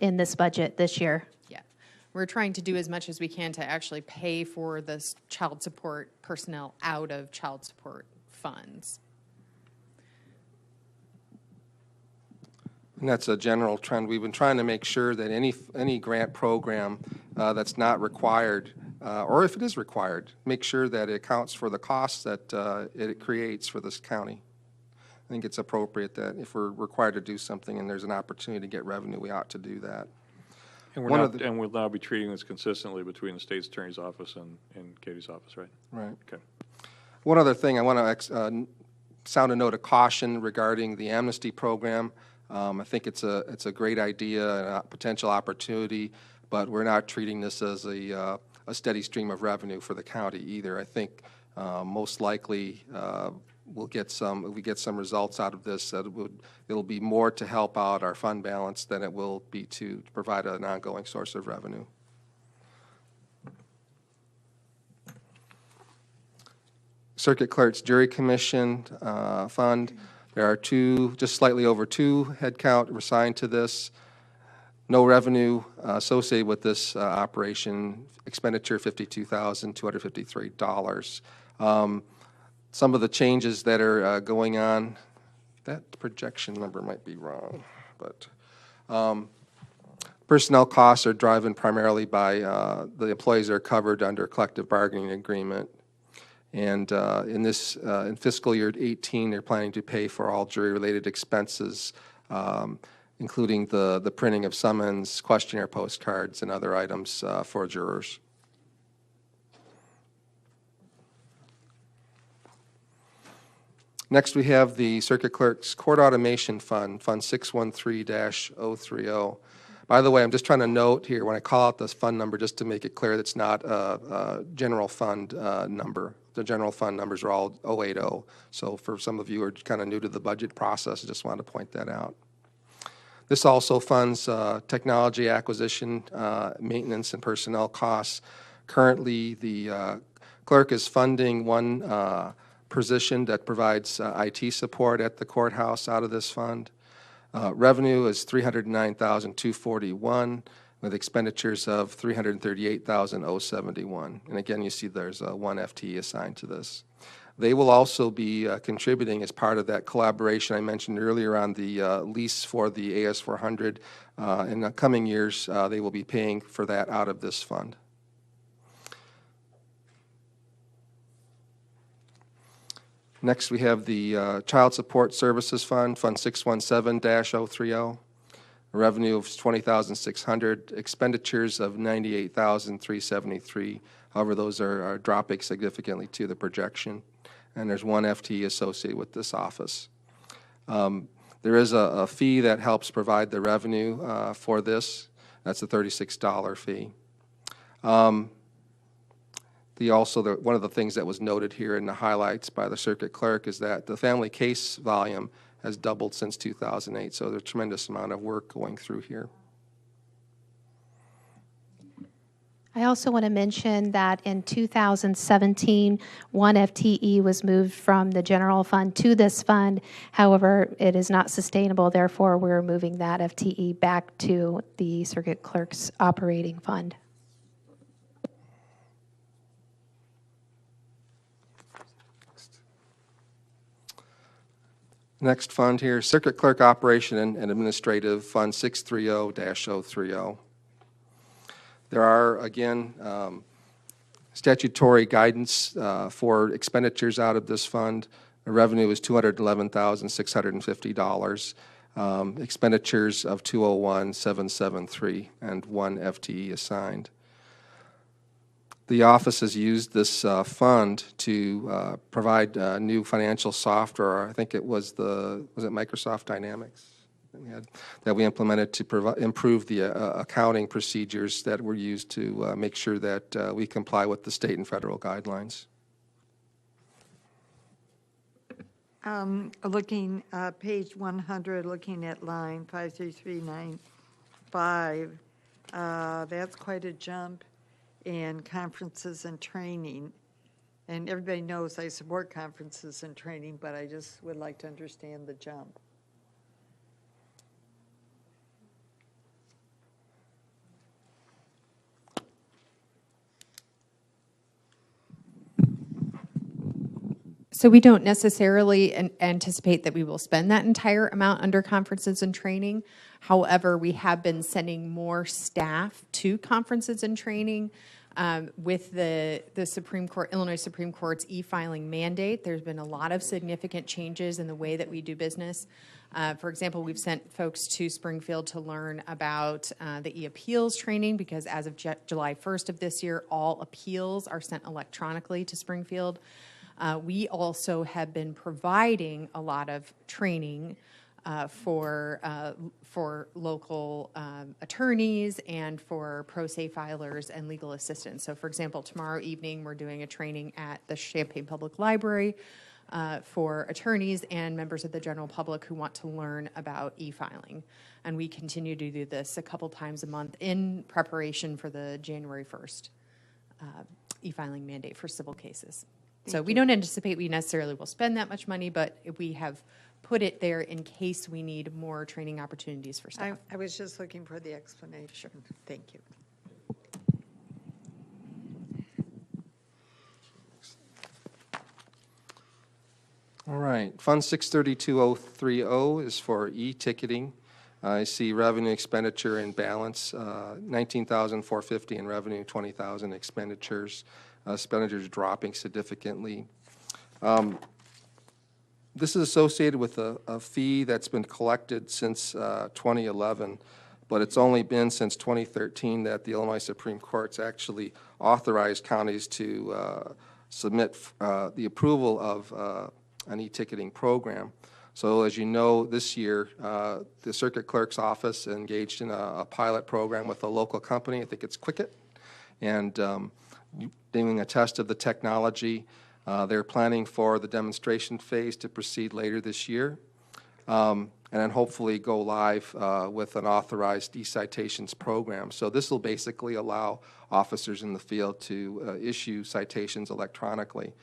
in this budget this year. Yeah. We're trying to do as much as we can to actually pay for this child support personnel out of child support funds. And that's a general trend. We've been trying to make sure that any grant program that's not required, or if it is required, make sure that it accounts for the costs that it creates for this county. I think it's appropriate that if we're required to do something and there's an opportunity to get revenue, we ought to do that. And we'll now be treating this consistently between the state's attorney's office and Katie's office, right? Right. Okay. One other thing, I want to sound a note of caution regarding the amnesty program. I think it's a great idea and a potential opportunity, but we're not treating this as a steady stream of revenue for the county either. I think most likely we'll get some. If we get some results out of this, it'll be more to help out our fund balance than it will be to provide an ongoing source of revenue. Circuit Clerk's Jury Commission Fund. There are just slightly over 2 headcount assigned to this. No revenue associated with this operation. Expenditure $52,253. Some of the changes that are going on, that projection number might be wrong, but personnel costs are driven primarily by the employees that are covered under a collective bargaining agreement. And in fiscal year 18, they're planning to pay for all jury-related expenses, including the printing of summons, questionnaire postcards, and other items for jurors. Next, we have the Circuit Clerk's Court Automation Fund, Fund 613-030. By the way, I'm just trying to note here, when I call out this fund number, just to make it clear, that's not a general fund number. The general fund numbers are all 080. So for some of you who are kind of new to the budget process, I just wanted to point that out. This also funds technology acquisition, maintenance, and personnel costs. Currently, the clerk is funding one position that provides IT support at the courthouse out of this fund. Revenue is $309,241 with expenditures of $338,071. And again, you see there's one FTE assigned to this. They will also be contributing as part of that collaboration I mentioned earlier on the lease for the AS400. In the coming years, they will be paying for that out of this fund. Next, we have the Child Support Services Fund, Fund 617-030. Revenue of $20,600, expenditures of $98,373. However, those are dropping significantly to the projection, and there's one FTE associated with this office. There is a fee that helps provide the revenue for this. That's a $36 fee. One of the things that was noted here in the highlights by the circuit clerk is that the family case volume has doubled since 2008, so there's a tremendous amount of work going through here. I also want to mention that in 2017, one FTE was moved from the general fund to this fund. However, it is not sustainable. Therefore, we're moving that FTE back to the circuit clerk's operating fund. Next fund here, Circuit Clerk Operation and Administrative Fund 630-030. There are, again, statutory guidance for expenditures out of this fund. The revenue is $211,650, expenditures of $201,773, and one FTE assigned. The office has used this fund to provide new financial software. I think it was Microsoft Dynamics that we implemented to improve the accounting procedures that were used to make sure that we comply with the state and federal guidelines. Looking page 100, looking at line 53395, that's quite a jump in conferences and training. And everybody knows I support conferences and training, but I just would like to understand the jump. So we don't necessarily anticipate that we will spend that entire amount under conferences and training. However, we have been sending more staff to conferences and training. With the Supreme Court, Illinois Supreme Court's e-filing mandate, there's been a lot of significant changes in the way that we do business. For example, we've sent folks to Springfield to learn about the e-appeals training, because as of July 1st of this year, all appeals are sent electronically to Springfield. We also have been providing a lot of training for local attorneys and for pro se filers and legal assistants. So, for example, tomorrow evening we're doing a training at the Champaign Public Library for attorneys and members of the general public who want to learn about e-filing. And we continue to do this a couple times a month in preparation for the January 1st e-filing mandate for civil cases. So we don't anticipate we necessarily will spend that much money, but we have put it there in case we need more training opportunities for staff. I was just looking for the explanation. Sure. Thank you. All right, Fund 632-030 is for e-ticketing. I see revenue expenditure in balance, $19,450 in revenue, $20,000 expenditures. Expenditures dropping significantly. This is associated with a fee that's been collected since 2011, but it's only been since 2013 that the Illinois Supreme Court's actually authorized counties to submit the approval of an e-ticketing program. So as you know, this year, the Circuit Clerk's Office engaged in a pilot program with a local company, I think it's Quicket, and doing a test of the technology. They're planning for the demonstration phase to proceed later this year, and then hopefully go live with an authorized e-citations program. So this will basically allow officers in the field to issue citations electronically.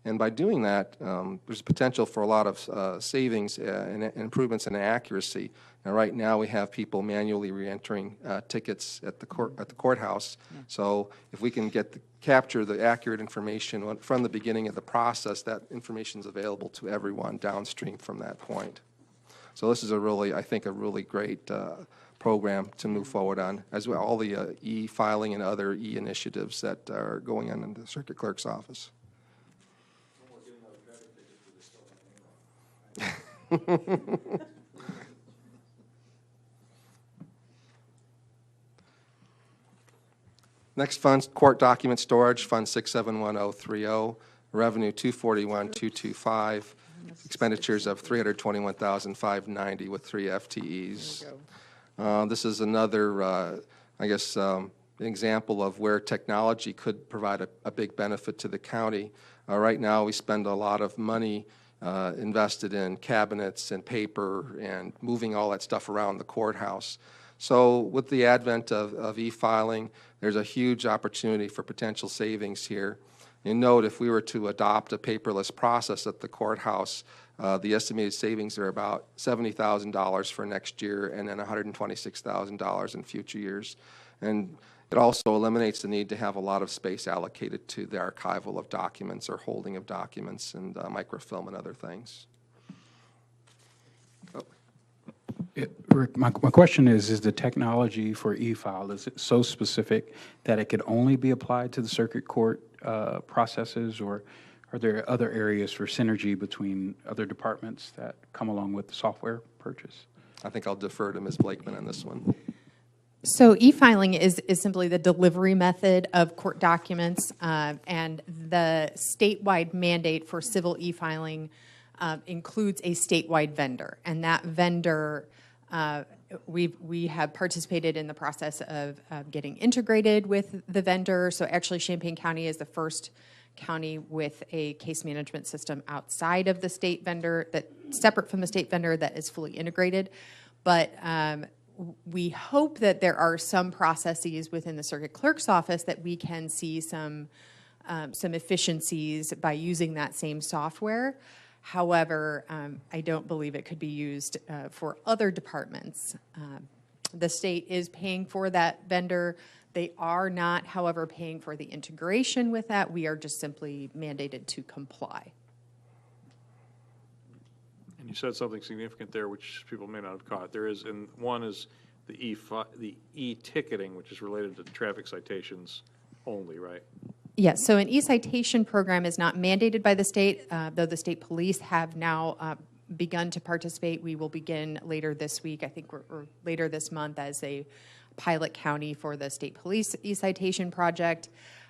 And by doing that, there's potential for a lot of savings and improvements in accuracy. Now, right now, we have people manually re-entering tickets at the courthouse. So if we can capture the accurate information from the beginning of the process, that information is available to everyone downstream from that point. So this is I think, a really great program to move forward on, as well all the e-filing and other e-initiatives that are going on in the circuit clerk's office. Next fund, court document storage, Fund 671030, revenue 241,225, expenditures of 321,590 with 3 FTEs. This is another, I guess, an example of where technology could provide a big benefit to the county. Right now, we spend a lot of money invested in cabinets and paper and moving all that stuff around the courthouse. So with the advent of e-filing, there's a huge opportunity for potential savings here. And note, if we were to adopt a paperless process at the courthouse, the estimated savings are about $70,000 for next year and then $126,000 in future years. And it also eliminates the need to have a lot of space allocated to the archival of documents or holding of documents and microfilm and other things. Rick, my question is the technology for e-file, is it so specific that it could only be applied to the circuit court processes, or are there other areas for synergy between other departments that come along with the software purchase? I think I'll defer to Ms. Blakeman on this one. So e-filing is simply the delivery method of court documents, and the statewide mandate for civil e-filing includes a statewide vendor, and that vendor, we have participated in the process of getting integrated with the vendor. So actually Champaign County is the first county with a case management system outside of the state vendor, that separate from the state vendor, that is fully integrated. But we hope that there are some processes within the circuit clerk's office that we can see some efficiencies by using that same software. However, I don't believe it could be used for other departments. The state is paying for that vendor. They are not, however, paying for the integration with that. We are just simply mandated to comply. And you said something significant there, which people may not have caught. There is, and one is the e-ticketing, which is related to traffic citations only, right? Yes, so an e-citation program is not mandated by the state, though the state police have now begun to participate. We will begin later this week, I think, or later this month, as a pilot county for the state police e-citation project.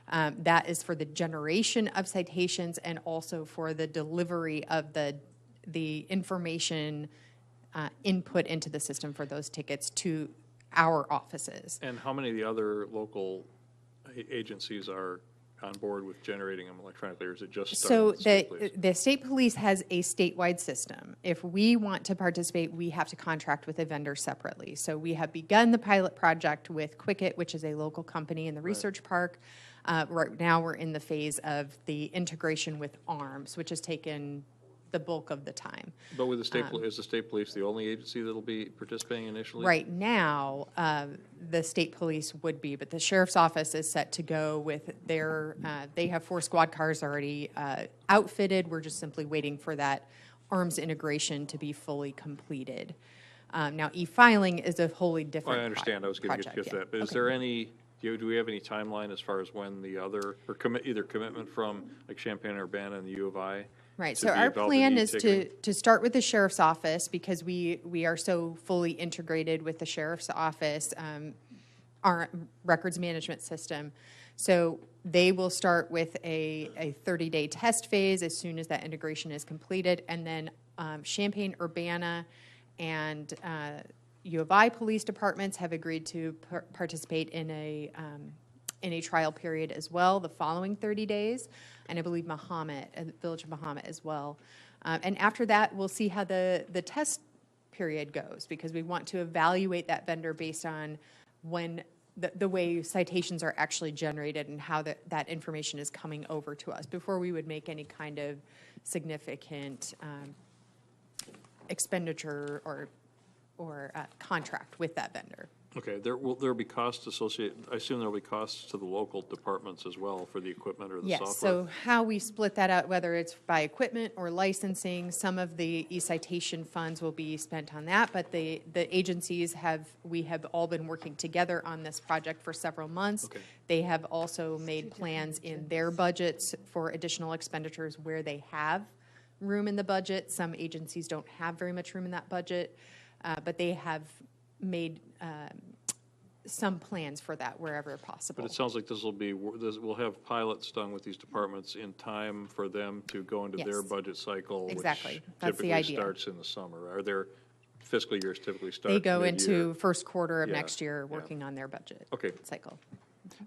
That is for the generation of citations and also for the delivery of the information input into the system for those tickets to our offices. And how many of the other local agencies are on board with generating them electronically, or is it just so the the state police has a statewide system. If we want to participate, we have to contract with a vendor separately. So we have begun the pilot project with Quicket, which is a local company in the research park. Right now we're in the phase of the integration with ARMS, which has taken the bulk of the time. But with the state, is the state police the only agency that'll be participating initially? Right now, the state police would be, but the sheriff's office is set to go with their, they have 4 squad cars already outfitted. We're just simply waiting for that ARMS integration to be fully completed. Now, e-filing is a wholly different I understand. I was going to get to that. But is there any, do we have any timeline as far as when the other, or either commitment from like Champaign, Urbana, and the U of I? Right, so our plan is to start with the sheriff's office, because we are so fully integrated with the sheriff's office, our records management system. So they will start with a 30-day test phase as soon as that integration is completed, and then Champaign, Urbana, and U of I police departments have agreed to participate in a trial period as well the following 30 days. And I believe Mahomet, Village of Mahomet as well. And after that, we'll see how the test period goes, because we want to evaluate that vendor based on when the way citations are actually generated and how that information is coming over to us before we would make any kind of significant expenditure or contract with that vendor. Okay, there'll be costs associated, I assume there'll be costs to the local departments as well for the equipment or the software? Yes, so how we split that out, whether it's by equipment or licensing, some of the e-citation funds will be spent on that, but the agencies we have all been working together on this project for several months. Okay. They have also made plans in their budgets for additional expenditures where they have room in the budget. Some agencies don't have very much room in that budget, but they have made some plans for that wherever possible. But it sounds like we'll have pilots done with these departments in time for them to go into their Yes. budget cycle, Exactly. which That's the typically idea. starts in the summer. Are their fiscal years typically start They go mid-year? into first quarter of Yeah, next year yeah. working on their budget Okay. cycle.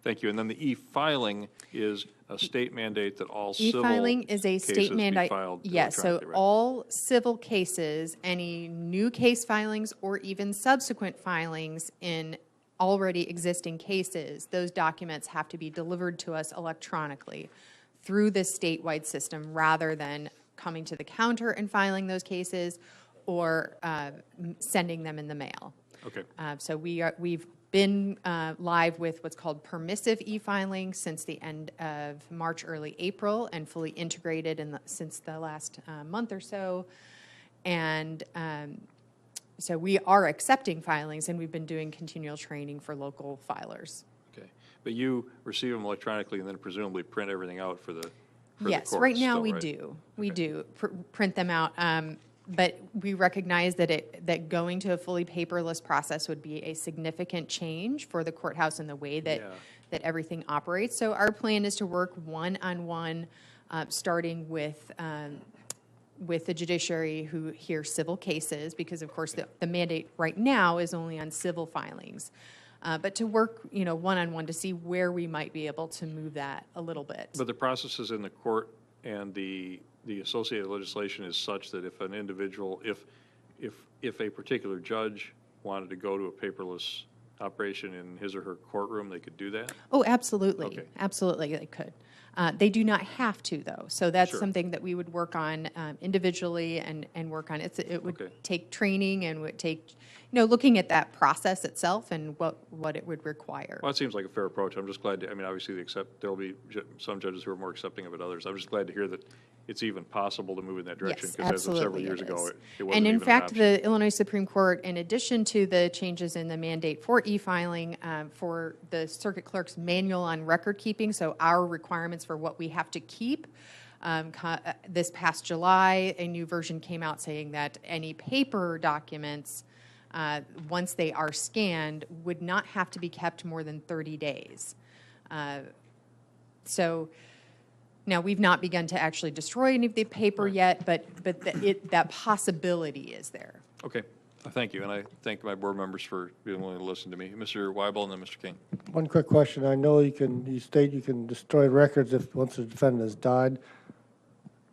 Thank you. And then the e-filing is a state mandate that all civil E-filing is a cases state be mandate. filed Yes, so electronically, right? all civil cases, any new case filings or even subsequent filings in already existing cases, those documents have to be delivered to us electronically through this statewide system rather than coming to the counter and filing those cases or sending them in the mail. Okay. So we've been live with what's called permissive e-filing since the end of March, early April, and fully integrated since the last month or so. And so we are accepting filings, and we've been doing continual training for local filers. Okay. But you receive them electronically and then presumably print everything out for the Yes, courts right now still, we right? do. We do print them out. But we recognize that going to a fully paperless process would be a significant change for the courthouse and the way that everything operates. So our plan is to work one-on-one, starting with the judiciary who hear civil cases, because of course the mandate right now is only on civil filings. But to work, one-on-one to see where we might be able to move that a little bit. But the processes in the court and the associated legislation is such that if an individual, if a particular judge wanted to go to a paperless operation in his or her courtroom, they could do that? Oh, absolutely. Okay. Absolutely, they could. They do not have to, though. So that's Sure. something that we would work on individually and work on. It would Okay. take training and would take, looking at that process itself and what it would require. Well, that seems like a fair approach. I'm just glad, obviously there will be some judges who are more accepting of it, others. I'm just glad to hear that it's even possible to move in that direction. Yes, Because as of several absolutely years it ago, is. it wasn't And in even an fact, option. the Illinois Supreme Court, in addition to the changes in the mandate for e-filing, for the circuit clerk's manual on record keeping, so our requirements for what we have to keep, this past July, a new version came out saying that any paper documents, once they are scanned, would not have to be kept more than 30 days. So now, we've not begun to actually destroy any of the paper yet, but that possibility is there. Okay, thank you, and I thank my board members for being willing to listen to me. Mr. Weibel and then Mr. King. One quick question. I know you state you can destroy records once the defendant has died.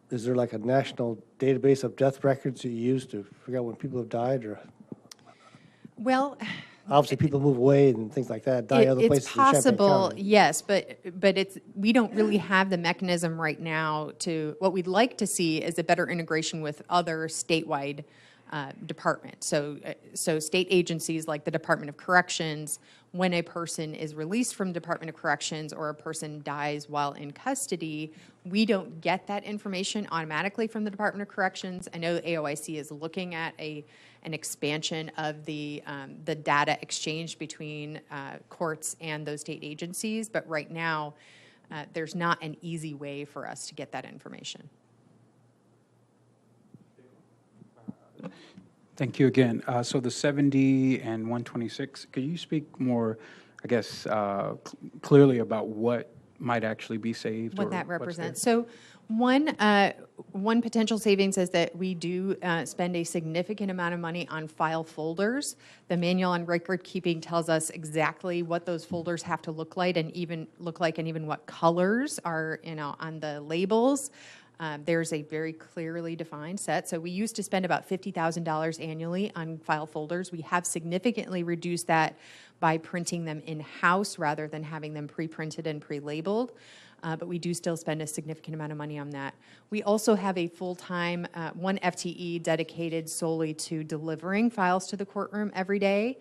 Is there like a national database of death records you use to figure out when people have died, or? Well, Obviously, people move away and things like that, die other places it's in Champaign possible, County. yes, but we don't really have the mechanism right now what we'd like to see is a better integration with other statewide departments. So state agencies like the Department of Corrections, when a person is released from Department of Corrections or a person dies while in custody, we don't get that information automatically from the Department of Corrections. I know the AOIC is looking at an expansion of the data exchange between courts and those state agencies, but right now, there's not an easy way for us to get that information. Thank you again. So the 70 and 126, could you speak more, I guess, clearly about what might actually be saved? What or that what's represents. there? So one potential savings is that we do spend a significant amount of money on file folders. The manual on record keeping tells us exactly what those folders have to look like and even what colors are on the labels. There's a very clearly defined set. So we used to spend about $50,000 annually on file folders. We have significantly reduced that by printing them in-house rather than having them pre-printed and pre-labeled. But we do still spend a significant amount of money on that. We also have a full-time, one FTE dedicated solely to delivering files to the courtroom every day.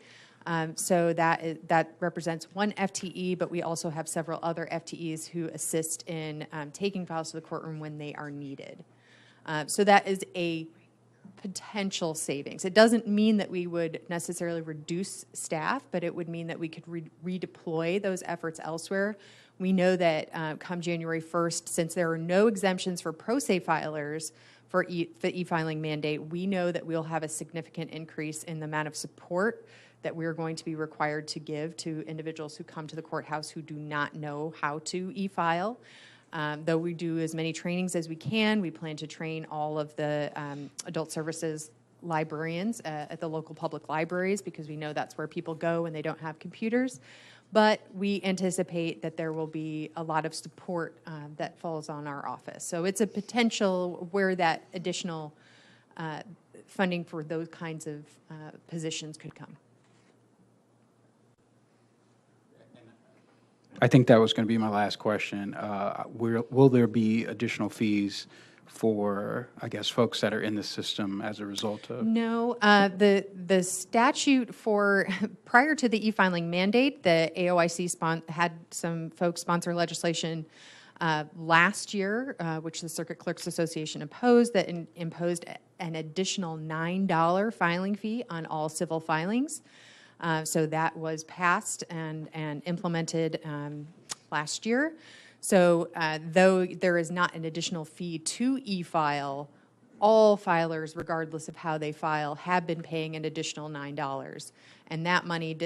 So that represents one FTE, but we also have several other FTEs who assist in taking files to the courtroom when they are needed. So that is a potential savings. It doesn't mean that we would necessarily reduce staff, but it would mean that we could redeploy those efforts elsewhere. We know that come January 1st, since there are no exemptions for pro se filers for the e-filing mandate, we know that we'll have a significant increase in the amount of support that we're going to be required to give to individuals who come to the courthouse who do not know how to e-file. Though we do as many trainings as we can, we plan to train all of the adult services librarians at the local public libraries because we know that's where people go when they don't have computers. But we anticipate that there will be a lot of support that falls on our office. So it's a potential where that additional funding for those kinds of positions could come. I think that was going to be my last question. Will there be additional fees for, I guess, folks that are in the system as a result of? No, the statute for, prior to the e-filing mandate, the AOIC had some folks sponsor legislation last year, which the Circuit Clerks Association opposed, that imposed an additional $9 filing fee on all civil filings. So that was passed and implemented last year. So though there is not an additional fee to e-file, all filers, regardless of how they file, have been paying an additional $9. And that money,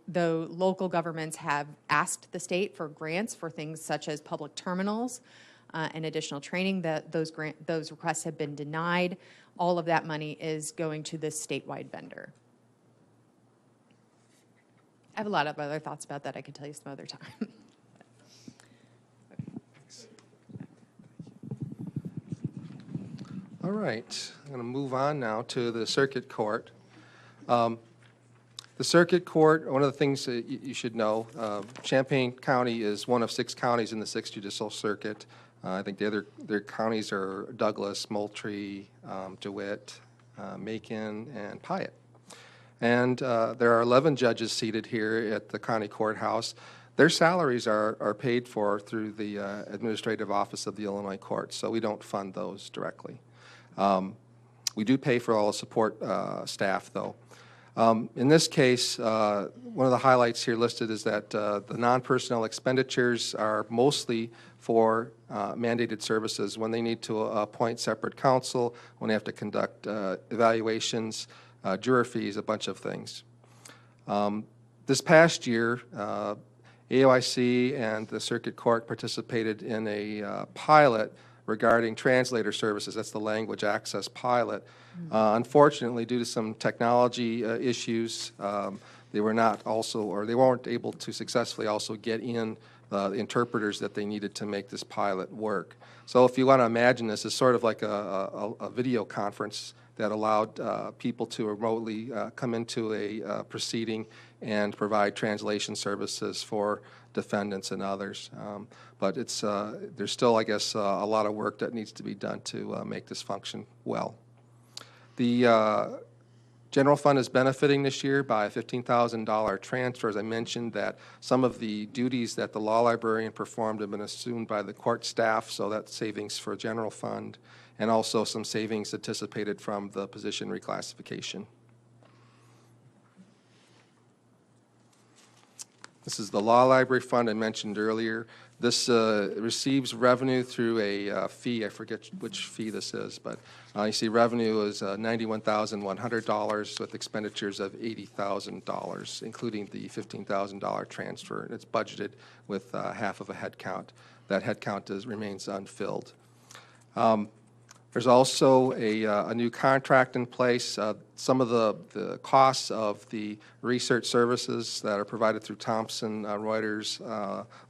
though local governments have asked the state for grants for things such as public terminals and additional training, those requests have been denied. All of that money is going to this statewide vendor. I have a lot of other thoughts about that I could tell you some other time. All right, I'm going to move on now to the Circuit Court. The Circuit Court, one of the things that you should know, Champaign County is one of 6 counties in the 6th Judicial Circuit. I think the other counties are Douglas, Moultrie, DeWitt, Macon, and Piatt. And there are 11 judges seated here at the county courthouse. Their salaries are paid for through the Administrative Office of the Illinois Courts, so we don't fund those directly. We do pay for all the support staff, though. In this case, one of the highlights here listed is that the non-personnel expenditures are mostly for mandated services when they need to appoint separate counsel, when they have to conduct evaluations, juror fees, a bunch of things. This past year, AOIC and the Circuit Court participated in a pilot regarding translator services. That's the language access pilot. Unfortunately, due to some technology issues, they were not also, or they weren't able to successfully also get in the interpreters that they needed to make this pilot work. So if you want to imagine this as sort of like a video conference that allowed people to remotely come into a proceeding and provide translation services for defendants and others. But it's, there's still, I guess, a lot of work that needs to be done to make this function well. The general fund is benefiting this year by a $15,000 transfer. As I mentioned, that some of the duties that the law librarian performed have been assumed by the court staff, so that's savings for general fund, and also some savings anticipated from the position reclassification. This is the law library fund I mentioned earlier. This receives revenue through a fee. I forget which fee this is, but you see revenue is $91,100 with expenditures of $80,000, including the $15,000 transfer. And it's budgeted with half of a head count. That head count remains unfilled. There's also a new contract in place. Some of the costs of the research services that are provided through Thomson Reuters,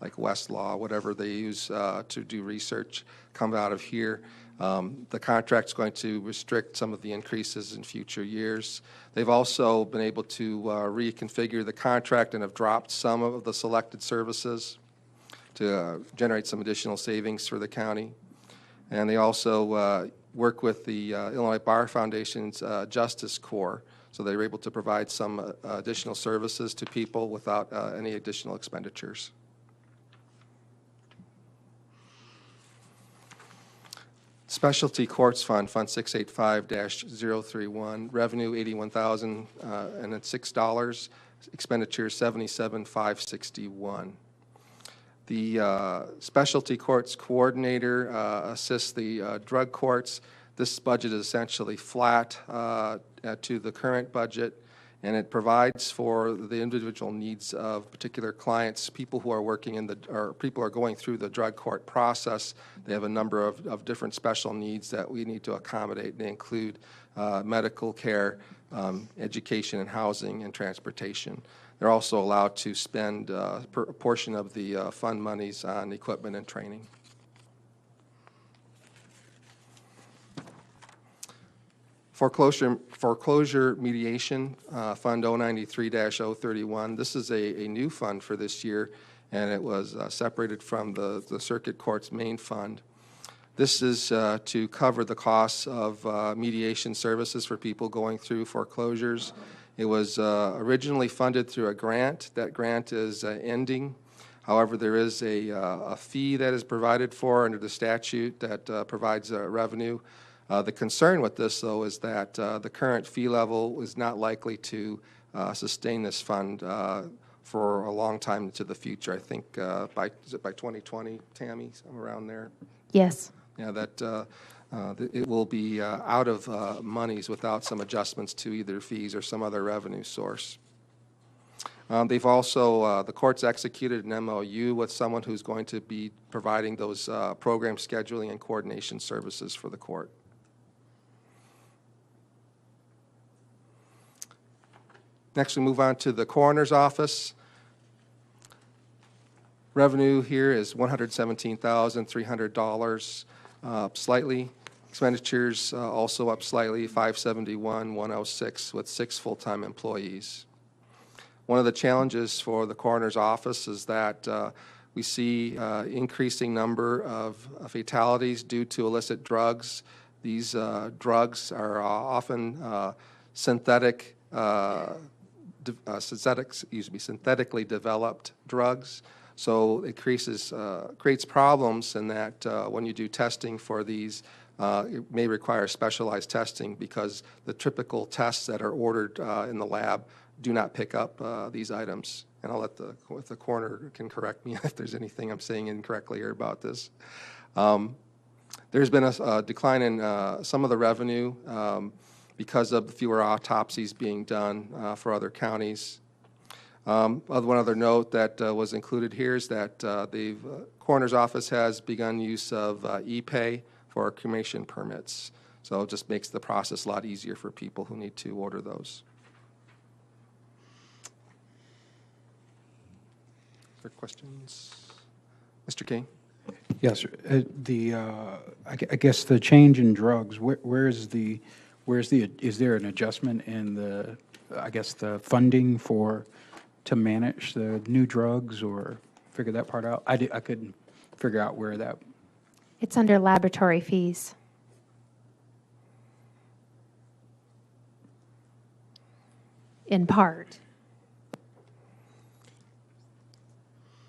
like Westlaw, whatever they use to do research, come out of here. The contract's going to restrict some of the increases in future years. They've also been able to reconfigure the contract and have dropped some of the selected services to generate some additional savings for the county. And they also work with the Illinois Bar Foundation's Justice Corps, so they were able to provide some additional services to people without any additional expenditures. Specialty Courts Fund, Fund 685-031, revenue $81,006, expenditures $77,561. The Specialty Courts Coordinator assists the drug courts. This budget is essentially flat to the current budget, and it provides for the individual needs of particular clients, people who are working in the, or people who are going through the drug court process. They have a number of different special needs that we need to accommodate. They include medical care, education and housing, and transportation. They're also allowed to spend a portion of the fund monies on equipment and training. Foreclosure Mediation, Fund 093-031. This is a new fund for this year, and it was separated from the Circuit Court's main fund. This is to cover the costs of mediation services for people going through foreclosures. It was originally funded through a grant. That grant is ending. However, there is a fee that is provided for under the statute that provides revenue. The concern with this, though, is that the current fee level is not likely to sustain this fund for a long time into the future. I think by 2020, Tammy, somewhere around there? Yes. Yeah, that it will be out of monies without some adjustments to either fees or some other revenue source. They've also, the court's executed an MOU with someone who's going to be providing those program scheduling and coordination services for the court. Next, we move on to the coroner's office. Revenue here is $117,300, up slightly. Expenditures also up slightly, $571,106, with 6 full-time employees. One of the challenges for the coroner's office is that we see increasing number of fatalities due to illicit drugs. These drugs are often synthetically developed drugs. So it creates problems in that when you do testing for these, it may require specialized testing because the typical tests that are ordered in the lab do not pick up these items. And I'll let the coroner can correct me if there's anything I'm saying incorrectly here about this. There's been a decline in some of the revenue because of fewer autopsies being done for other counties. One other note that was included here is that the coroner's office has begun use of e-pay for cremation permits. So it just makes the process a lot easier for people who need to order those. Is there questions? Mr. King? Yes, sir. I guess the change in drugs, is there an adjustment in the, I guess, the funding to manage the new drugs, or figure that part out? I couldn't figure out where that. It's under laboratory fees. In part.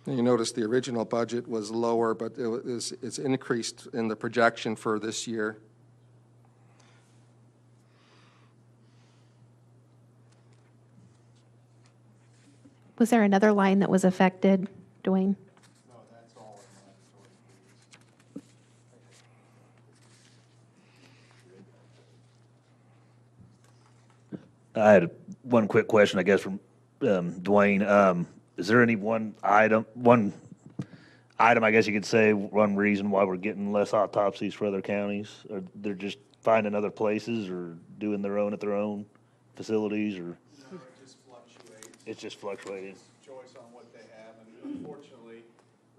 You notice the original budget was lower, but it's increased in the projection for this year. Was there another line that was affected, Dwayne? No, that's all in I had one quick question, I guess, from Dwayne. Is there any one item, I guess you could say, one reason why we're getting less autopsies for other counties? Or they're just finding other places or doing their own at their own facilities, or? No, it just fluctuates. It's just fluctuating. Choice on what they have, and unfortunately,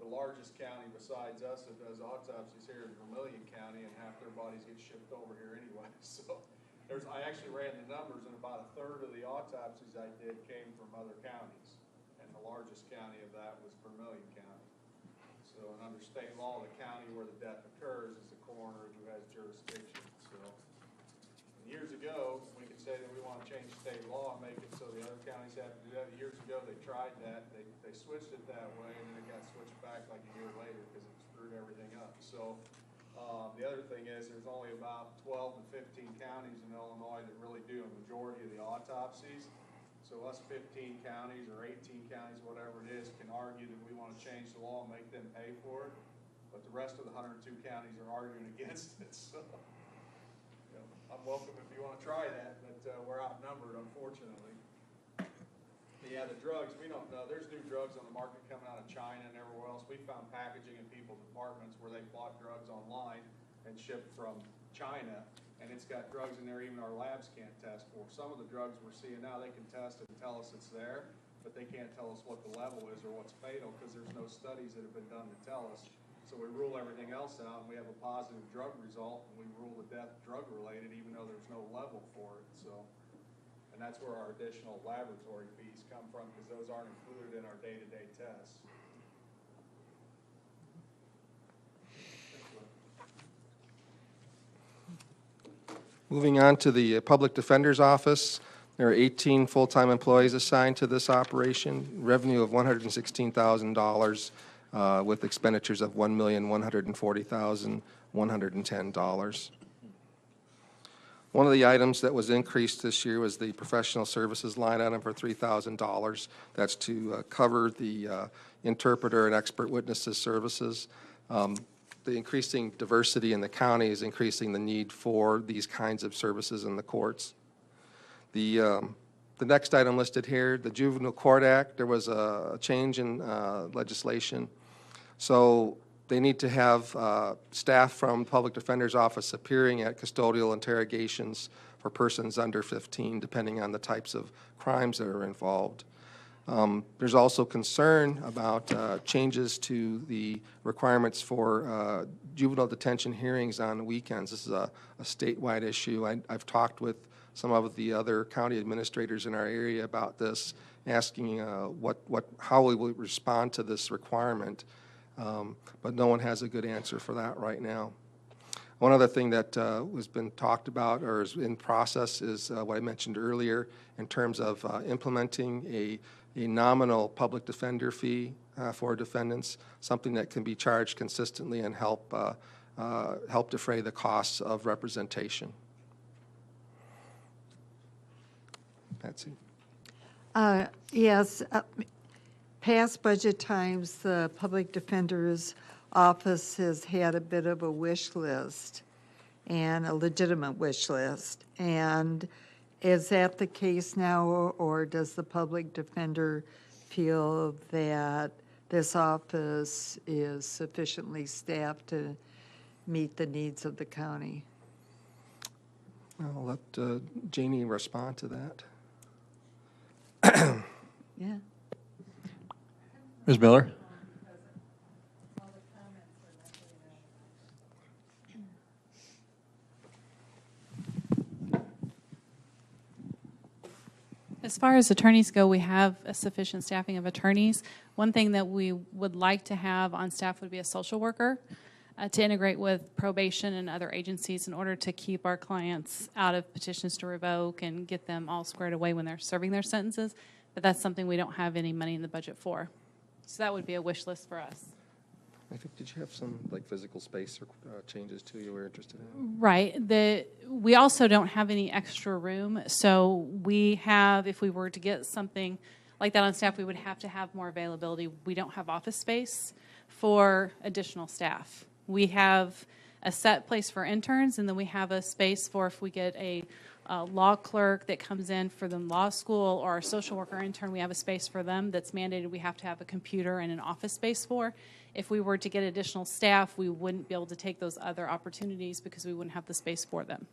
the largest county besides us that does autopsies here in Vermilion County, and half their bodies get shipped over here anyway. So I actually ran the numbers, and about a third of the autopsies I did came from other counties. And the largest county of that was Vermilion County. So, and under state law, the county where the death occurs is the coroner who has jurisdiction. So, years ago, we could say that we want to change state law and make it so the other counties have to do that. Years ago, they tried that. They switched it that way, and then it got switched back like a year later because it screwed everything up. So, the other thing is there's only about 12 to 15 counties in Illinois that really do a majority of the autopsies. So us 15 counties or 18 counties, whatever it is, can argue that we want to change the law and make them pay for it. But the rest of the 102 counties are arguing against it. So, you know, I'm welcome if you want to try that, but we're outnumbered, unfortunately. But yeah, the drugs, we don't know. There's new drugs on the market coming out of China and everywhere else. We found packaging in people's apartments where they bought drugs online and shipped from China, and it's got drugs in there even our labs can't test for. Some of the drugs we're seeing now, they can test and tell us it's there, but they can't tell us what the level is or what's fatal because there's no studies that have been done to tell us. So we rule everything else out, and we have a positive drug result, and we rule the death drug-related even though there's no level for it. So, and that's where our additional laboratory fees come from because those aren't included in our day-to-day tests. Moving on to the Public Defender's Office, there are 18 full-time employees assigned to this operation, revenue of $116,000 with expenditures of $1,140,110. One of the items that was increased this year was the professional services line item for $3,000. That's to cover the interpreter and expert witnesses services. The increasing diversity in the county is increasing the need for these kinds of services in the courts. The next item listed here, the Juvenile Court Act, there was a change in legislation. So they need to have staff from Public Defender's Office appearing at custodial interrogations for persons under 15, depending on the types of crimes that are involved. There's also concern about changes to the requirements for juvenile detention hearings on weekends. This is a statewide issue. I've talked with some of the other county administrators in our area about this, asking how we will respond to this requirement, but no one has a good answer for that right now. One other thing that has been talked about or is in process is what I mentioned earlier in terms of implementing a nominal public defender fee for defendants, something that can be charged consistently and help defray the costs of representation. Patsy? Yes, past budget times, the Public Defender's Office has had a bit of a wish list, and a legitimate wish list. And is that the case now, or does the public defender feel that this office is sufficiently staffed to meet the needs of the county? I'll let Janie respond to that. Yeah. Ms. Miller? As far as attorneys go, we have a sufficient staffing of attorneys. One thing that we would like to have on staff would be a social worker to integrate with probation and other agencies in order to keep our clients out of petitions to revoke and get them all squared away when they're serving their sentences. But that's something we don't have any money in the budget for. So that would be a wish list for us. I think, did you have some physical space or changes too you were interested in? Right. We also don't have any extra room. So we have, if we were to get something like that on staff, we would have to have more availability. We don't have office space for additional staff. We have a set place for interns, and then we have a space for if we get a law clerk that comes in for the law school or a social worker intern, we have a space for them that's mandated. We have to have a computer and an office space for. If we were to get additional staff, we wouldn't be able to take those other opportunities because we wouldn't have the space for them.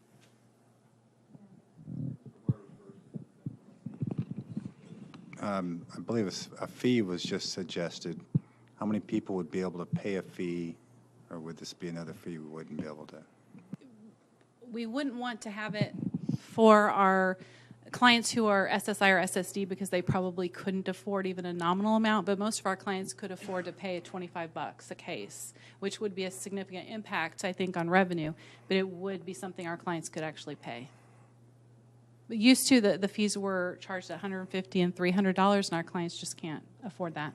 I believe a fee was just suggested how many people would be able to pay a fee, or would this be another fee we wouldn't be able to? We wouldn't want to have it for our clients who are SSI or SSD because they probably couldn't afford even a nominal amount, but most of our clients could afford to pay $25 a case, which would be a significant impact, I think, on revenue, but it would be something our clients could actually pay. But used to, the fees were charged at $150 and $300, and our clients just can't afford that.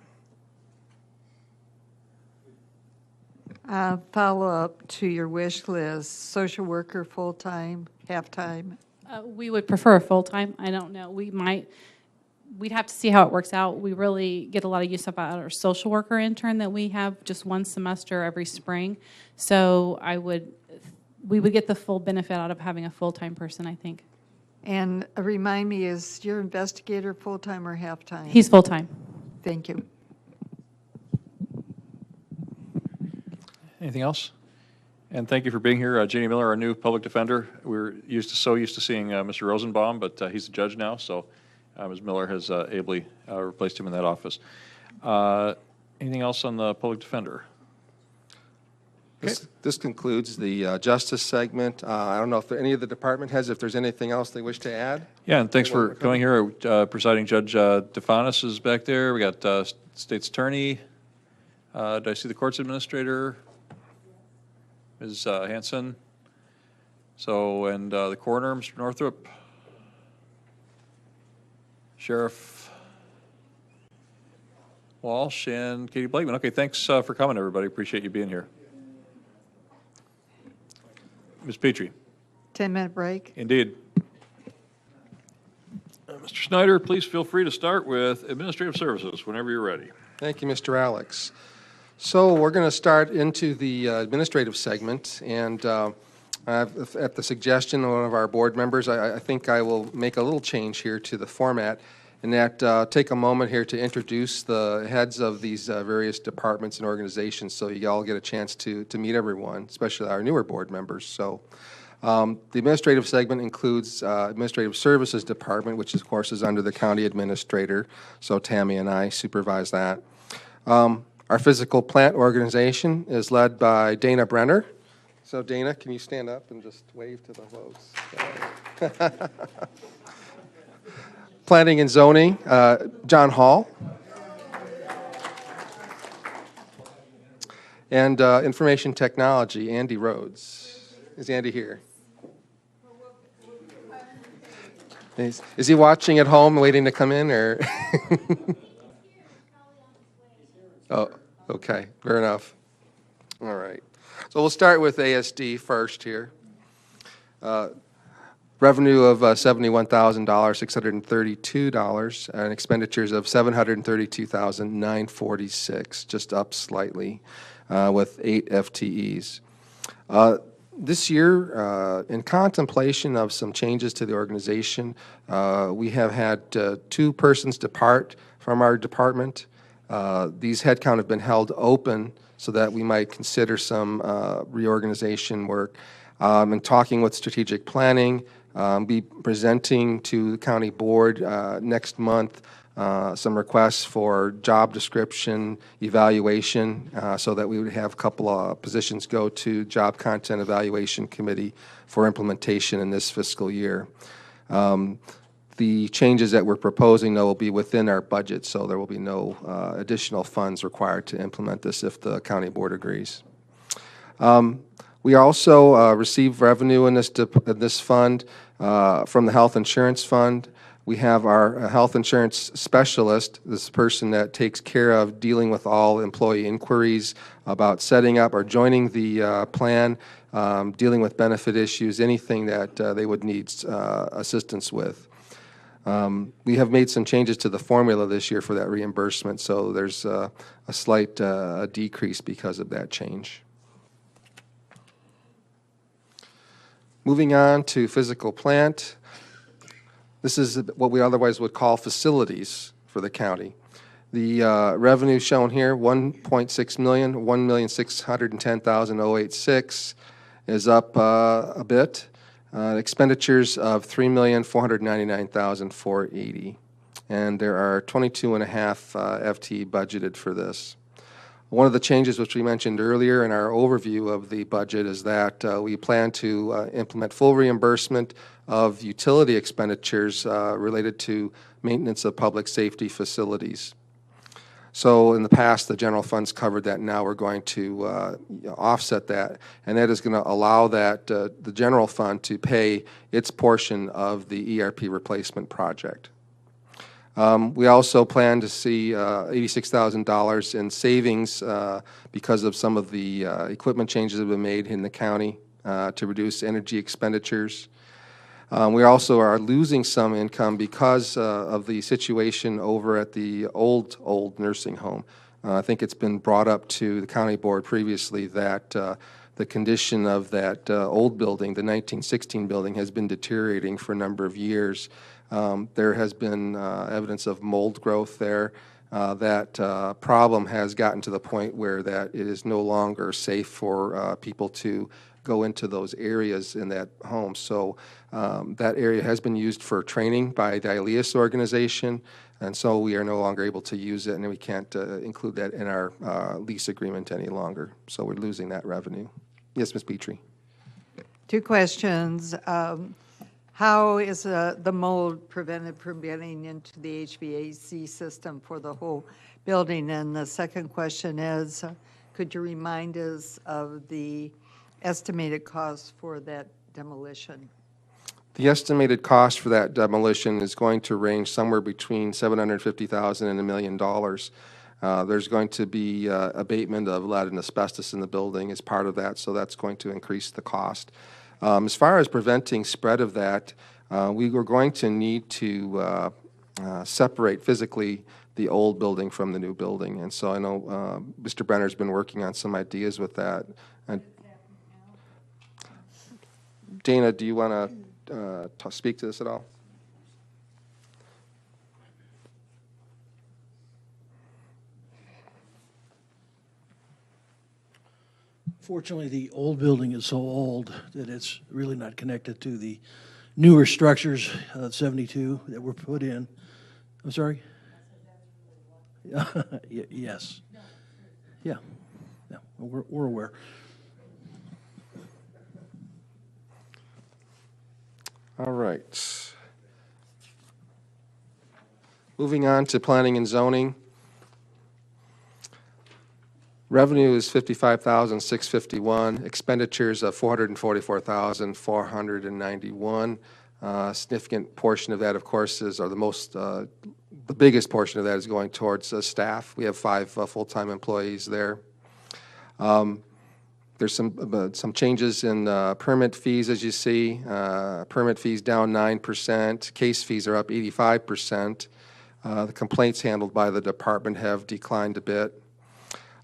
Follow-up to your wish list, social worker, full-time, half-time? We would prefer a full-time. I don't know. We'd have to see how it works out. We really get a lot of use of our social worker intern that we have just one semester every spring. So we would get the full benefit out of having a full-time person, I think. And remind me, is your investigator full-time or half-time? He's full-time. Thank you. Anything else? And thank you for being here. Jeannie Miller, our new public defender. We're so used to seeing Mr. Rosenbaum, but he's a judge now, so Ms. Miller has ably replaced him in that office. Anything else on the public defender? This concludes the justice segment. I don't know if any of the department heads, if there's anything else they wish to add. Yeah, and thanks for coming here. Presiding Judge DeFanis is back there. We got State's Attorney. Did I see the Courts Administrator? Ms. Hanson. So, and the coroner, Mr. Northrup. Sheriff Walsh and Katie Blakeman. Okay, thanks for coming, everybody. Appreciate you being here. Ms. Petrie. 10-minute break. Indeed. Mr. Snyder, please feel free to start with Administrative Services whenever you're ready. Thank you, Mr. Alex. So we're going to start into the administrative segment, and at the suggestion of one of our board members, I think I will make a little change here to the format, and that take a moment here to introduce the heads of these various departments and organizations so you all get a chance to meet everyone, especially our newer board members. So the administrative segment includes Administrative Services Department, which of course is under the County Administrator, so Tammy and I supervise that. Our physical plant organization is led by Dana Brenner. So Dana, can you stand up and just wave to the folks? Planning and zoning, John Hall. And information technology, Andy Rhodes. Is Andy here? Is he watching at home, waiting to come in, or? Oh, okay, fair enough. All right. So we'll start with ASD first here. Revenue of $71,632 and expenditures of $732,946, just up slightly with 8 FTEs. This year, in contemplation of some changes to the organization, we have had 2 persons depart from our department. These headcount have been held open so that we might consider some reorganization work. And talking with strategic planning, be presenting to the county board next month some requests for job description, evaluation, so that we would have a couple of positions go to Job Content Evaluation Committee for implementation in this fiscal year. The changes that we're proposing, though, will be within our budget, so there will be no additional funds required to implement this if the county board agrees. We also receive revenue in this fund from the health insurance fund. We have our health insurance specialist, this person that takes care of dealing with all employee inquiries about setting up or joining the plan, dealing with benefit issues, anything that they would need assistance with. We have made some changes to the formula this year for that reimbursement, so there's a slight decrease because of that change. Moving on to physical plant. This is what we otherwise would call facilities for the county. The revenue shown here, $1.6 million, $1,610,086 is up a bit. Expenditures of $3,499,480, and there are 22.5 FTE budgeted for this. One of the changes which we mentioned earlier in our overview of the budget is that we plan to implement full reimbursement of utility expenditures related to maintenance of public safety facilities. So in the past, the general funds covered that. Now we're going to offset that, and that is going to allow that the general fund to pay its portion of the ERP replacement project. We also plan to see $86,000 in savings because of some of the equipment changes that have been made in the county to reduce energy expenditures. We also are losing some income because of the situation over at the old nursing home. I think it's been brought up to the county board previously that the condition of that old building, the 1916 building, has been deteriorating for a number of years. There has been evidence of mold growth there. That problem has gotten to the point where that it is no longer safe for people to go into those areas in that home. So that area has been used for training by the ILEAS organization, and so we are no longer able to use it, and we can't include that in our lease agreement any longer. So we're losing that revenue. Yes, Ms. Petrie. Two questions. How is the mold prevented from getting into the HVAC system for the whole building? And the second question is, could you remind us of the estimated cost for that demolition? The estimated cost for that demolition is going to range somewhere between $750,000 and $1 million. There's going to be abatement of lead and asbestos in the building as part of that, so that's going to increase the cost. As far as preventing spread of that, we were going to need to separate physically the old building from the new building, and so I know Mr. Brenner's been working on some ideas with that. And Dana, do you want to speak to this at all? Fortunately, the old building is so old that it's really not connected to the newer structures, 72, that were put in. I'm sorry? Yes. Yeah. Yeah. We're aware. All right. Moving on to planning and zoning. Revenue is $55,651. Expenditures of $444,491. Significant portion of that, of course, is, or the biggest portion of that is going towards staff. We have 5 full-time employees there. There's some changes in permit fees, as you see. Permit fees down 9%. Case fees are up 85%. The complaints handled by the department have declined a bit.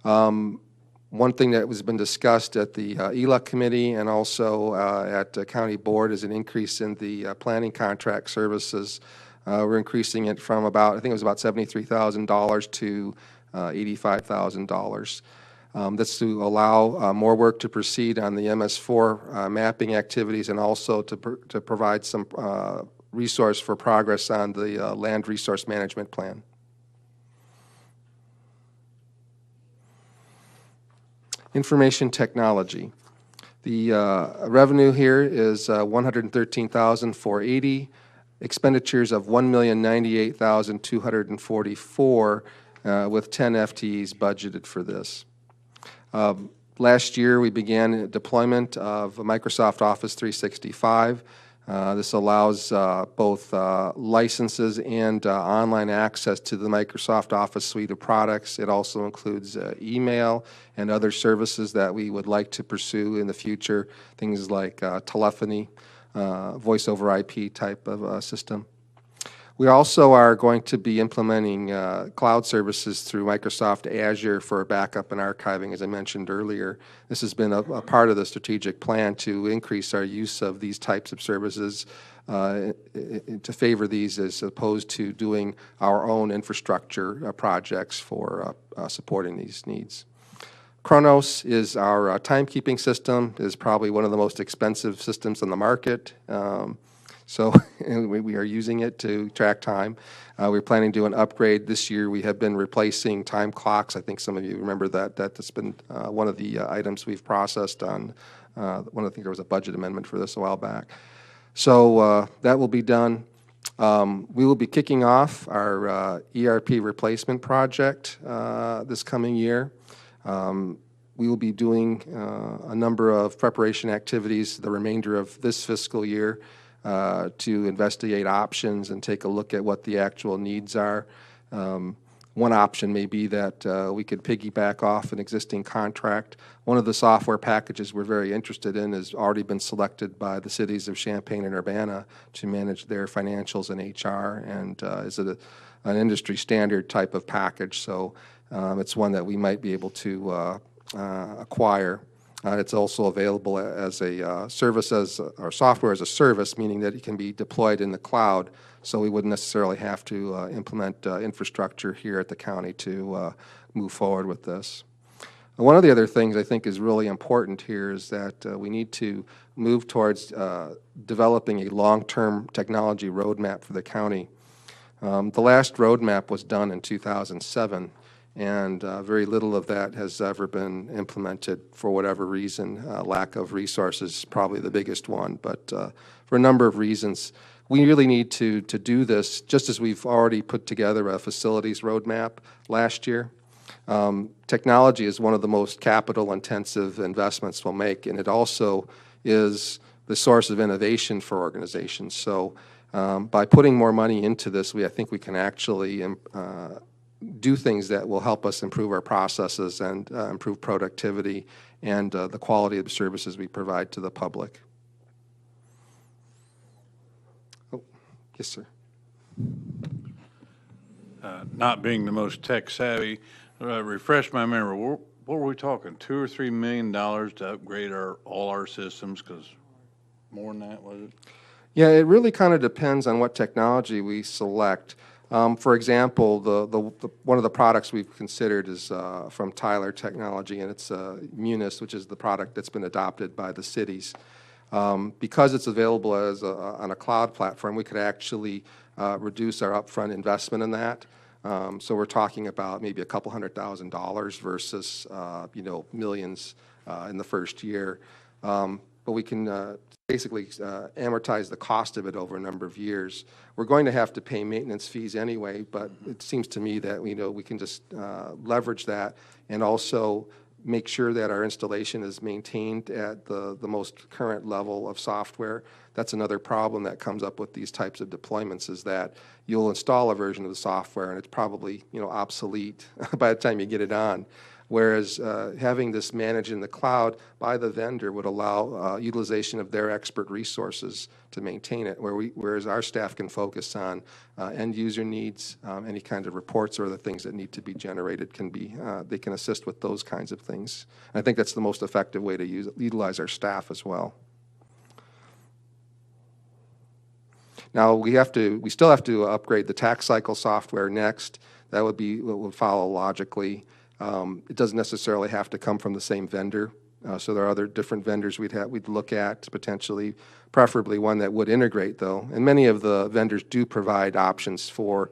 One thing that has been discussed at the ELA committee and also at the county board is an increase in the planning contract services. We're increasing it from about, I think it was about $73,000 to $85,000. That's to allow more work to proceed on the MS4 mapping activities and also to provide some resource for progress on the land resource management plan. Information technology. The revenue here is $113,480. Expenditures of $1,098,244 with 10 FTEs budgeted for this. Last year, we began deployment of Microsoft Office 365. This allows both licenses and online access to the Microsoft Office suite of products. It also includes email and other services that we would like to pursue in the future, things like telephony, voice over IP type of system. We also are going to be implementing cloud services through Microsoft Azure for backup and archiving, as I mentioned earlier. This has been a part of the strategic plan to increase our use of these types of services, to favor these as opposed to doing our own infrastructure projects for supporting these needs. Kronos is our timekeeping system. It is probably one of the most expensive systems on the market. So and we are using it to track time. We're planning to do an upgrade this year. We have been replacing time clocks. I think some of you remember that. That's been one of the items we've processed on I think there was a budget amendment for this a while back. So that will be done. We will be kicking off our ERP replacement project this coming year. We will be doing a number of preparation activities the remainder of this fiscal year to investigate options and take a look at what the actual needs are. One option may be that we could piggyback off an existing contract. One of the software packages we're very interested in has already been selected by the cities of Champaign and Urbana to manage their financials and HR, and is an industry standard type of package. So it's one that we might be able to acquire. It's also available as a service, or software as a service, meaning that it can be deployed in the cloud, so we wouldn't necessarily have to implement infrastructure here at the county to move forward with this. One of the other things I think is really important here is that we need to move towards developing a long-term technology roadmap for the county. The last roadmap was done in 2007. And very little of that has ever been implemented for whatever reason. Lack of resources is probably the biggest one, but for a number of reasons, we really need to do this, just as we've already put together a facilities roadmap last year. Technology is one of the most capital-intensive investments we'll make, and it also is the source of innovation for organizations. So by putting more money into this, I think we can actually do things that will help us improve our processes and improve productivity and the quality of the services we provide to the public. Oh, yes, sir. Not being the most tech savvy, refresh my memory. What were we talking? $2 or $3 million to upgrade all our systems? Because more than that, was it? Yeah, it really kind of depends on what technology we select. For example, one of the products we've considered is from Tyler Technology, and it's Munis, which is the product that's been adopted by the cities. Because it's available as on a cloud platform, we could actually reduce our upfront investment in that. So we're talking about maybe a couple $100,000 versus millions in the first year. But we can basically amortize the cost of it over a number of years. We're going to have to pay maintenance fees anyway, but it seems to me that we can just leverage that and also make sure that our installation is maintained at the most current level of software. That's another problem that comes up with these types of deployments, is that you'll install a version of the software and it's probably obsolete by the time you get it on. Whereas having this managed in the cloud by the vendor would allow utilization of their expert resources to maintain it, whereas our staff can focus on end user needs, any kind of reports or other things that need to be generated they can assist with those kinds of things. And I think that's the most effective way to utilize our staff as well. Now we still have to upgrade the tax cycle software next. That would be what would follow logically. It doesn't necessarily have to come from the same vendor. So there are other different vendors we'd look at potentially, preferably one that would integrate though. And many of the vendors do provide options for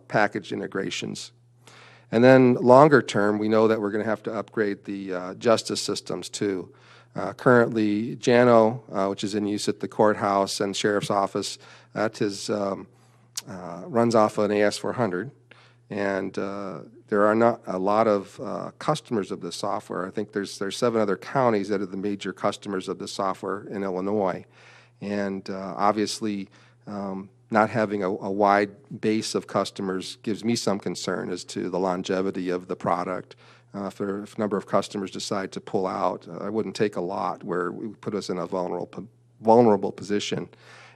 package integrations. And then longer term, we know that we're going to have to upgrade the justice systems too. Currently, JANO, which is in use at the courthouse and sheriff's office, that runs off an AS400. And there are not a lot of customers of this software. I think there's 7 other counties that are the major customers of this software in Illinois. And obviously, not having a wide base of customers gives me some concern as to the longevity of the product. If a number of customers decide to pull out, it wouldn't take a lot where we put us in a vulnerable position.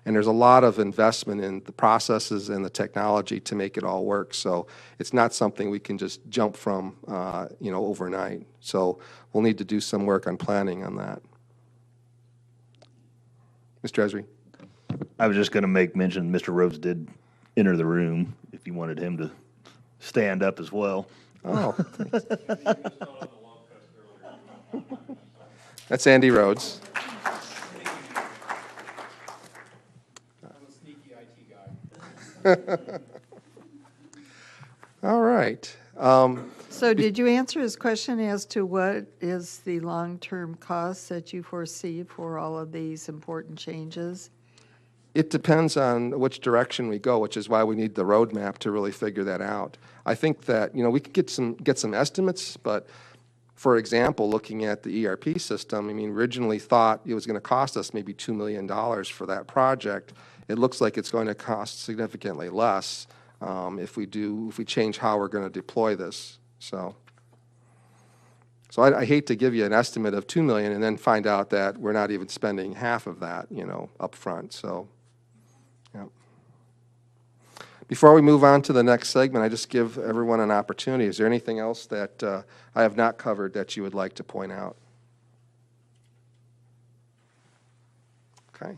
And there's a lot of investment in the processes and the technology to make it all work. So it's not something we can just jump from, overnight. So we'll need to do some work on planning on that. Mr. Esri. I was just going to make mention Mr. Rhodes did enter the room, if you wanted him to stand up as well. Oh, that's Andy Rhodes. All right. So did you answer his question as to what is the long-term cost that you foresee for all of these important changes? It depends on which direction we go, which is why we need the roadmap to really figure that out. I think that, we could get some estimates, but for example, looking at the ERP system, originally thought it was going to cost us maybe $2 million for that project. It looks like it's going to cost significantly less if we change how we're going to deploy this. So I hate to give you an estimate of $2 million and then find out that we're not even spending half of that, up front. So, yeah. Before we move on to the next segment, I just give everyone an opportunity. Is there anything else that I have not covered that you would like to point out? Okay.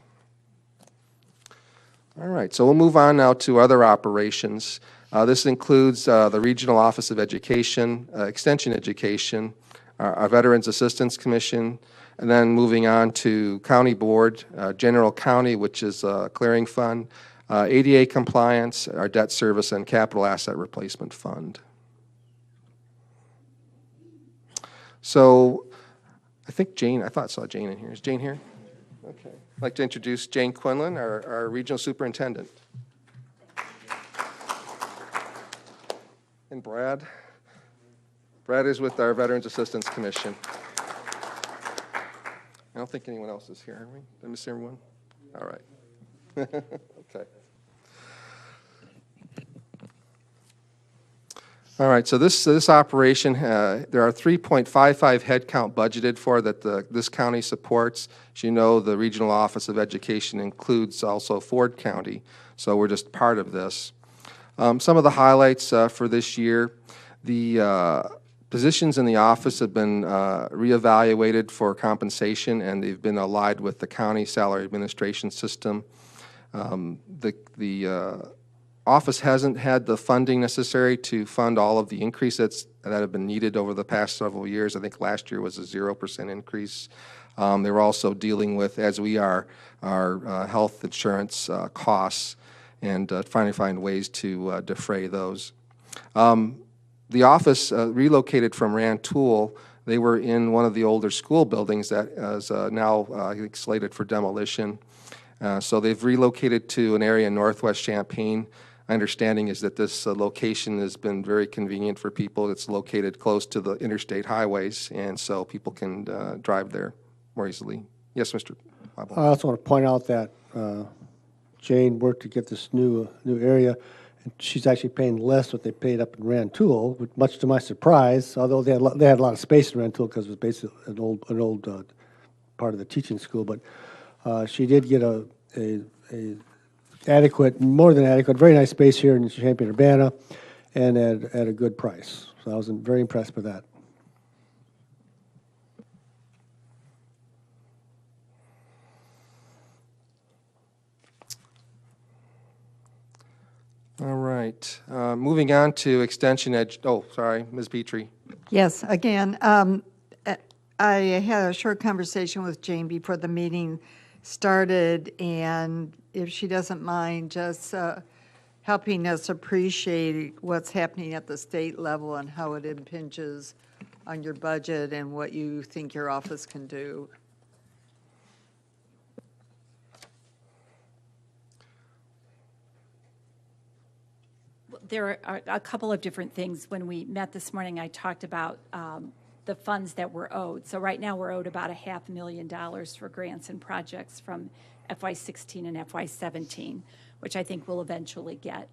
All right, so we'll move on now to other operations. This includes the Regional Office of Education, Extension Education, our Veterans Assistance Commission, and then moving on to County Board, General County, which is a clearing fund, ADA compliance, our debt service, and capital asset replacement fund. So I think Jane, I saw Jane in here. Is Jane here? Okay. I'd like to introduce Jane Quinlan, our regional superintendent. And Brad. Brad is with our Veterans Assistance Commission. I don't think anyone else is here, are we? Did I miss everyone? All right. Okay. All right, so this operation, there are 3.55 headcount budgeted for that this county supports. As you know, the Regional Office of Education includes also Ford County, so we're just part of this. Some of the highlights for this year, the positions in the office have been reevaluated for compensation, and they've been allied with the county salary administration system. The office hasn't had the funding necessary to fund all of the increases that have been needed over the past several years. I think last year was a 0% increase. They were also dealing with, as we are, our health insurance costs and trying to find ways to defray those. The office relocated from Rantoul. They were in one of the older school buildings that is now I think slated for demolition. So they've relocated to an area in northwest Champaign. My understanding is that this location has been very convenient for people. It's located close to the interstate highways, and so people can drive there more easily. Yes, Mr. Bible. I also want to point out that Jane worked to get this new area, and she's actually paying less what they paid up in Rantoul, much to my surprise. Although they had a lot of space in Rantoul because it was basically an old part of the teaching school, but she did get a adequate, more than adequate, very nice space here in Champaign-Urbana, and at a good price. So I was very impressed with that. All right. Moving on to Extension oh, sorry, Ms. Petrie. Yes, again, I had a short conversation with Jane before the meeting started, and if she doesn't mind just helping us appreciate what's happening at the state level and how it impinges on your budget and what you think your office can do. There are a couple of different things. When we met this morning, I talked about the funds that we're owed. So right now we're owed about $500,000 for grants and projects from FY16 and FY17, which I think we'll eventually get.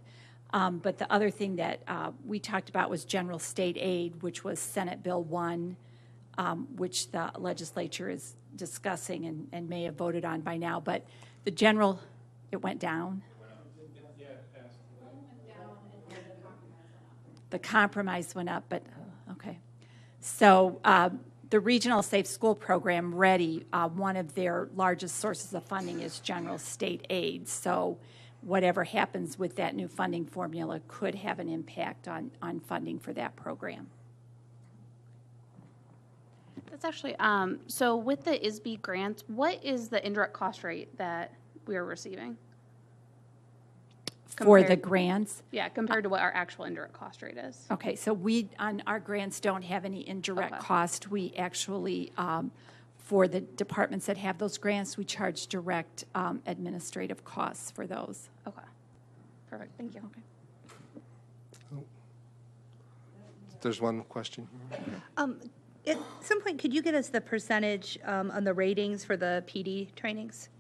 But the other thing that we talked about was general state aid, which was Senate Bill 1, which the legislature is discussing and may have voted on by now. But the general, it went down. The compromise went up, but okay. So the Regional Safe School Program, READY, one of their largest sources of funding is general state aid. So whatever happens with that new funding formula could have an impact on funding for that program. That's actually, so with the ISB grants, what is the indirect cost rate that we are receiving? For the Compared- grants? Yeah, compared to what our actual indirect cost rate is. Okay, so we, on our grants, don't have any indirect Okay. cost. We actually, for the departments that have those grants, we charge direct administrative costs for those. Okay. Perfect, thank you. There's one question. At some point, could you get us the percentage on the ratings for the PD trainings?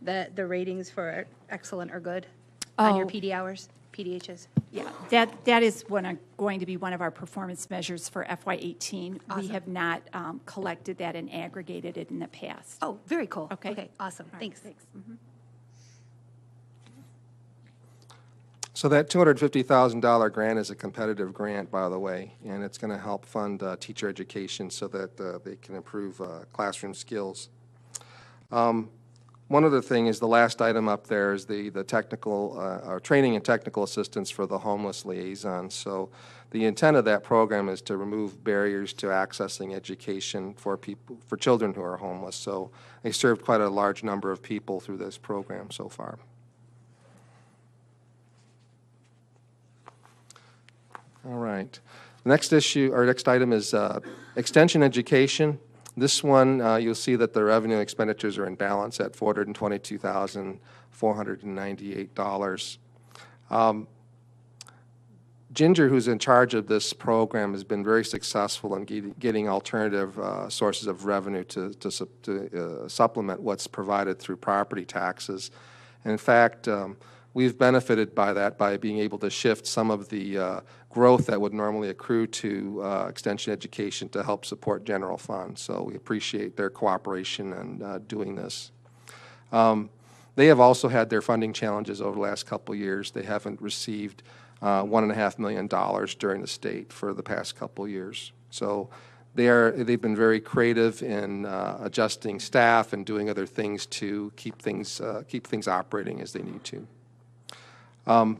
The ratings for excellent or good on your Oh. PD hours, PDHs? Yeah, that is going to be one of our performance measures for FY18. We Awesome. have not collected that and aggregated it in the past. Oh, very cool. Okay. Okay, awesome. All right, Thanks. Mhm. So that $250,000 grant is a competitive grant, by the way, and it's going to help fund teacher education so that they can improve classroom skills. One other thing is the last item up there is the technical, training and technical assistance for the homeless liaison. So the intent of that program is to remove barriers to accessing education for children who are homeless. So they served quite a large number of people through this program so far. All right. Next item is extension education. This one, you'll see that the revenue expenditures are in balance at $422,498. Ginger, who's in charge of this program, has been very successful in getting alternative sources of revenue to supplement what's provided through property taxes. And in fact, we've benefited by that by being able to shift some of the growth that would normally accrue to extension education to help support general funds. So we appreciate their cooperation in doing this. They have also had their funding challenges over the last couple of years. They haven't received $1.5 million during the state for the past couple of years. So they've been very creative in adjusting staff and doing other things to keep things operating as they need to. Go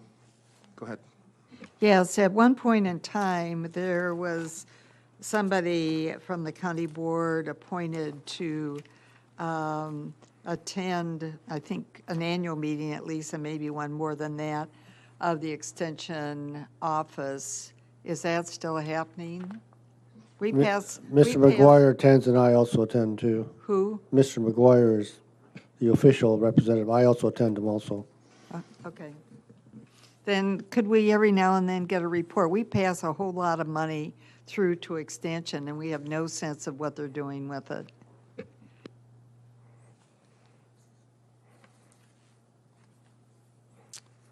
ahead. Yes, at one point in time, there was somebody from the county board appointed to attend, I think, an annual meeting at least, and maybe one more than that, of the Extension office. Is that still happening? Mr. McGuire attends and I also attend too. Who? Mr. McGuire is the official representative. I also attend him also. Okay. Then could we every now and then get a report? We pass a whole lot of money through to Extension, and we have no sense of what they're doing with it.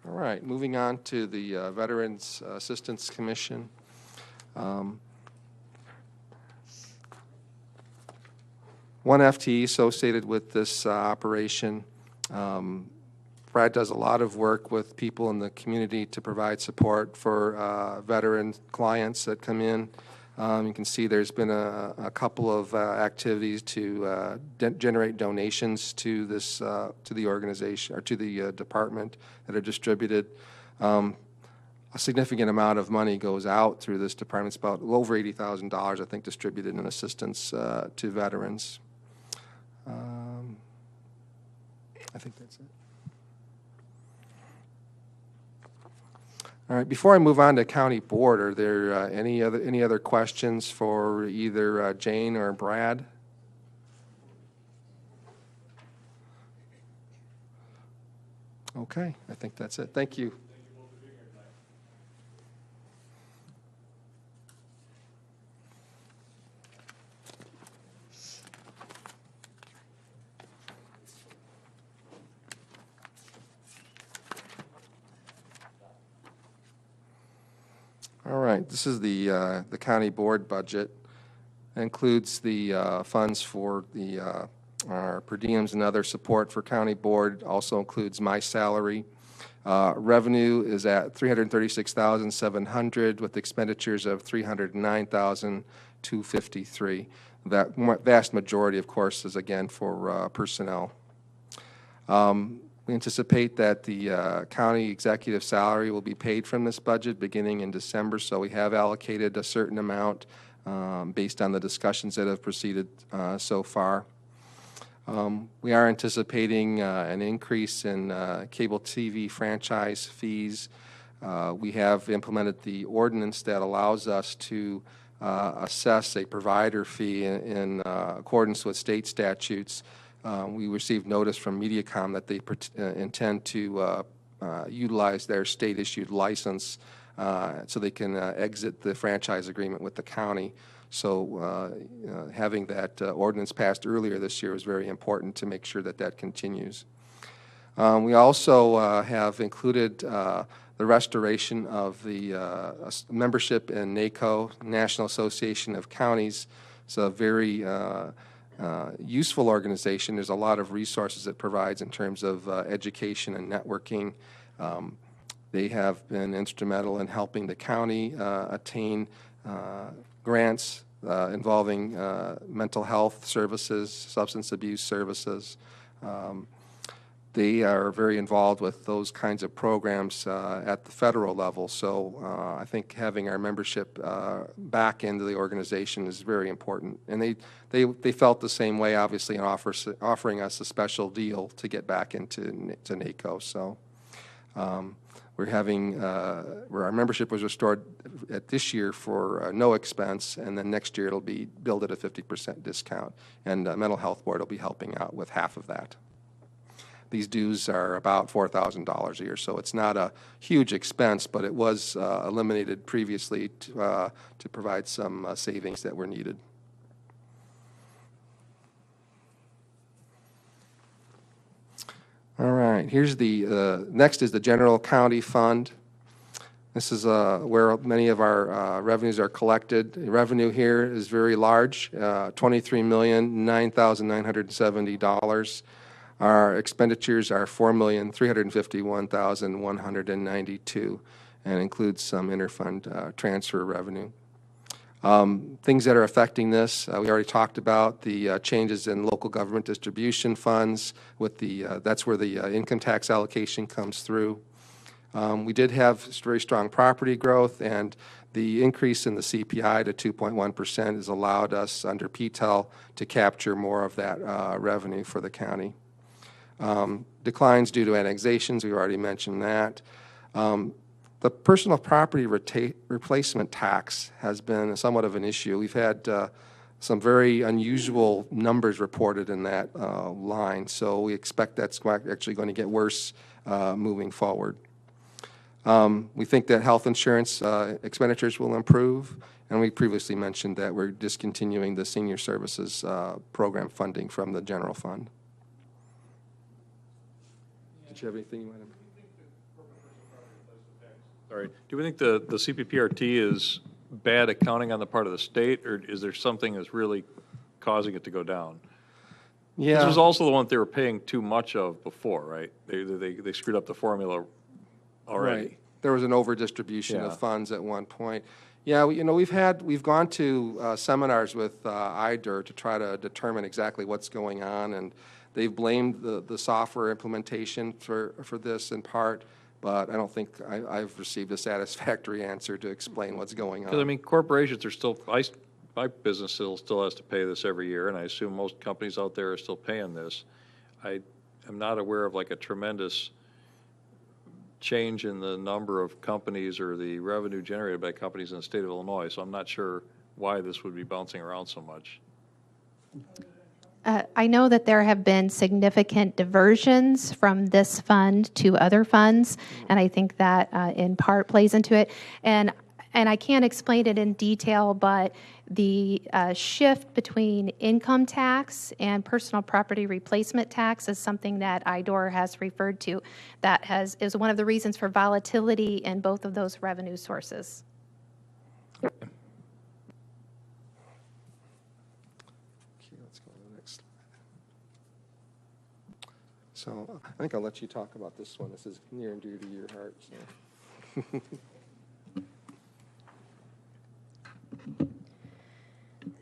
All right, moving on to the Veterans Assistance Commission. One FTE associated with this operation. Brad does a lot of work with people in the community to provide support for veteran clients that come in. You can see there's been a couple of activities to generate donations to this to the organization or to the department that are distributed. A significant amount of money goes out through this department. It's about over $80,000, I think, distributed in assistance to veterans. I think that's it. All right, before I move on to county board, are there any other questions for either Jane or Brad? Okay, I think that's it. Thank you. All right, this is the county board budget. It includes the funds for our per diems and other support for county board. Also includes my salary. Revenue is at $336,700 with expenditures of $309,253. That vast majority, of course, is again for personnel. We anticipate that the county executive salary will be paid from this budget beginning in December, so we have allocated a certain amount based on the discussions that have proceeded so far. We are anticipating an increase in cable TV franchise fees. We have implemented the ordinance that allows us to assess a provider fee in accordance with state statutes. We received notice from MediaCom that they intend to utilize their state-issued license so they can exit the franchise agreement with the county. So having that ordinance passed earlier this year was very important to make sure that that continues. We also have included the restoration of the membership in NACO, National Association of Counties. It's a very useful organization. There's a lot of resources it provides in terms of education and networking. They have been instrumental in helping the county attain grants involving mental health services, substance abuse services. They are very involved with those kinds of programs at the federal level. So I think having our membership back into the organization is very important. And they felt the same way, obviously, in offering us a special deal to get back into NACO. So we're having, where our membership was restored at this year for no expense, and then next year it'll be billed at a 50% discount. And Mental Health Board will be helping out with half of that. These dues are about $4,000 a year, so it's not a huge expense, but it was eliminated previously to provide some savings that were needed. All right, here's the, next is the General County Fund. This is where many of our revenues are collected. The revenue here is very large, $23,009,970. Our expenditures are $4,351,192 and includes some interfund transfer revenue. Things that are affecting this, we already talked about the changes in local government distribution funds with the, that's where the income tax allocation comes through. We did have very strong property growth, and the increase in the CPI to 2.1% has allowed us under PTEL to capture more of that revenue for the county. Declines due to annexations, we already mentioned that. The personal property replacement tax has been somewhat of an issue. We've had some very unusual numbers reported in that line, so we expect that's actually going to get worse moving forward. We think that health insurance expenditures will improve, and we previously mentioned that we're discontinuing the senior services program funding from the general fund. Did you have anything you wanted to? Sorry. Do we think the CPPRT is bad accounting on the part of the state, or is there something that's really causing it to go down? Yeah. This was also the one that they were paying too much of before, right? They screwed up the formula already. Right. There was an over-distribution of funds at one point. Yeah, we've gone to seminars with IDER to try to determine exactly what's going on, and they've blamed the software implementation for this in part, but I don't think I've received a satisfactory answer to explain what's going on. Because, I mean, corporations are still, my business still has to pay this every year, and I assume most companies out there are still paying this. I am not aware of like a tremendous change in the number of companies or the revenue generated by companies in the state of Illinois, so I'm not sure why this would be bouncing around so much. I know that there have been significant diversions from this fund to other funds, and I think that in part plays into it. And I can't explain it in detail, but the shift between income tax and personal property replacement tax is something that IDOR has referred to. That is one of the reasons for volatility in both of those revenue sources. So I think I'll let you talk about this one. This is near and dear to your heart.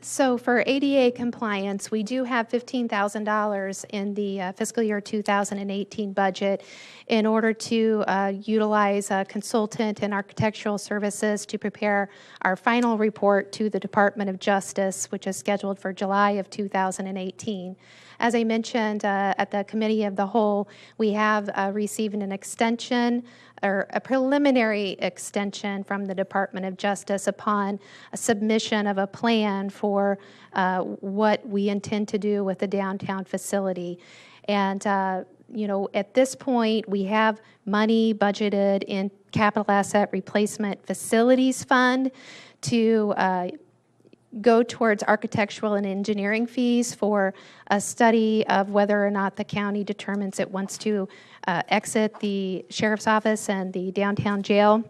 So for ADA compliance, we do have $15,000 in the fiscal year 2018 budget in order to utilize a consultant and architectural services to prepare our final report to the Department of Justice, which is scheduled for July of 2018. As I mentioned at the Committee of the Whole, we have received an extension or a preliminary extension from the Department of Justice upon a submission of a plan for what we intend to do with the downtown facility. And you know, at this point, we have money budgeted in Capital Asset Replacement Facilities Fund to go towards architectural and engineering fees for a study of whether or not the county determines it wants to exit the sheriff's office and the downtown jail.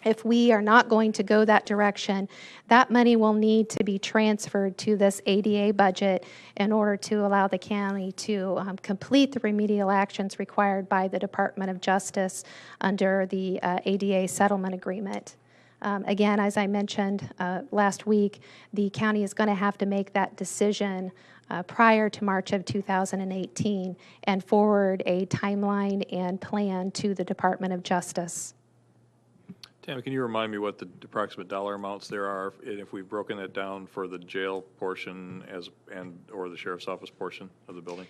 If we are not going to go that direction, that money will need to be transferred to this ADA budget in order to allow the county to complete the remedial actions required by the Department of Justice under the ADA settlement agreement. Again, as I mentioned last week, the county is going to have to make that decision prior to March of 2018 and forward a timeline and plan to the Department of Justice. Tammy, can you remind me what the approximate dollar amounts there are, and if we've broken that down for the jail portion or the sheriff's office portion of the building?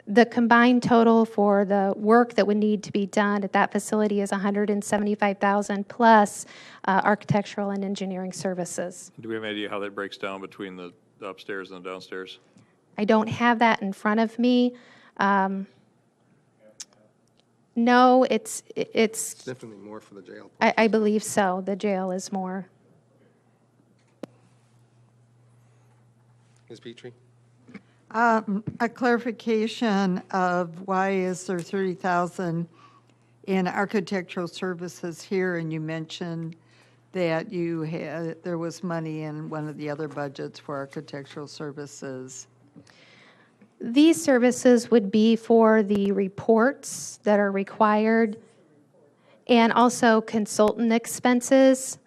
The combined total for the work that would need to be done at that facility is $175,000 plus architectural and engineering services. Do we have any idea how that breaks down between the upstairs and the downstairs? I don't have that in front of me. No, it's Definitely more for the jail. I believe so. The jail is more. Ms. Petrie? A clarification of why is there 30,000 in architectural services here, and you mentioned that there was money in one of the other budgets for architectural services. These services would be for the reports that are required and also consultant expenses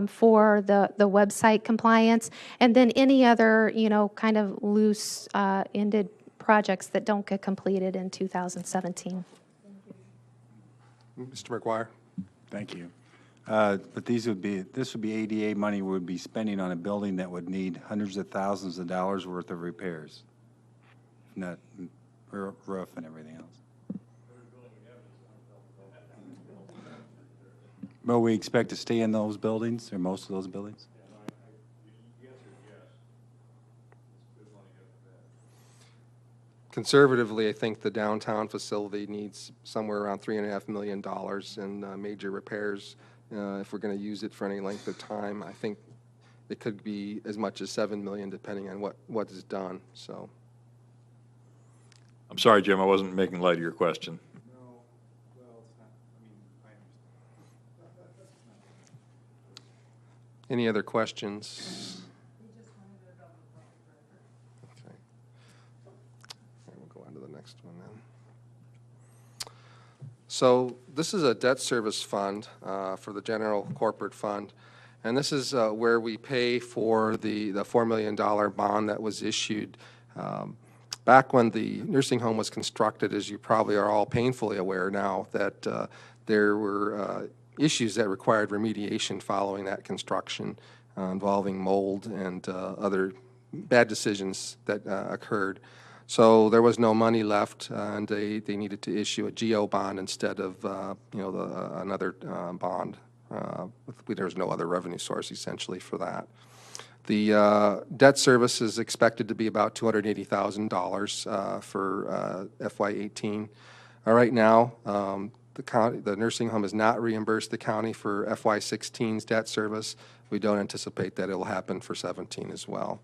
for the website compliance, and then any other, you know, kind of loose ended projects that don't get completed in 2017. Mr. McGuire? Thank you. But this would be ADA money we would be spending on a building that would need hundreds of thousands of dollars worth of repairs, not roof and everything else. But we expect to stay in those buildings, or most of those buildings? Conservatively, I think the downtown facility needs somewhere around $3.5 million in major repairs. If we're going to use it for any length of time, I think it could be as much as $7 million, depending on what is done. So, I'm sorry, Jim, I wasn't making light of your question. any other questions? Okay. We'll go on to the next one then. So this is a debt service fund for the general corporate fund. And this is where we pay for the $4 million bond that was issued back when the nursing home was constructed. As you probably are all painfully aware now, that there were issues that required remediation following that construction involving mold and other bad decisions that occurred. So there was no money left, and they needed to issue a GO bond instead of another bond. There was no other revenue source essentially for that. The debt service is expected to be about $280,000 for FY18. Right now, the nursing home has not reimbursed the county for FY16's debt service. We don't anticipate that it will happen for 17 as well.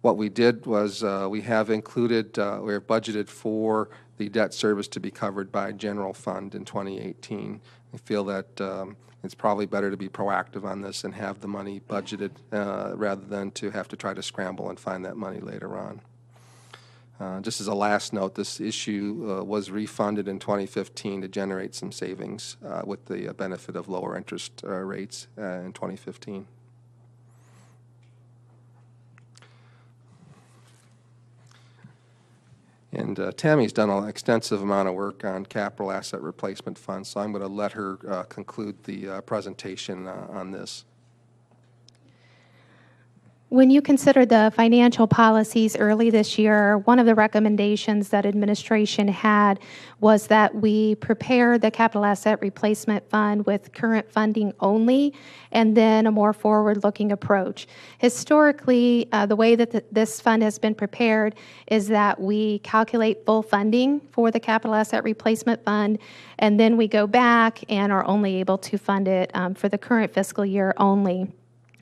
What we did was we have included, we have budgeted for the debt service to be covered by general fund in 2018. We feel that it's probably better to be proactive on this and have the money budgeted rather than to have to try to scramble and find that money later on. Just as a last note, this issue was refunded in 2015 to generate some savings with the benefit of lower interest rates in 2015. And Tammy's done an extensive amount of work on capital asset replacement funds, so I'm going to let her conclude the presentation on this. When you considered the financial policies early this year, one of the recommendations that administration had was that we prepare the capital asset replacement fund with current funding only, and then a more forward-looking approach. Historically, the way that this fund has been prepared is that we calculate full funding for the capital asset replacement fund, and then we go back and are only able to fund it for the current fiscal year only.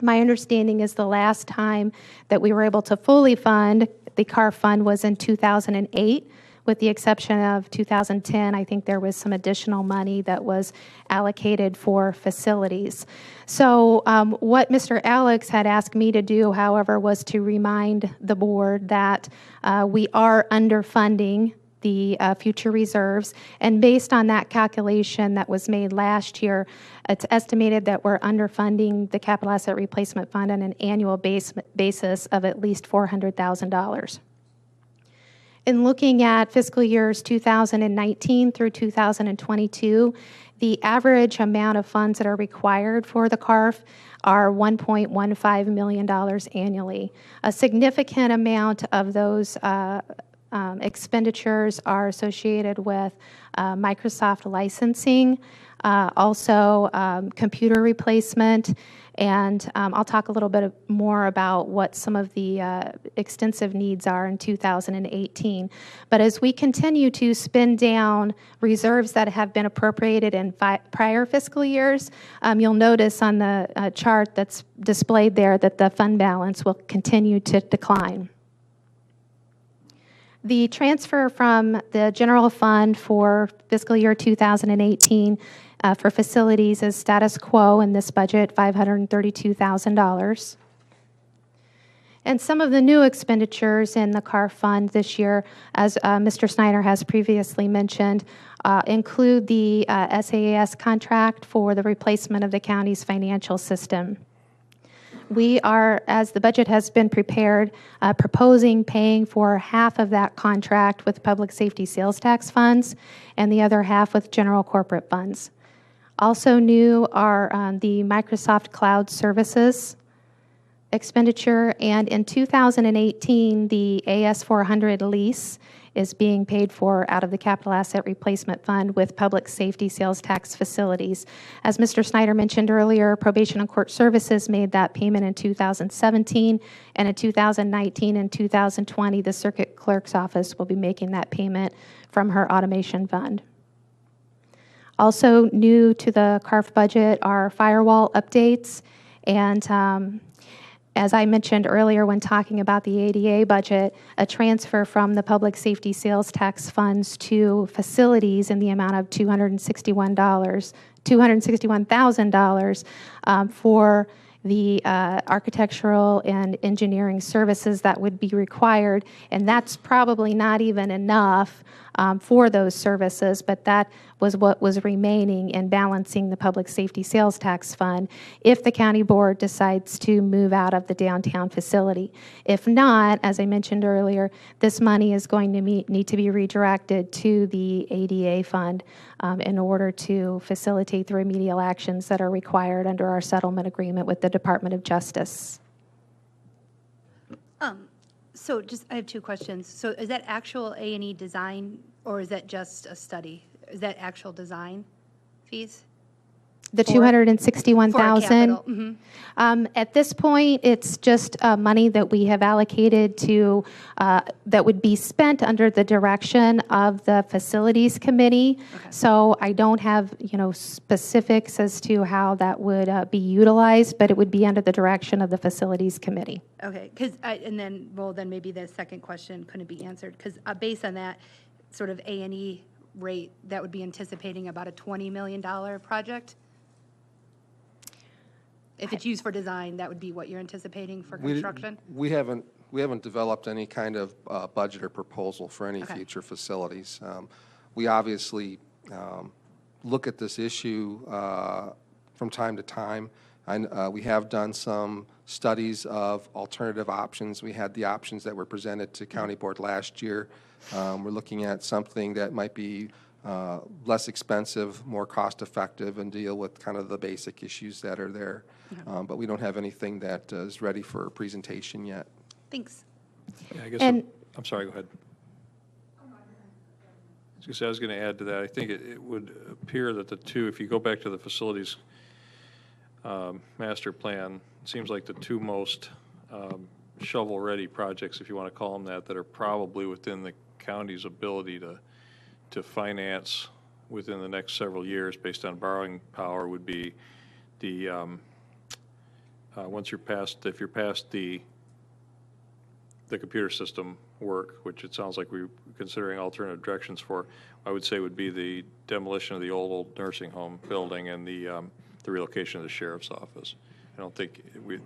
My understanding is the last time that we were able to fully fund the CAR fund was in 2008, with the exception of 2010. I think there was some additional money that was allocated for facilities. So what Mr. Alex had asked me to do, however, was to remind the board that we are underfunding the future reserves, and based on that calculation that was made last year, it's estimated that we're underfunding the capital asset replacement fund on an annual basis of at least $400,000. In looking at fiscal years 2019 through 2022, the average amount of funds that are required for the CARF are $1.15 million annually. A significant amount of those expenditures are associated with Microsoft licensing, also computer replacement, and I'll talk a little bit more about what some of the extensive needs are in 2018. But as we continue to spend down reserves that have been appropriated in prior fiscal years, you'll notice on the chart that's displayed there that the fund balance will continue to decline. The transfer from the general fund for fiscal year 2018 for facilities is status quo in this budget, $532,000. And some of the new expenditures in the CAR fund this year, as Mr. Snyder has previously mentioned, include the SaaS contract for the replacement of the county's financial system. We are, as the budget has been prepared, proposing paying for half of that contract with public safety sales tax funds and the other half with general corporate funds. Also new are the Microsoft Cloud Services expenditure, and in 2018, the AS400 lease is being paid for out of the Capital Asset Replacement Fund with public safety sales tax facilities. As Mr. Snyder mentioned earlier, Probation and Court Services made that payment in 2017, and in 2019 and 2020, the Circuit Clerk's Office will be making that payment from her automation fund. Also new to the CARF budget are firewall updates, and as I mentioned earlier when talking about the ADA budget, a transfer from the public safety sales tax funds to facilities in the amount of $261,000 for the architectural and engineering services that would be required, and that's probably not even enough for those services, but that was what was remaining in balancing the public safety sales tax fund if the county board decides to move out of the downtown facility. If not, as I mentioned earlier, this money is going to need to be redirected to the ADA fund in order to facilitate the remedial actions that are required under our settlement agreement with the Department of Justice. So I have two questions. So is that actual A&E design, or is that just a study? Is that actual design fees? The $261,000. Mm-hmm. At this point, it's just money that we have allocated to that would be spent under the direction of the facilities committee. Okay. So I don't have specifics as to how that would be utilized, but it would be under the direction of the facilities committee. Okay, then maybe the second question couldn't be answered because based on that sort of A&E rate, that would be anticipating about a $20 million project. If it's used for design, that would be what you're anticipating for construction? We haven't developed any kind of budget or proposal for any future facilities. We obviously look at this issue from time to time. We have done some studies of alternative options. We had the options that were presented to County Board last year. We're looking at something that might be less expensive, more cost-effective, and deal with kind of the basic issues that are there. But we don't have anything that is ready for presentation yet. Thanks. Yeah, I guess, And- I'm sorry, go ahead. I was going to add to that. I think it would appear that the two, if you go back to the facilities master plan, it seems like the two most shovel-ready projects, if you want to call them that are probably within the county's ability to finance within the next several years based on borrowing power would be the, once you're past, if you're past the computer system work, which it sounds like we're considering alternative directions for, I would say would be the demolition of the old nursing home building and the relocation of the sheriff's office. I don't think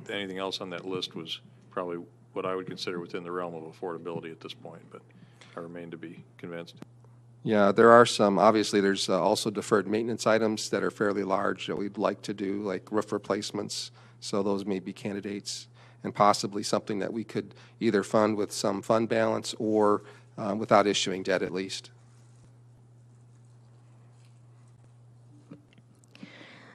anything else on that list was probably what I would consider within the realm of affordability at this point, but I remain to be convinced. Yeah, there are some, obviously, there's also deferred maintenance items that are fairly large that we'd like to do, like roof replacements, so those may be candidates, and possibly something that we could either fund with some fund balance or without issuing debt at least.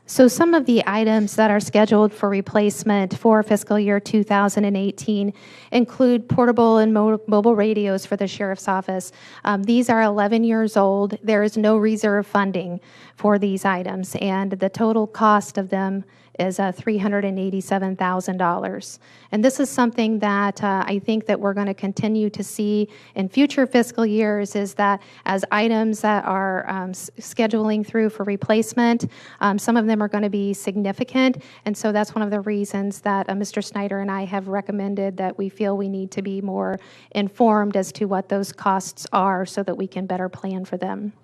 So some of the items that are scheduled for replacement for fiscal year 2018 include portable and mobile radios for the sheriff's office. These are 11 years old. There is no reserve funding for these items, and the total cost of them is $387,000. And this is something that I think that we're going to continue to see in future fiscal years, is that as items that are scheduling through for replacement, some of them are going to be significant. And so that's one of the reasons that Mr. Snyder and I have recommended that we feel we need to be more informed as to what those costs are so that we can better plan for them.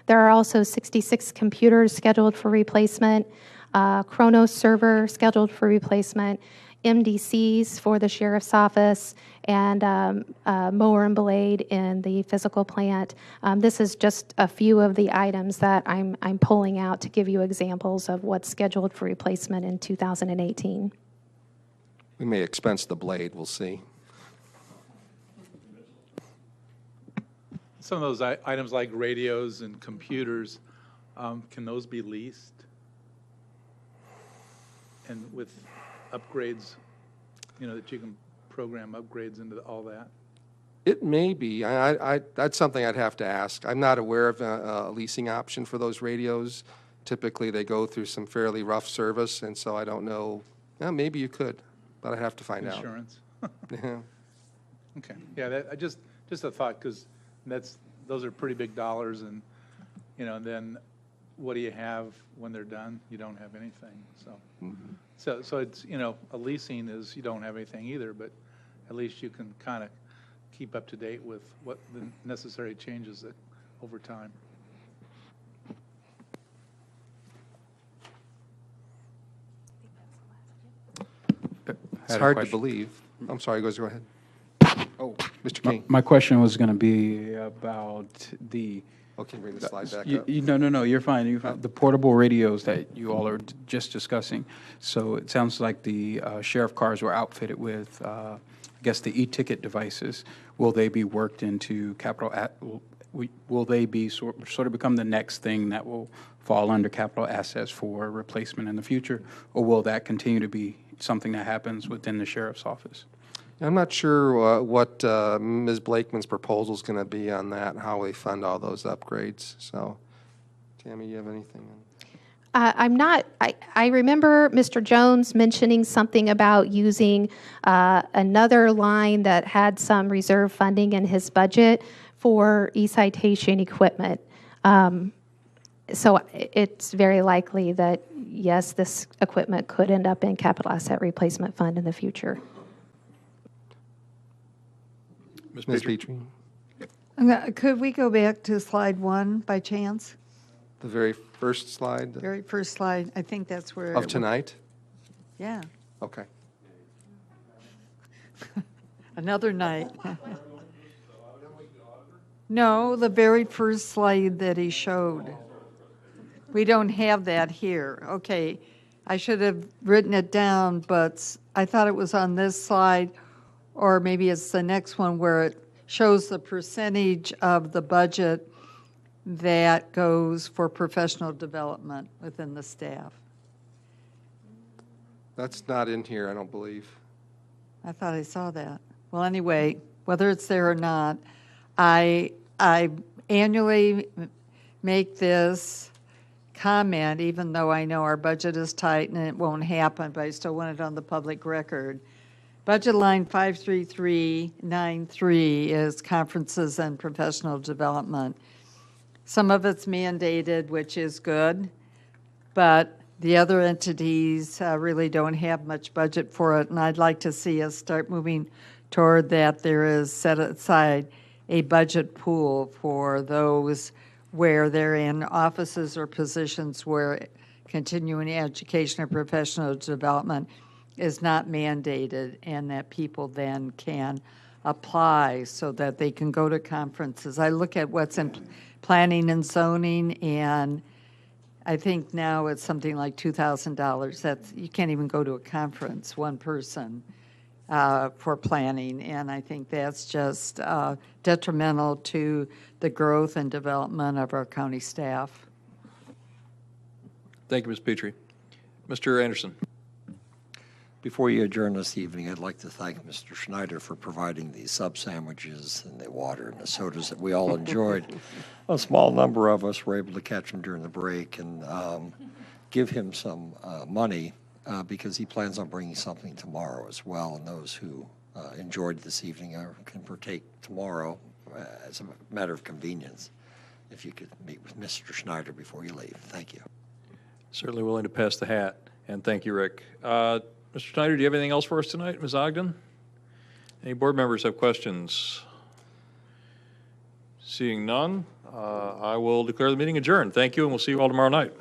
There are also 66 computers scheduled for replacement, Chronos server scheduled for replacement, MDCs for the sheriff's office, and mower and blade in the physical plant. This is just a few of the items that I'm pulling out to give you examples of what's scheduled for replacement in 2018. We may expense the blade, we'll see. Some of those items like radios and computers, can those be leased? And with upgrades, that you can program upgrades into all that? It may be. That's something I'd have to ask. I'm not aware of a leasing option for those radios. Typically, they go through some fairly rough service, and so I don't know. Yeah, maybe you could, but I'd have to find out. Insurance? Yeah. Okay. Yeah, I just a thought, because those are pretty big dollars, and, and then what do you have when they're done? You don't have anything, so. Mm-hmm. So it's, a leasing is, you don't have anything either, but at least you can kind of keep up to date with what the necessary changes over time. It's hard to believe. I'm sorry, go ahead. Oh, Mr. King. My question was going to be about the... Okay, bring the slide back up. No, you're fine. You're fine. The portable radios that you all are just discussing. So it sounds like the sheriff cars were outfitted with, I guess, the e-ticket devices. Will they be worked into capital? Will they be sort of become the next thing that will fall under capital assets for replacement in the future, or will that continue to be something that happens within the sheriff's office? I'm not sure what Ms. Blakeman's proposal is going to be on that, how we fund all those upgrades. So, Tammy, you have anything? I'm not, I remember Mr. Jones mentioning something about using another line that had some reserve funding in his budget for e-citation equipment. So it's very likely that, yes, this equipment could end up in capital asset replacement fund in the future. Ms. Petrie? Could we go back to slide 1 by chance? The very first slide? Very first slide, I think that's where. Of tonight? Yeah. Okay. Another night. No, the very first slide that he showed. We don't have that here. Okay, I should have written it down, but I thought it was on this slide, or maybe it's the next one where it shows the percentage of the budget that goes for professional development within the staff? That's not in here, I don't believe. I thought I saw that. Well, anyway, whether it's there or not, I annually make this comment, even though I know our budget is tight and it won't happen, but I still want it on the public record. Budget line 53393 is conferences and professional development. Some of it's mandated, which is good, but the other entities really don't have much budget for it, and I'd like to see us start moving toward that. There is set aside a budget pool for those where they're in offices or positions where continuing education or professional development is not mandated, and that people then can apply so that they can go to conferences. I look at what's in planning and zoning, and I think now it's something like $2,000. That's, you can't even go to a conference, one person, for planning, and I think that's just detrimental to the growth and development of our county staff. Thank you, Ms. Petrie. Mr. Anderson. Before you adjourn this evening, I'd like to thank Mr. Schneider for providing the sub sandwiches and the water and the sodas that we all enjoyed. A small number of us were able to catch him during the break and give him some money because he plans on bringing something tomorrow as well. And those who enjoyed this evening can partake tomorrow as a matter of convenience. If you could meet with Mr. Schneider before you leave. Thank you. Certainly willing to pass the hat, and thank you, Rick. Mr. Schneider, do you have anything else for us tonight? Ms. Ogden? Any board members have questions? Seeing none, I will declare the meeting adjourned. Thank you, and we'll see you all tomorrow night.